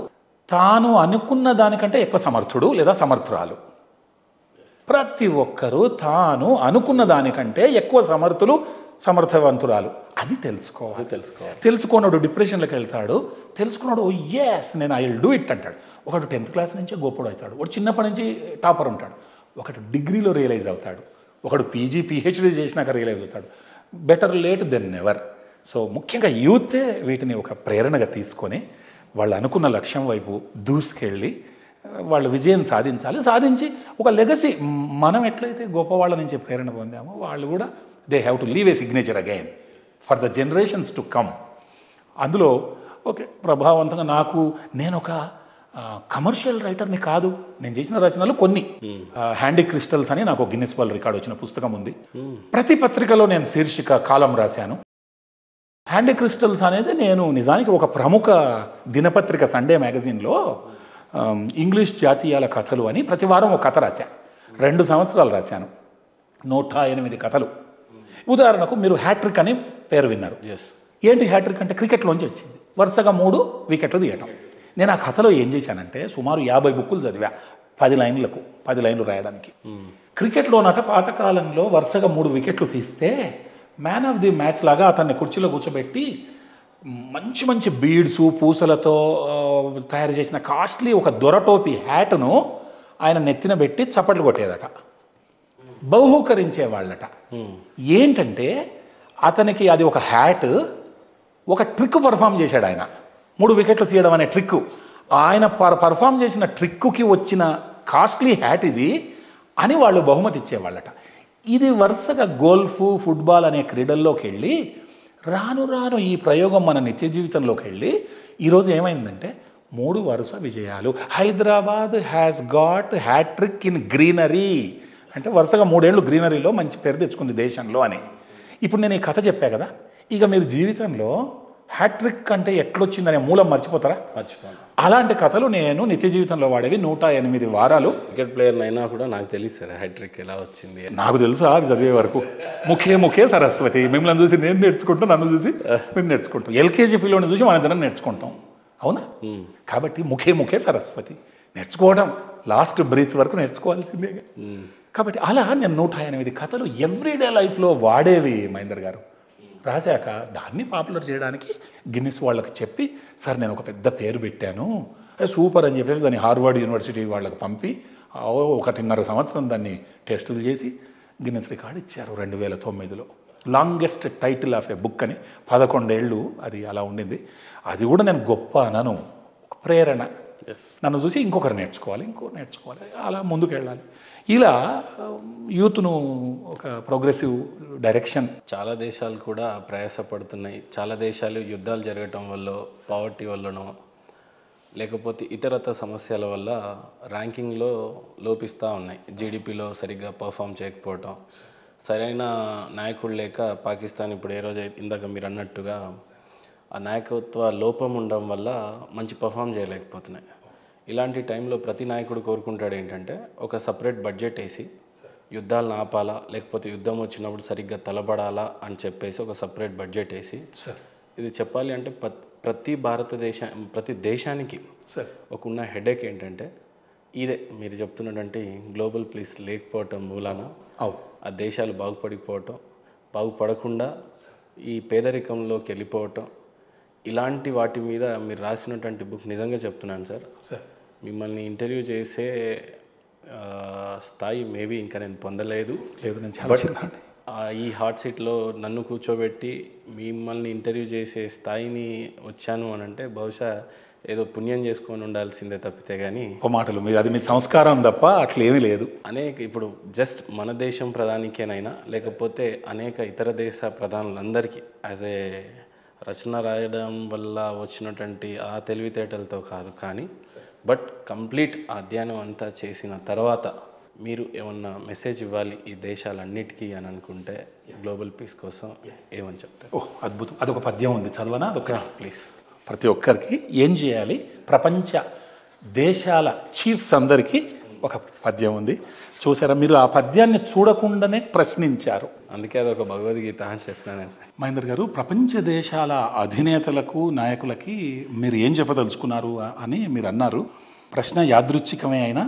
తాను అనుకున్న దానికంటే ఎక్కువ సమర్థుడు లేదా సమర్థురాలు. ప్రతి ఒక్కరూ తాను అనుకున్న దానికంటే ఎక్కువ సమర్థవంతురాలు. అది తెలుసుకోనోడు డిప్రెషన్లోకి వెళ్తాడు. తెలుసుకున్నాడు ఎస్ నేను ఐ విల్ డూ ఇట్ అంటాడు. ఒకడు 10th క్లాస్ నుంచే గొప్పడు అవుతాడు, ఒకడు చిన్నప్పటి నుంచి టాపర్ ఉంటాడు, ఒకడు డిగ్రీలో రియలైజ్ అవుతాడు, ఒకడు పీజీ పిహెచ్డీ చేసినాక రియలైజ్ అవుతాడు. Better late than never. So ముఖ్యంగా యూతే వీటిని ఒక ప్రేరణగా తీసుకొని వాళ్ళు అనుకున్న లక్ష్యం వైపు దూసుకెళ్ళి వాళ్ళు విజయం సాధించి ఒక లెగసీ, మనం ఎట్లయితే గొప్పవాళ్ళ నుంచి ప్రేరణ పొందామో వాళ్ళు కూడా they have to leave a signature again for the generations to come. అందులో ఓకే ప్రభావవంతంగా నేను ఒక కమర్షియల్ రైటర్ని కాదు. నేను చేసిన రచనలు కొన్ని హ్యాండీ క్రిస్టల్స్ అని నాకు గిన్నిస్ వరల్డ్ రికార్డ్ వచ్చిన పుస్తకం ఉంది. ప్రతి పత్రికలో నేను శీర్షిక కాలం రాశాను. హ్యాండీ క్రిస్టల్స్ అనేది నేను నిజానికి ఒక ప్రముఖ దినపత్రిక సండే మ్యాగజైన్లో ఇంగ్లీష్ జాతీయాల కథలు అని ప్రతి వారం ఒక కథ రాశాను. 2 సంవత్సరాలు రాశాను, 108 కథలు. ఉదాహరణకు మీరు హ్యాట్రిక్ అని పేరు విన్నారు. ఏంటి హ్యాట్రిక్ అంటే క్రికెట్లోంచి వచ్చింది. వరుసగా 3 వికెట్లు తీయటం. నేను ఆ కథలో ఏం చేశానంటే సుమారు 50 బుక్కులు చదివా 10 లైన్లు రాయడానికి. క్రికెట్లోనట పాతకాలంలో వరుసగా 3 వికెట్లు తీస్తే మ్యాన్ ఆఫ్ ది మ్యాచ్ లాగా అతన్ని కుర్చీలో కూర్చోబెట్టి మంచి మంచి బీడ్స్ పూసలతో తయారు చేసిన కాస్ట్లీ ఒక దొరటోపి హ్యాట్ను ఆయన నెత్తిన పెట్టి చప్పట్లు కొట్టేదట, బహూకరించేవాళ్ళట. ఏంటంటే అతనికి అది ఒక హ్యాట్, ఒక ట్రిక్ పర్ఫామ్ చేశాడు ఆయన. 3 వికెట్లు తీయడం అనే ట్రిక్, ఆయన పర్ఫామ్ చేసిన ట్రిక్కి వచ్చిన కాస్ట్లీ హ్యాట్ ఇది అని వాళ్ళు బహుమతి ఇచ్చేవాళ్ళట. ఇది వరుసగా గోల్ఫ్, ఫుట్బాల్ అనే క్రీడల్లోకి వెళ్ళి రాను ఈ ప్రయోగం మన నిత్య జీవితంలోకి వెళ్ళి ఈరోజు ఏమైందంటే 3 వరుస విజయాలు. Hyderabad has got hattrick in greenery అంటే వరుసగా 3 ఏళ్ళు గ్రీనరీలో మంచి పేరు తెచ్చుకుంది దేశంలో అని. ఇప్పుడు నేను ఈ కథ చెప్పా కదా, ఇక మీరు జీవితంలో హ్యాట్రిక్ అంటే ఎట్లొచ్చిందనే మూలం మర్చిపోతారా? మర్చిపోను. అలాంటి కథలు నేను నిత్య జీవితంలో వాడేవి 108 వారాలు. క్రికెట్ ప్లేయర్ అయినా కూడా నాకు తెలియదు సార్ హ్యాట్రిక్ ఎలా వచ్చింది. నాకు తెలుసు అది చదివే వరకు. ముఖే సరస్వతి. మిమ్మల్ని చూసి నేను నేర్చుకుంటాం, నన్ను చూసి మీరు నేర్చుకుంటాం, ఎల్కేజీ పిల్లని చూసి మన ఇద్దరం నేర్చుకుంటాం, అవునా? కాబట్టి ముఖే సరస్వతి నేర్చుకోవడం లాస్ట్ బ్రీత్ వరకు నేర్చుకోవాల్సిందే. కాబట్టి అలా నేను 108 కథలు ఎవ్రీడే లైఫ్లో వాడేవి మహేందర్ గారు. రాశాక దాన్ని పాపులర్ చేయడానికి గిన్నిస్ వాళ్ళకి చెప్పి సార్ నేను ఒక పెద్ద పేరు పెట్టాను, సూపర్ అని చెప్పేసి దాన్ని హార్వర్డ్ యూనివర్సిటీ వాళ్ళకి పంపి 1.5 సంవత్సరం దాన్ని టెస్టులు చేసి గిన్నిస్ రికార్డ్ ఇచ్చారు 2009లో. Longest title of a book అని 11 ఏళ్ళు అది అలా ఉండింది. అది కూడా నేను గొప్ప అనను, ఒక ప్రేరణ. నన్ను చూసి ఇంకొకరు నేర్చుకోవాలి అలా ముందుకు వెళ్ళాలి. ఇలా యూత్ను ఒక ప్రోగ్రెసివ్ డైరెక్షన్. చాలా దేశాలు కూడా ప్రయాసపడుతున్నాయి. చాలా దేశాలు యుద్ధాలు జరగటం వల్ల, పావర్టీ వల్లనో లేకపోతే ఇతరత సమస్యల వల్ల ర్యాంకింగ్లో లోపిస్తూ ఉన్నాయి. జీడిపిలో సరిగ్గా పర్ఫామ్ చేయకపోవటం, సరైన నాయకుడు లేక పాకిస్తాన్ ఇప్పుడు ఏ రోజు ఇందాక మీరు అన్నట్టుగా ఆ నాయకత్వ లోపం ఉండడం వల్ల మంచి పర్ఫామ్ చేయలేకపోతున్నాయి. ఇలాంటి టైంలో ప్రతి నాయకుడు కోరుకుంటాడు ఏంటంటే ఒక సపరేట్ బడ్జెట్ వేసి యుద్ధాలను ఆపాలా, లేకపోతే యుద్ధం వచ్చినప్పుడు సరిగ్గా తలబడాలా అని చెప్పేసి ఒక సపరేట్ బడ్జెట్ వేసి, ఇది చెప్పాలి అంటే ప్రతి దేశానికి ఒక ఉన్న హెడేక్ ఏంటంటే ఇదే మీరు చెప్తున్నటువంటి గ్లోబల్ పీస్ లేకపోవటం మూలాన ఆ దేశాలు బాగుపడకుండా ఈ పేదరికంలోకి వెళ్ళిపోవటం, ఇలాంటి వాటి మీద మీరు రాసినటువంటి బుక్ నిజంగా చెప్తున్నాను సార్, సార్ మిమ్మల్ని ఇంటర్వ్యూ చేసే స్థాయి మేబీ ఇంకా నేను పొందలేదు. లేదు, నేను చాలా చిన్నవాడిని. ఈ హాట్ సీట్లో నన్ను కూర్చోబెట్టి మిమ్మల్ని ఇంటర్వ్యూ చేసే స్థాయిని వచ్చాను అని అంటే బహుశా ఏదో పుణ్యం చేసుకొని ఉండాల్సిందే తప్పితే కానీ మాటలు మీరు అది మీ సంస్కారం తప్ప అట్లేమీ లేదు. ఇప్పుడు జస్ట్ మన దేశం ప్రధానికేనైనా లేకపోతే అనేక ఇతర దేశ ప్రధానులందరికీ యాజ్ ఏ రచన రాయడం వల్ల వచ్చినటువంటి ఆ తెలివితేటలతో కాదు, కానీ బట్ కంప్లీట్ అధ్యయనం అంతా చేసిన తర్వాత మీరు ఏమన్నా మెసేజ్ ఇవ్వాలి ఈ దేశాలన్నిటికీ అని అనుకుంటే గ్లోబల్ పీస్ కోసం ఏమని చెప్తారు? ఓహ్ అద్భుతం, అదొక పద్యం ఉంది, చదవనా? అదొక ప్లీజ్. ప్రతి ఒక్కరికి ఏం చేయాలి, ప్రపంచ దేశాల చీఫ్స్ అందరికీ ఒక పద్యం ఉంది, చూసారా? మీరు ఆ పద్యాన్ని చూడకుండానే ప్రశ్నించారు, అందుకే అదొక భగవద్గీత అని చెప్పినాను. మహేందర్ గారు, ప్రపంచ దేశాల అధినేతలకు నాయకులకి మీరు ఏం చెప్పదలుచుకున్నారు అని మీరు అన్నారు. ప్రశ్న యాదృచ్ఛికమే అయినా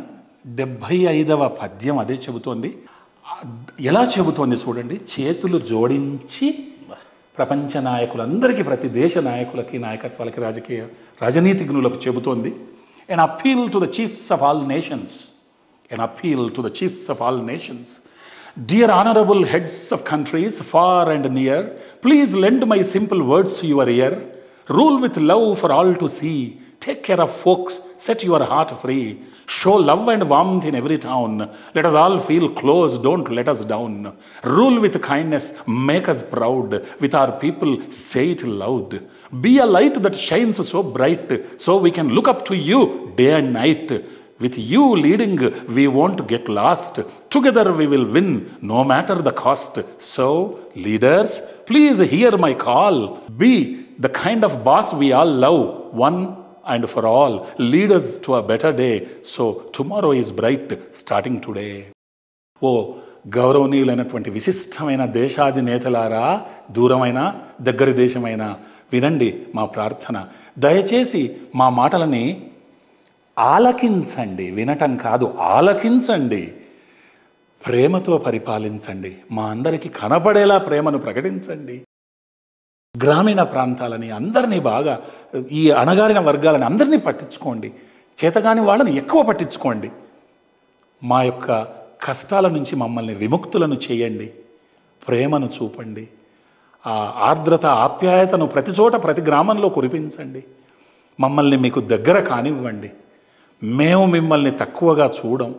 75వ పద్యం అదే చెబుతోంది. ఎలా చెబుతోంది చూడండి, చేతులు జోడించి ప్రపంచ నాయకులందరికీ, ప్రతి దేశ నాయకులకి, నాయకత్వాలకి, రాజనీతిజ్ఞులకు చెబుతోంది. an appeal to the chiefs of all nations, an appeal to the chiefs of all nations. Dear honorable heads of countries far and near, please lend my simple words to your ear. Rule with love for all to see. Take care of folks, set your heart free. Show love and warmth in every town. Let us all feel close, don't let us down. Rule with kindness, make us proud. With our people, say it loud. Be a light that shines so bright, so we can look up to you day and night. With you leading, we won't get lost. Together we will win, no matter the cost. So, leaders, please hear my call. Be the kind of boss we all love, one and for all. Lead us to a better day. So, tomorrow is bright, starting today. ఓ గౌరవనీయులైనటువంటి విశిష్టమైన దేశాధినేతలారా, దూరమైన దగ్గరి దేశమైన, వినండి మా ప్రార్థన. దయచేసి మా మాటలని ఆలకించండి, వినటం కాదు ఆలకించండి. ప్రేమతో పరిపాలించండి, మా అందరికీ కనపడేలా ప్రేమను ప్రకటించండి. గ్రామీణ ప్రాంతాలని అందరినీ బాగా, ఈ అణగారిన వర్గాలని అందరినీ పట్టించుకోండి, చేతగాని వాళ్ళని ఎక్కువ పట్టించుకోండి. మా యొక్క కష్టాల నుంచి మమ్మల్ని విముక్తులను చేయండి, ప్రేమను చూపండి, ఆ ఆర్ద్రత ఆప్యాయతను ప్రతి చోట ప్రతి గ్రామంలో కురిపించండి. మమ్మల్ని మీకు దగ్గర కానివ్వండి, మేము మిమ్మల్ని తక్కువగా చూడం,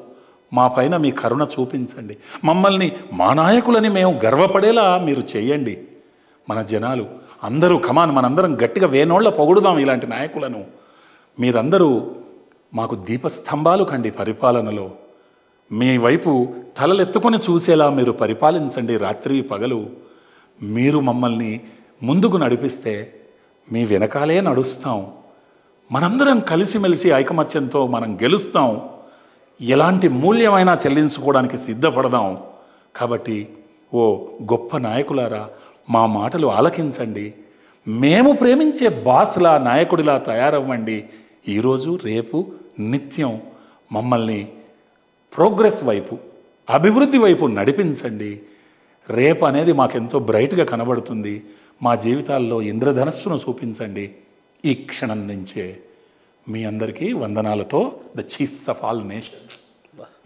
మా పైన మీ కరుణ చూపించండి. మమ్మల్ని మా నాయకులని మేము గర్వపడేలా మీరు చేయండి. మన జనాలు అందరూ కమాన్, మనందరం గట్టిగా వేనోళ్ళ పొగుడుదాం ఇలాంటి నాయకులను. మీరందరూ మాకు దీపస్తంభాలు కండి పరిపాలనలో. మీ వైపు తలలెత్తుకొని చూసేలా మీరు పరిపాలించండి రాత్రి పగలు. మీరు మమ్మల్ని ముందుకు నడిపిస్తే మీ వెనకాలే నడుస్తాం. మనందరం కలిసిమెలిసి ఐకమత్యంతో మనం గెలుస్తాం. ఎలాంటి మూల్యమైనా చెల్లించుకోవడానికి సిద్ధపడదాం. కాబట్టి ఓ గొప్ప నాయకులారా, మా మాటలు ఆలకించండి. మేము ప్రేమించే బాస్లా, నాయకుడిలా తయారవ్వండి. ఈరోజు రేపు నిత్యం మమ్మల్ని ప్రోగ్రెస్ వైపు, అభివృద్ధి వైపు నడిపించండి. రేపు అనేది మాకెంతో బ్రైట్గా కనబడుతుంది. మా జీవితాల్లో ఇంద్రధనస్సును చూపించండి. ఈ క్షణం నుంచే మీ అందరికీ వందనాలతో the chiefs of all nations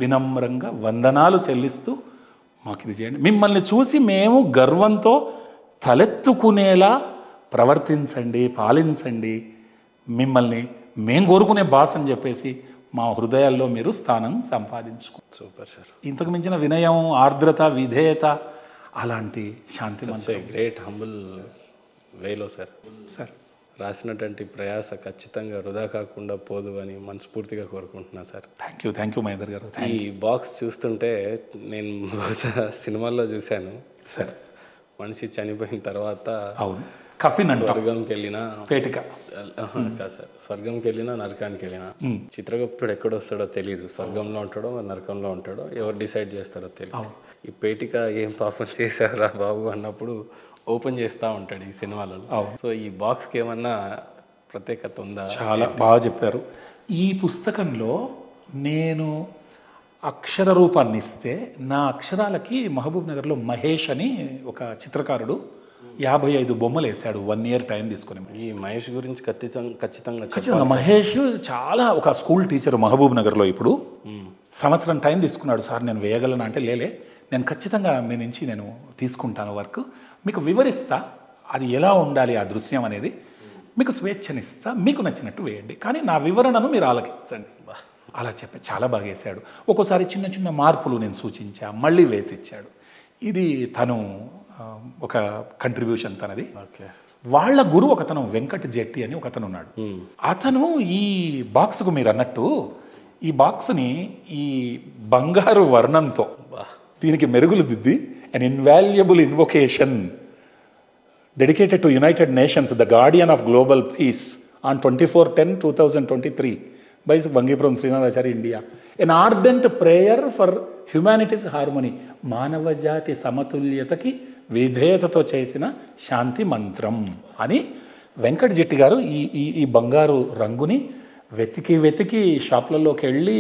వినమ్రంగా వందనాలు చెల్లిస్తూ మాకు ఇది చేయండి. మిమ్మల్ని చూసి మేము గర్వంతో తలెత్తుకునేలా ప్రవర్తించండి, పాలించండి. మిమ్మల్ని మేము కోరుకునే బాస్ అని చెప్పేసి మా హృదయాల్లో మీరు స్థానం సంపాదించుకో. Super sir. ఇంతకు మించిన వినయం, ఆర్ద్రత, విధేయత, అలాంటి శాంతి గ్రేట్ హంబుల్ వేలో సార్ సార్ రాసినటువంటి ప్రయాస ఖచ్చితంగా వృధా కాకుండా పోదు అని మనస్ఫూర్తిగా కోరుకుంటున్నాను సార్. థ్యాంక్ యూ మహేందర్ గారు. ఈ బాక్స్ చూస్తుంటే నేను సినిమాల్లో చూశాను సార్, మనిషి చనిపోయిన తర్వాత అవును కఫిన్ అంటే స్వర్గంకి వెళ్ళినా పేటిక కాదు సార్, స్వర్గంకి వెళ్ళినా నరకానికి వెళ్ళినా చిత్రగుప్తుడు ఎక్కడొస్తాడో తెలియదు. స్వర్గంలో ఉంటాడో నరకంలో ఉంటాడో ఎవరు డిసైడ్ చేస్తాడో తెలియదు. ఈ పేటిక ఏం పాపం చేశారా బాబు అన్నప్పుడు ఓపెన్ చేస్తూ ఉంటాడు ఈ సినిమాలలో. సో ఈ బాక్స్కి ఏమన్నా ప్రత్యేకత ఉందా? చాలా బాగా చెప్పారు. ఈ పుస్తకంలో నేను అక్షర రూపాన్ని ఇస్తే, నా అక్షరాలకి మహబూబ్ నగర్లో మహేష్ అని ఒక చిత్రకారుడు 55 బొమ్మలు వేశాడు 1 year టైం తీసుకుని. ఈ మహేష్ గురించి ఖచ్చితంగా ఖచ్చితంగా మహేష్ చాలా ఒక స్కూల్ టీచర్ మహబూబ్ నగర్లో ఇప్పుడు సంవత్సరం టైం తీసుకున్నాడు. సార్ నేను వేయగలను అంటే లేలే, నేను ఖచ్చితంగా మీ నుంచి నేను తీసుకుంటాను వర్క్, మీకు వివరిస్తా అది ఎలా ఉండాలి ఆ దృశ్యం అనేది, మీకు స్వేచ్ఛనిస్తా, మీకు నచ్చినట్టు వేయండి, కానీ నా వివరణను మీరు ఆలకించండి అలా చెప్పి చాలా బాగా వేశాడు. ఒక్కోసారి చిన్న చిన్న మార్పులు నేను సూచించా, మళ్ళీ వేసిచ్చాడు. ఇది తను ఒక కంట్రిబ్యూషన్ తనది. వాళ్ళ గురువు ఒకతను వెంకట్ జెట్టి అని ఒకతను ఉన్నాడు. అతను ఈ బాక్స్కు మీరు అన్నట్టు ఈ బాక్స్ని ఈ బంగారు వర్ణంతో దీనికి మెరుగులు దిద్ది an invaluable invocation dedicated to United Nations, the guardian of global peace, on 24/10/2023 by Bangipuram Srinathacharya, India. An ardent prayer for humanity's harmony. మానవ జాతి సమతుల్యతకి విధేయతతో చేసిన శాంతి మంత్రం అని వెంకట్ జెట్టి గారు ఈ బంగారు రంగుని వెతికి షాప్లలోకి వెళ్ళి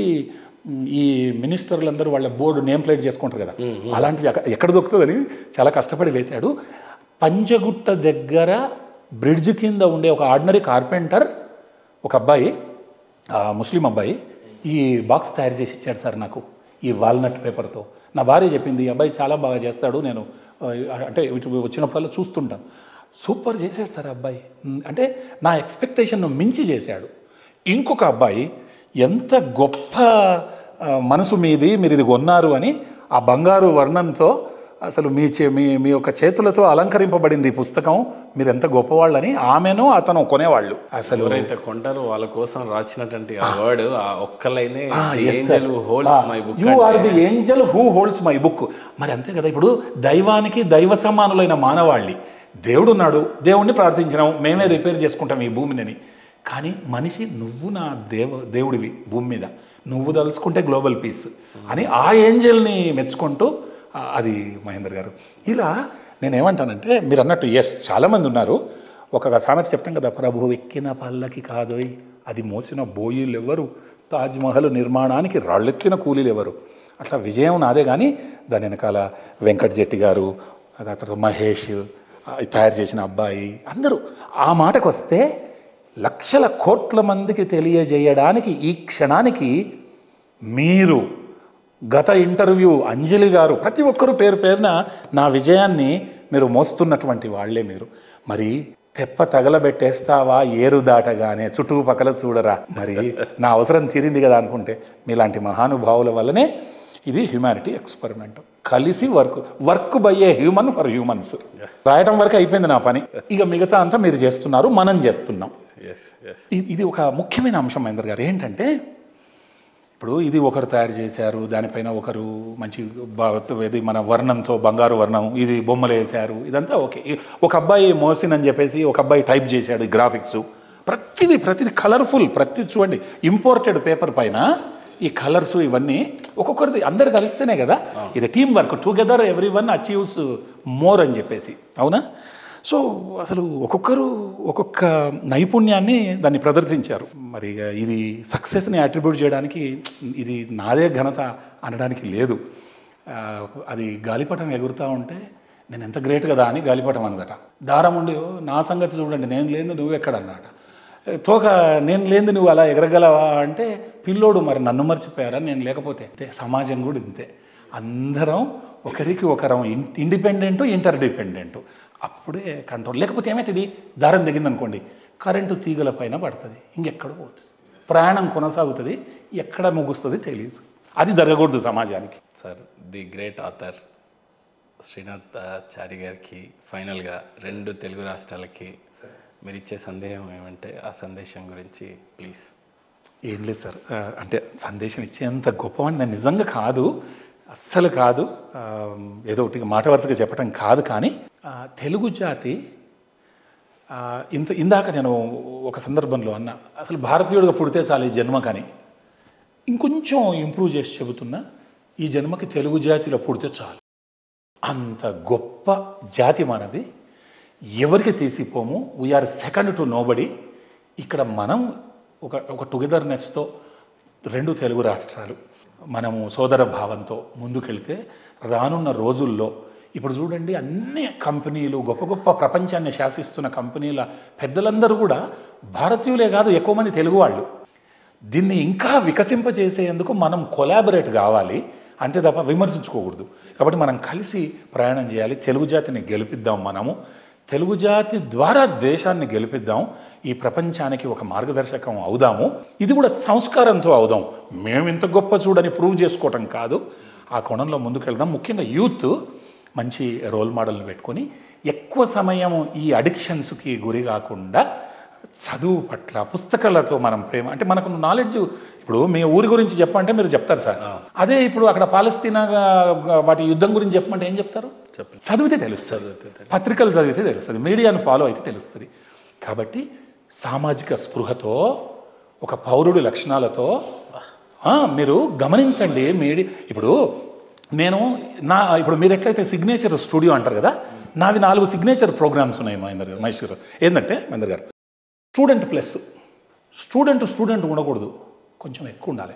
ఈ మినిస్టర్లందరూ వాళ్ళ బోర్డు నేమ్ ప్లేట్ చేసుకుంటారు కదా, అలాంటిది ఎక్కడ దొరుకుతుందని చాలా కష్టపడి వేశాడు. పంజగుట్ట దగ్గర బ్రిడ్జ్ కింద ఉండే ఒక ఆర్డినరీ కార్పెంటర్ ఒక అబ్బాయి, ముస్లిం అబ్బాయి, ఈ బాక్స్ తయారు చేసి ఇచ్చాడు సార్ నాకు ఈ వాల్నట్ పేపర్తో. నా భార్య చెప్పింది ఈ అబ్బాయి చాలా బాగా చేస్తాడు, నేను అంటే వీటి వచ్చినప్పుడల్లా చూస్తుంటాను. సూపర్ చేశాడు సార్ అబ్బాయి, అంటే నా ఎక్స్పెక్టేషన్ను మించి చేశాడు. ఇంకొక అబ్బాయి ఎంత గొప్ప మనసు మీది, మీరు ఇది కొన్నారు అని ఆ బంగారు వర్ణంతో అసలు మీ యొక్క చేతులతో అలంకరింపబడింది ఈ పుస్తకం, మీరు ఎంత గొప్పవాళ్ళని ఆమెను అతను కొనేవాళ్ళు. అసలు ఎవరైతే కొంటారో వాళ్ళ కోసం రాసినటువంటి ఆ వర్డ్, ఆ ఒక్క లైనే angel who holds my book, you are the angel who holds my book. మరి అంతే కదా, ఇప్పుడు దైవానికి దైవ సమానులైన మానవాళి, దేవుడున్నాడు, దేవుణ్ణి ప్రార్థించినాం, మేమే రిపేర్ చేసుకుంటాం ఈ భూమిని, కానీ మనిషి నువ్వు నా దేవుడివి భూమి మీద, నువ్వు తలుచుకుంటే గ్లోబల్ పీస్ అని ఆ ఏంజెల్ని మెచ్చుకుంటూ అది మహేందర్ గారు. ఇలా నేనేమంటానంటే మీరు అన్నట్టు ఎస్ చాలామంది ఉన్నారు. ఒక సామెత చెప్తాం కదా, ప్రభు ఎక్కిన పల్లకి కాదోయ్ అది మోసిన బోయిలు ఎవరు, తాజ్మహల్ నిర్మాణానికి రాళ్ళెత్తిన కూలీలు ఎవరు. అట్లా విజయం నాదే, కానీ దాని వెనకాల వెంకట్ జెట్టి గారు, తర్వాత మహేష్ తయారు చేసిన అబ్బాయి, అందరూ. ఆ మాటకు వస్తే లక్షల కోట్ల మందికి తెలియజేయడానికి ఈ క్షణానికి మీరు గత ఇంటర్వ్యూ అంజలి గారు ప్రతి ఒక్కరూ పేరు పేరున నా విజయాన్ని మీరు మోస్తున్నటువంటి వాళ్లే మీరు. మరి తెప్ప తగలబెట్టేస్తావా ఏరు దాటగానే, చుట్టుపక్కల చూడరా, మరి నా అవసరం తీరింది కదా అనుకుంటే మీలాంటి మహానుభావుల వల్లనే ఇది హ్యుమానిటీ ఎక్స్పెరిమెంట్. కలిసి work by a human for humans. రాయటం వరకు అయిపోయింది నా పని, ఇక మిగతా అంతా మీరు చేస్తున్నారు, మనం చేస్తున్నాం. ఇది ఒక ముఖ్యమైన అంశం మహేందర్ గారు. ఏంటంటే ఇప్పుడు ఇది ఒకరు తయారు చేశారు, దానిపైన ఒకరు మంచి ఇది మన వర్ణంతో బంగారు వర్ణం, ఇది బొమ్మలు వేశారు, ఇదంతా ఓకే. ఒక అబ్బాయి మోసిన్ అని చెప్పేసి ఒక అబ్బాయి టైప్ చేశాడు గ్రాఫిక్స్, ప్రతిది కలర్ఫుల్, చూడండి ఇంపోర్టెడ్ పేపర్ పైన ఈ కలర్స్ ఇవన్నీ ఒక్కొక్కరిది అందరు కలిస్తేనే కదా ఇది team work, together every one achieves more అని చెప్పేసి, అవునా? సో అసలు ఒక్కొక్కరు ఒక్కొక్క నైపుణ్యాన్ని దాన్ని ప్రదర్శించారు. మరి ఇది సక్సెస్ని అట్రిబ్యూట్ చేయడానికి ఇది నాదే ఘనత అనడానికి లేదు. అది గాలిపటం ఎగురుతూ ఉంటే నేను ఎంత గ్రేట్ కదా అని గాలిపటం అన్నదట. దారం ఉండి నా సంగతి చూడండి, నేను లేదు నువ్వెక్కడన్నట. తోక నేను లేదు నువ్వు అలా ఎగరగలవా అంటే పిల్లోడు మరి నన్ను మర్చిపోయారా నేను లేకపోతే. అంతే, సమాజం కూడా ఇంతే, అందరం ఒకరికి ఒకరం ఇండిపెండెంట్ ఇంటర్డిపెండెంట్, అప్పుడే కంట్రోల్. లేకపోతే ఏమవుతుంది, దారం దిగిందనుకోండి కరెంటు తీగల పైన పడుతుంది, ఇంకెక్కడ పోతుంది, ప్రయాణం కొనసాగుతుంది, ఎక్కడ ముగుస్తుంది తెలియదు. అది జరగకూడదు సమాజానికి. సార్, ది గ్రేట్ ఆథర్ శ్రీనాథాచారి గారికి ఫైనల్గా 2 తెలుగు రాష్ట్రాలకి మీరు ఇచ్చే సందేశం ఏమంటే ఆ సందేశం గురించి ప్లీజ్. ఏం లేదు సార్, అంటే సందేశం ఇచ్చేంత గొప్పవాడిని నేను నిజంగా కాదు, అస్సలు కాదు, ఏదో ఒకటి మాట వరుసగా చెప్పడం కాదు, కానీ తెలుగు జాతి ఇందాక నేను ఒక సందర్భంలో అన్నా, అసలు భారతీయుడిగా పుడితే చాలు ఈ జన్మ, కానీ ఇంకొంచెం ఇంప్రూవ్ చేసి చెబుతున్నా, ఈ జన్మకి తెలుగు జాతిలో పుడితే చాలు, అంత గొప్ప జాతి మనది, ఎవరికి తీసిపోము, వీఆర్ సెకండ్ టు నోబడి. ఇక్కడ మనం ఒక టుగెదర్నెస్తో 2 తెలుగు రాష్ట్రాలు మనము సోదర భావంతో ముందుకెళ్తే రానున్న రోజుల్లో ఇప్పుడు చూడండి అన్ని కంపెనీలు గొప్ప గొప్ప ప్రపంచాన్ని శాసిస్తున్న కంపెనీల పెద్దలందరూ కూడా భారతీయులే కాదు, ఎక్కువ మంది తెలుగు వాళ్ళు. దీన్ని ఇంకా వికసింపజేసేందుకు మనం కొలాబరేట్ కావాలి, అంతే తప్ప విమర్శించుకోకూడదు. కాబట్టి మనం కలిసి ప్రయాణం చేయాలి. తెలుగు జాతిని గెలిపిద్దాం, మనము తెలుగు జాతి ద్వారా దేశాన్ని గెలిపిద్దాం, ఈ ప్రపంచానికి ఒక మార్గదర్శకం అవుదాము. ఇది కూడా సంస్కారంతో అవుదాం. మేము ఇంత గొప్ప చూడని ప్రూవ్ చేసుకోవటం కాదు, ఆ కోణంలో ముందుకెళ్దాం. ముఖ్యంగా యూత్ మంచి రోల్ మోడల్ని పెట్టుకొని ఎక్కువ సమయం ఈ అడిక్షన్స్కి గురి కాకుండా చదువు పట్ల, పుస్తకాలతో మనం ప్రేమ, అంటే మనకు నాలెడ్జ్. ఇప్పుడు మీ ఊరి గురించి చెప్పమంటే మీరు చెప్తారు సార్, అదే ఇప్పుడు అక్కడ పాలస్తీనా వాటి యుద్ధం గురించి చెప్పమంటే ఏం చెప్తారు? చదివితే తెలుస్తుంది, పత్రికలు చదివితే తెలుస్తుంది, మీడియాను ఫాలో అయితే తెలుస్తుంది. కాబట్టి సామాజిక స్పృహతో, ఒక పౌరుడి లక్షణాలతో మీరు గమనించండి. ఇప్పుడు ఇప్పుడు మీరు ఎట్లయితే సిగ్నేచర్ స్టూడియో అంటారు కదా, నావి 4 సిగ్నేచర్ ప్రోగ్రామ్స్ ఉన్నాయి మహేష్ గారు. ఏంటంటే మహేందర్ గారు, స్టూడెంట్ ఉండకూడదు, కొంచెం ఎక్కువ ఉండాలి.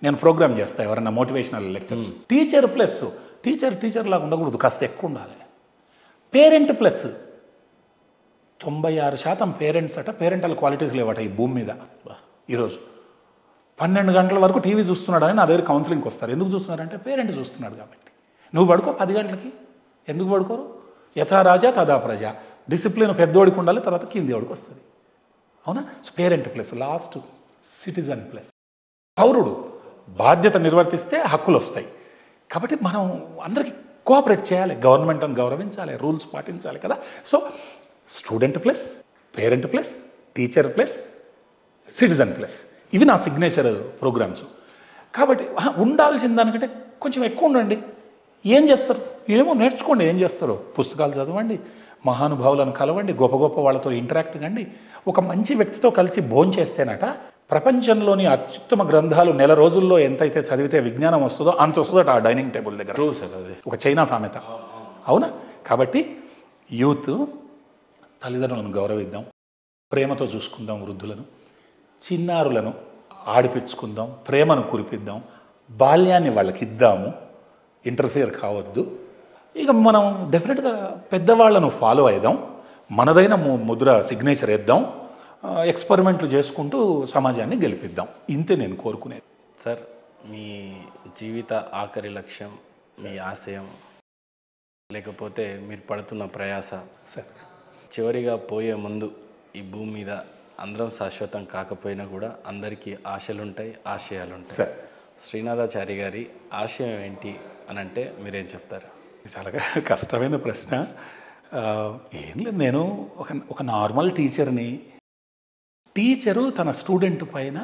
నేను ప్రోగ్రామ్ చేస్తాను ఎవరన్నా మోటివేషనల్ లెక్చర్. టీచర్ లాగా ఉండకూడదు, కాస్త ఎక్కువ ఉండాలి. పేరెంట్ ప్లస్ 96% పేరెంట్స్ అట పేరెంటల్ క్వాలిటీస్ లేవట ఈ భూమి మీద. ఈరోజు 12 గంటల వరకు టీవీ చూస్తున్నాడని నా దగ్గర కౌన్సిలింగ్కి వస్తారు. ఎందుకు చూస్తున్నారంటే పేరెంట్ చూస్తున్నాడు కాబట్టి. నువ్వు పడుకో 10 గంటలకి, ఎందుకు పడుకోరు? యథా రాజా తదా ప్రజ. డిసిప్లిన్ పెద్దోడికి ఉండాలి, తర్వాత కింది వాడికి వస్తుంది. అవునా? So parent plus, last citizen plus. పౌరుడు బాధ్యత నిర్వర్తిస్తే హక్కులు వస్తాయి. కాబట్టి మనం అందరికీ కోఆపరేట్ చేయాలి, గవర్నమెంట్ని గౌరవించాలి, రూల్స్ పాటించాలి కదా. So student plus, parent plus, teacher plus, citizen plus, ఇవి నా సిగ్నేచర్ ప్రోగ్రామ్స్. కాబట్టి ఉండాల్సిన దానికంటే కొంచెం ఎక్కువ ఉండండి. ఏం చేస్తారు? ఏమో నేర్చుకోండి. ఏం చేస్తారు? పుస్తకాలు చదవండి, మహానుభావులను కలవండి, గొప్ప గొప్ప వాళ్ళతో ఇంటరాక్ట్ కండి. ఒక మంచి వ్యక్తితో కలిసి భోంచేస్తేనట ప్రపంచంలోని అత్యుత్తమ గ్రంథాలు నెల రోజుల్లో ఎంతైతే చదివితే విజ్ఞానం వస్తుందో అంత వస్తుందట ఆ డైనింగ్ టేబుల్ దగ్గర. ఒక చైనా సామెత, అవునా? కాబట్టి యూత్ తల్లిదండ్రులను గౌరవిద్దాం, ప్రేమతో చూసుకుందాం, వృద్ధులను చిన్నారులను ఆడిపించుకుందాం, ప్రేమను కురిపిద్దాం, బాల్యాన్ని వాళ్ళకి ఇద్దాము, ఇంటర్ఫియర్ కావద్దు. ఇక మనం డెఫినెట్గా పెద్దవాళ్లను ఫాలో అయిదాం, మనదైన ముద్ర సిగ్నేచర్ వేద్దాం, ఎక్స్పెరిమెంట్లు చేసుకుంటూ సమాజాన్ని గెలిపిద్దాం. ఇంతే నేను కోరుకునేది. సార్, మీ జీవిత ఆఖరి లక్ష్యం, మీ ఆశయం, లేకపోతే మీరు పడుతున్న ప్రయాస సార్, చివరిగా పోయే ముందు ఈ భూమి మీద అందరం శాశ్వతం కాకపోయినా కూడా అందరికీ ఆశలుంటాయి, ఆశయాలుంటాయి. సార్, శ్రీనాథాచారి గారి ఆశయం ఏంటి అని అంటే మీరేం చెప్తారు? చాలా కష్టమైన ప్రశ్న. ఏం లేదు, నేను ఒక నార్మల్ టీచర్ని. టీచరు తన స్టూడెంట్ పైన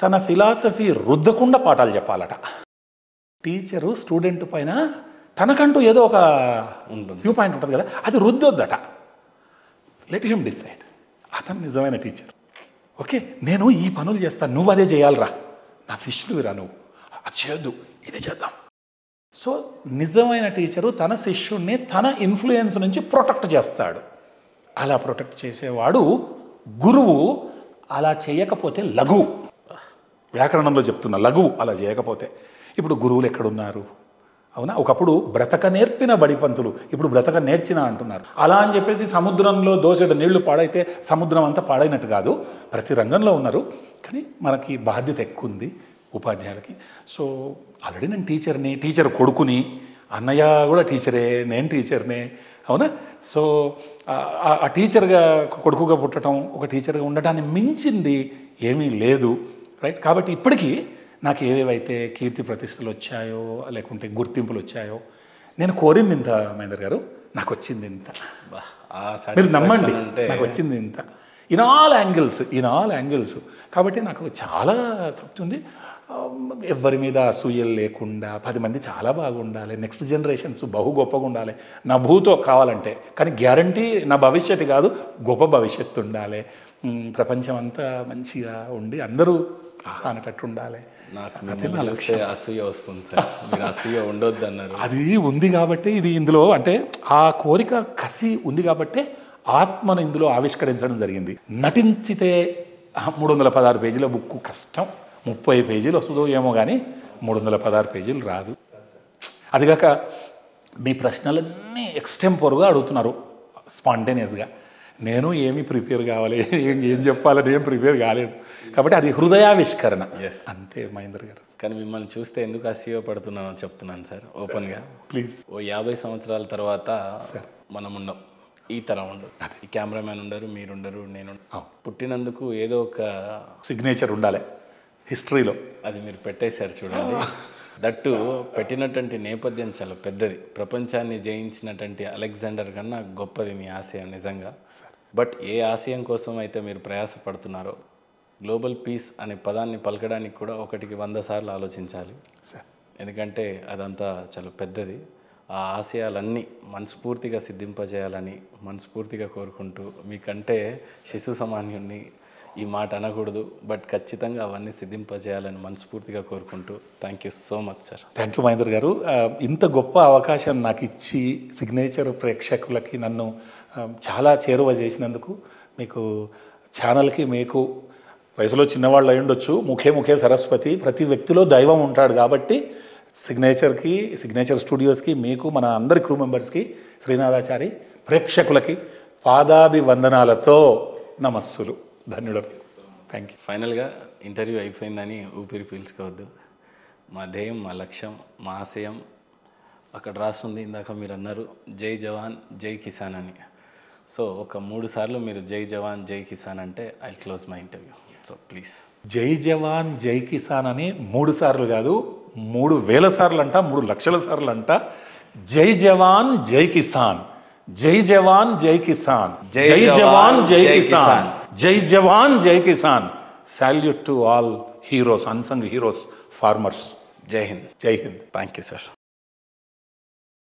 తన ఫిలాసఫీ రుద్దకుండా పాఠాలు చెప్పాలట. టీచరు స్టూడెంట్ పైన తనకంటూ ఏదో ఒక వ్యూ పాయింట్ ఉంటుంది కదా, అది రుద్దొద్దట. Let him decide. అతను నిజమైన టీచర్. ఓకే, నేను ఈ పనులు చేస్తాను, నువ్వు అదే చేయాలిరా, నా శిష్యుడివిరా, నువ్వు అది చేయొద్దు, ఇదే చేద్దాం. సో నిజమైన టీచరు తన శిష్యుడిని తన ఇన్ఫ్లుయెన్స్ నుంచి ప్రొటెక్ట్ చేస్తాడు. అలా ప్రొటెక్ట్ చేసేవాడు గురువు. అలా చేయకపోతే లఘువు. వ్యాకరణంలో చెప్తున్నా, లఘువు అలా చేయకపోతే. ఇప్పుడు గురువులు ఎక్కడున్నారు? అవునా? ఒకప్పుడు బ్రతక నేర్పిన బడిపంతులు, ఇప్పుడు బ్రతక నేర్చిన అంటున్నారు. అలా అని చెప్పేసి సముద్రంలో దోసెడు నీళ్లు పాడైతే సముద్రం అంతా పాడైనట్టు కాదు. ప్రతి రంగంలో ఉన్నారు, కానీ మనకి బాధ్యత ఎక్కువ ఉంది ఉపాధ్యాయులకి. సో ఆల్రెడీ నేను టీచర్ని, టీచర్ కొడుకుని, అన్నయ్య కూడా టీచరే, నేను టీచర్నే. అవునా? సో ఆ టీచర్గా కొడుకుగా పుట్టడం, ఒక టీచర్గా ఉండటాన్ని మించింది ఏమీ లేదు. రైట్? కాబట్టి ఇప్పటికీ నాకు ఏవేవైతే కీర్తి ప్రతిష్టలు వచ్చాయో, లేకుంటే గుర్తింపులు వచ్చాయో, నేను కోరింది ఇంత మహేందర్ గారు, నాకు వచ్చింది ఇంత. మీరు నమ్మండి, నాకు వచ్చింది ఇంత. In all angles. కాబట్టి నాకు చాలా తృప్తి ఉంది. ఎవరి మీద అసూయలు లేకుండా 10 మంది చాలా బాగుండాలి, నెక్స్ట్ జనరేషన్స్ బహు గొప్పగా ఉండాలి, నా భూతో కావాలంటే. కానీ గ్యారంటీ నా భవిష్యత్తు కాదు, గొప్ప భవిష్యత్తు ఉండాలి. ప్రపంచం అంతా మంచిగా ఉండి అందరూ అనేటట్టు ఉండాలి. అసూయ వస్తుంది సార్, మీరు అసూయ ఉండొద్దు అన్నారు. అది ఉంది కాబట్టి ఇది ఇందులో, అంటే ఆ కోరిక కసి ఉంది కాబట్టి ఆత్మను ఇందులో ఆవిష్కరించడం జరిగింది. నటించితే 316 పేజీల బుక్ కష్టం, 30 పేజీలు వస్తుందో ఏమో, కానీ 316 పేజీలు రాదు. అదిగాక మీ ప్రశ్నలన్నీ ఎక్స్టెంపోర్గా అడుగుతున్నారు స్పాంటేనియస్గా. నేను ఏమి ప్రిపేర్ కావాలి, ఏం చెప్పాలని ఏం ప్రిపేర్ కాలేదు. కాబట్టి అది హృదయావిష్కరణ. అంతే మహేందర్ గారు. కానీ మిమ్మల్ని చూస్తే ఎందుకు ఆశ్చర్యపడుతున్నానో చెప్తున్నాను సార్ ఓపెన్గా. ప్లీజ్. ఓ 50 సంవత్సరాల తర్వాత మనం ఉండం, ఈ తరం ఉండదు. ఈ కెమెరామ్యాన్ ఉండరు, మీరుండరు, నేను పుట్టినందుకు ఏదో ఒక సిగ్నేచర్ ఉండాలి హిస్టరీలో. అది మీరు పెట్టేశారు చూడండి. దట్టు పెట్టినటువంటి నేపథ్యం చాలా పెద్దది. ప్రపంచాన్ని జయించినటువంటి అలెగ్జాండర్ కన్నా గొప్పది మీ ఆశయం నిజంగా. బట్ ఏ ఆశయం కోసం అయితే మీరు ప్రయాసపడుతున్నారో, గ్లోబల్ పీస్ అనే పదాన్ని పలకడానికి కూడా 1కి 100 సార్లు ఆలోచించాలి. ఎందుకంటే అదంతా చాలా పెద్దది. ఆ ఆశయాలన్నీ మనస్ఫూర్తిగా సిద్ధింపజేయాలని మనస్ఫూర్తిగా కోరుకుంటూ, మీకంటే శిశు సమాన్యుణ్ణి ఈ మాట అనకూడదు, బట్ ఖచ్చితంగా అవన్నీ సిద్ధింపజేయాలని మనస్ఫూర్తిగా కోరుకుంటూ thank you so much sir. Thank you Mahender గారు. ఇంత గొప్ప అవకాశం నాకు ఇచ్చి సిగ్నేచర్ ప్రేక్షకులకి నన్ను చాలా చేరువ చేసినందుకు మీకు, ఛానల్కి, మీకు వయసులో చిన్నవాళ్ళు అయి ఉండొచ్చు, ముఖే సరస్వతి, ప్రతి వ్యక్తిలో దైవం ఉంటాడు. కాబట్టి సిగ్నేచర్ స్టూడియోస్కి, మీకు, మన అందరి క్రూ మెంబర్స్కి, శ్రీనాథాచారి ప్రేక్షకులకి పాదాభివందనాలతో నమస్సులు. ధన్యుడు. Thank you. ఫైనల్గా ఇంటర్వ్యూ అయిపోయిందని ఊపిరి పీల్చుకోవద్దు. మా ధ్యేయం, మా లక్ష్యం, మా ఆశయం అక్కడ రాస్తుంది. ఇందాక మీరు అన్నారు జై జవాన్ జై కిసాన్ అని. సో ఒక 3 సార్లు మీరు జై జవాన్ జై కిసాన్ అంటే I close my interview. So please. జై జవాన్ జై కిసాన్ అని 3 సార్లు కాదు, 3,000 సార్లు అంట, 3 లక్షల సార్లు అంట. జై జవాన్ జై కిసాన్, జై జవాన్ జై కిసాన్, జై జవాన్ జై కిసాన్, జై జవాన్ జై Kisan. Salute to all heroes, unsung heroes, farmers. జై హింద్. జై హింద్. Thank you sir.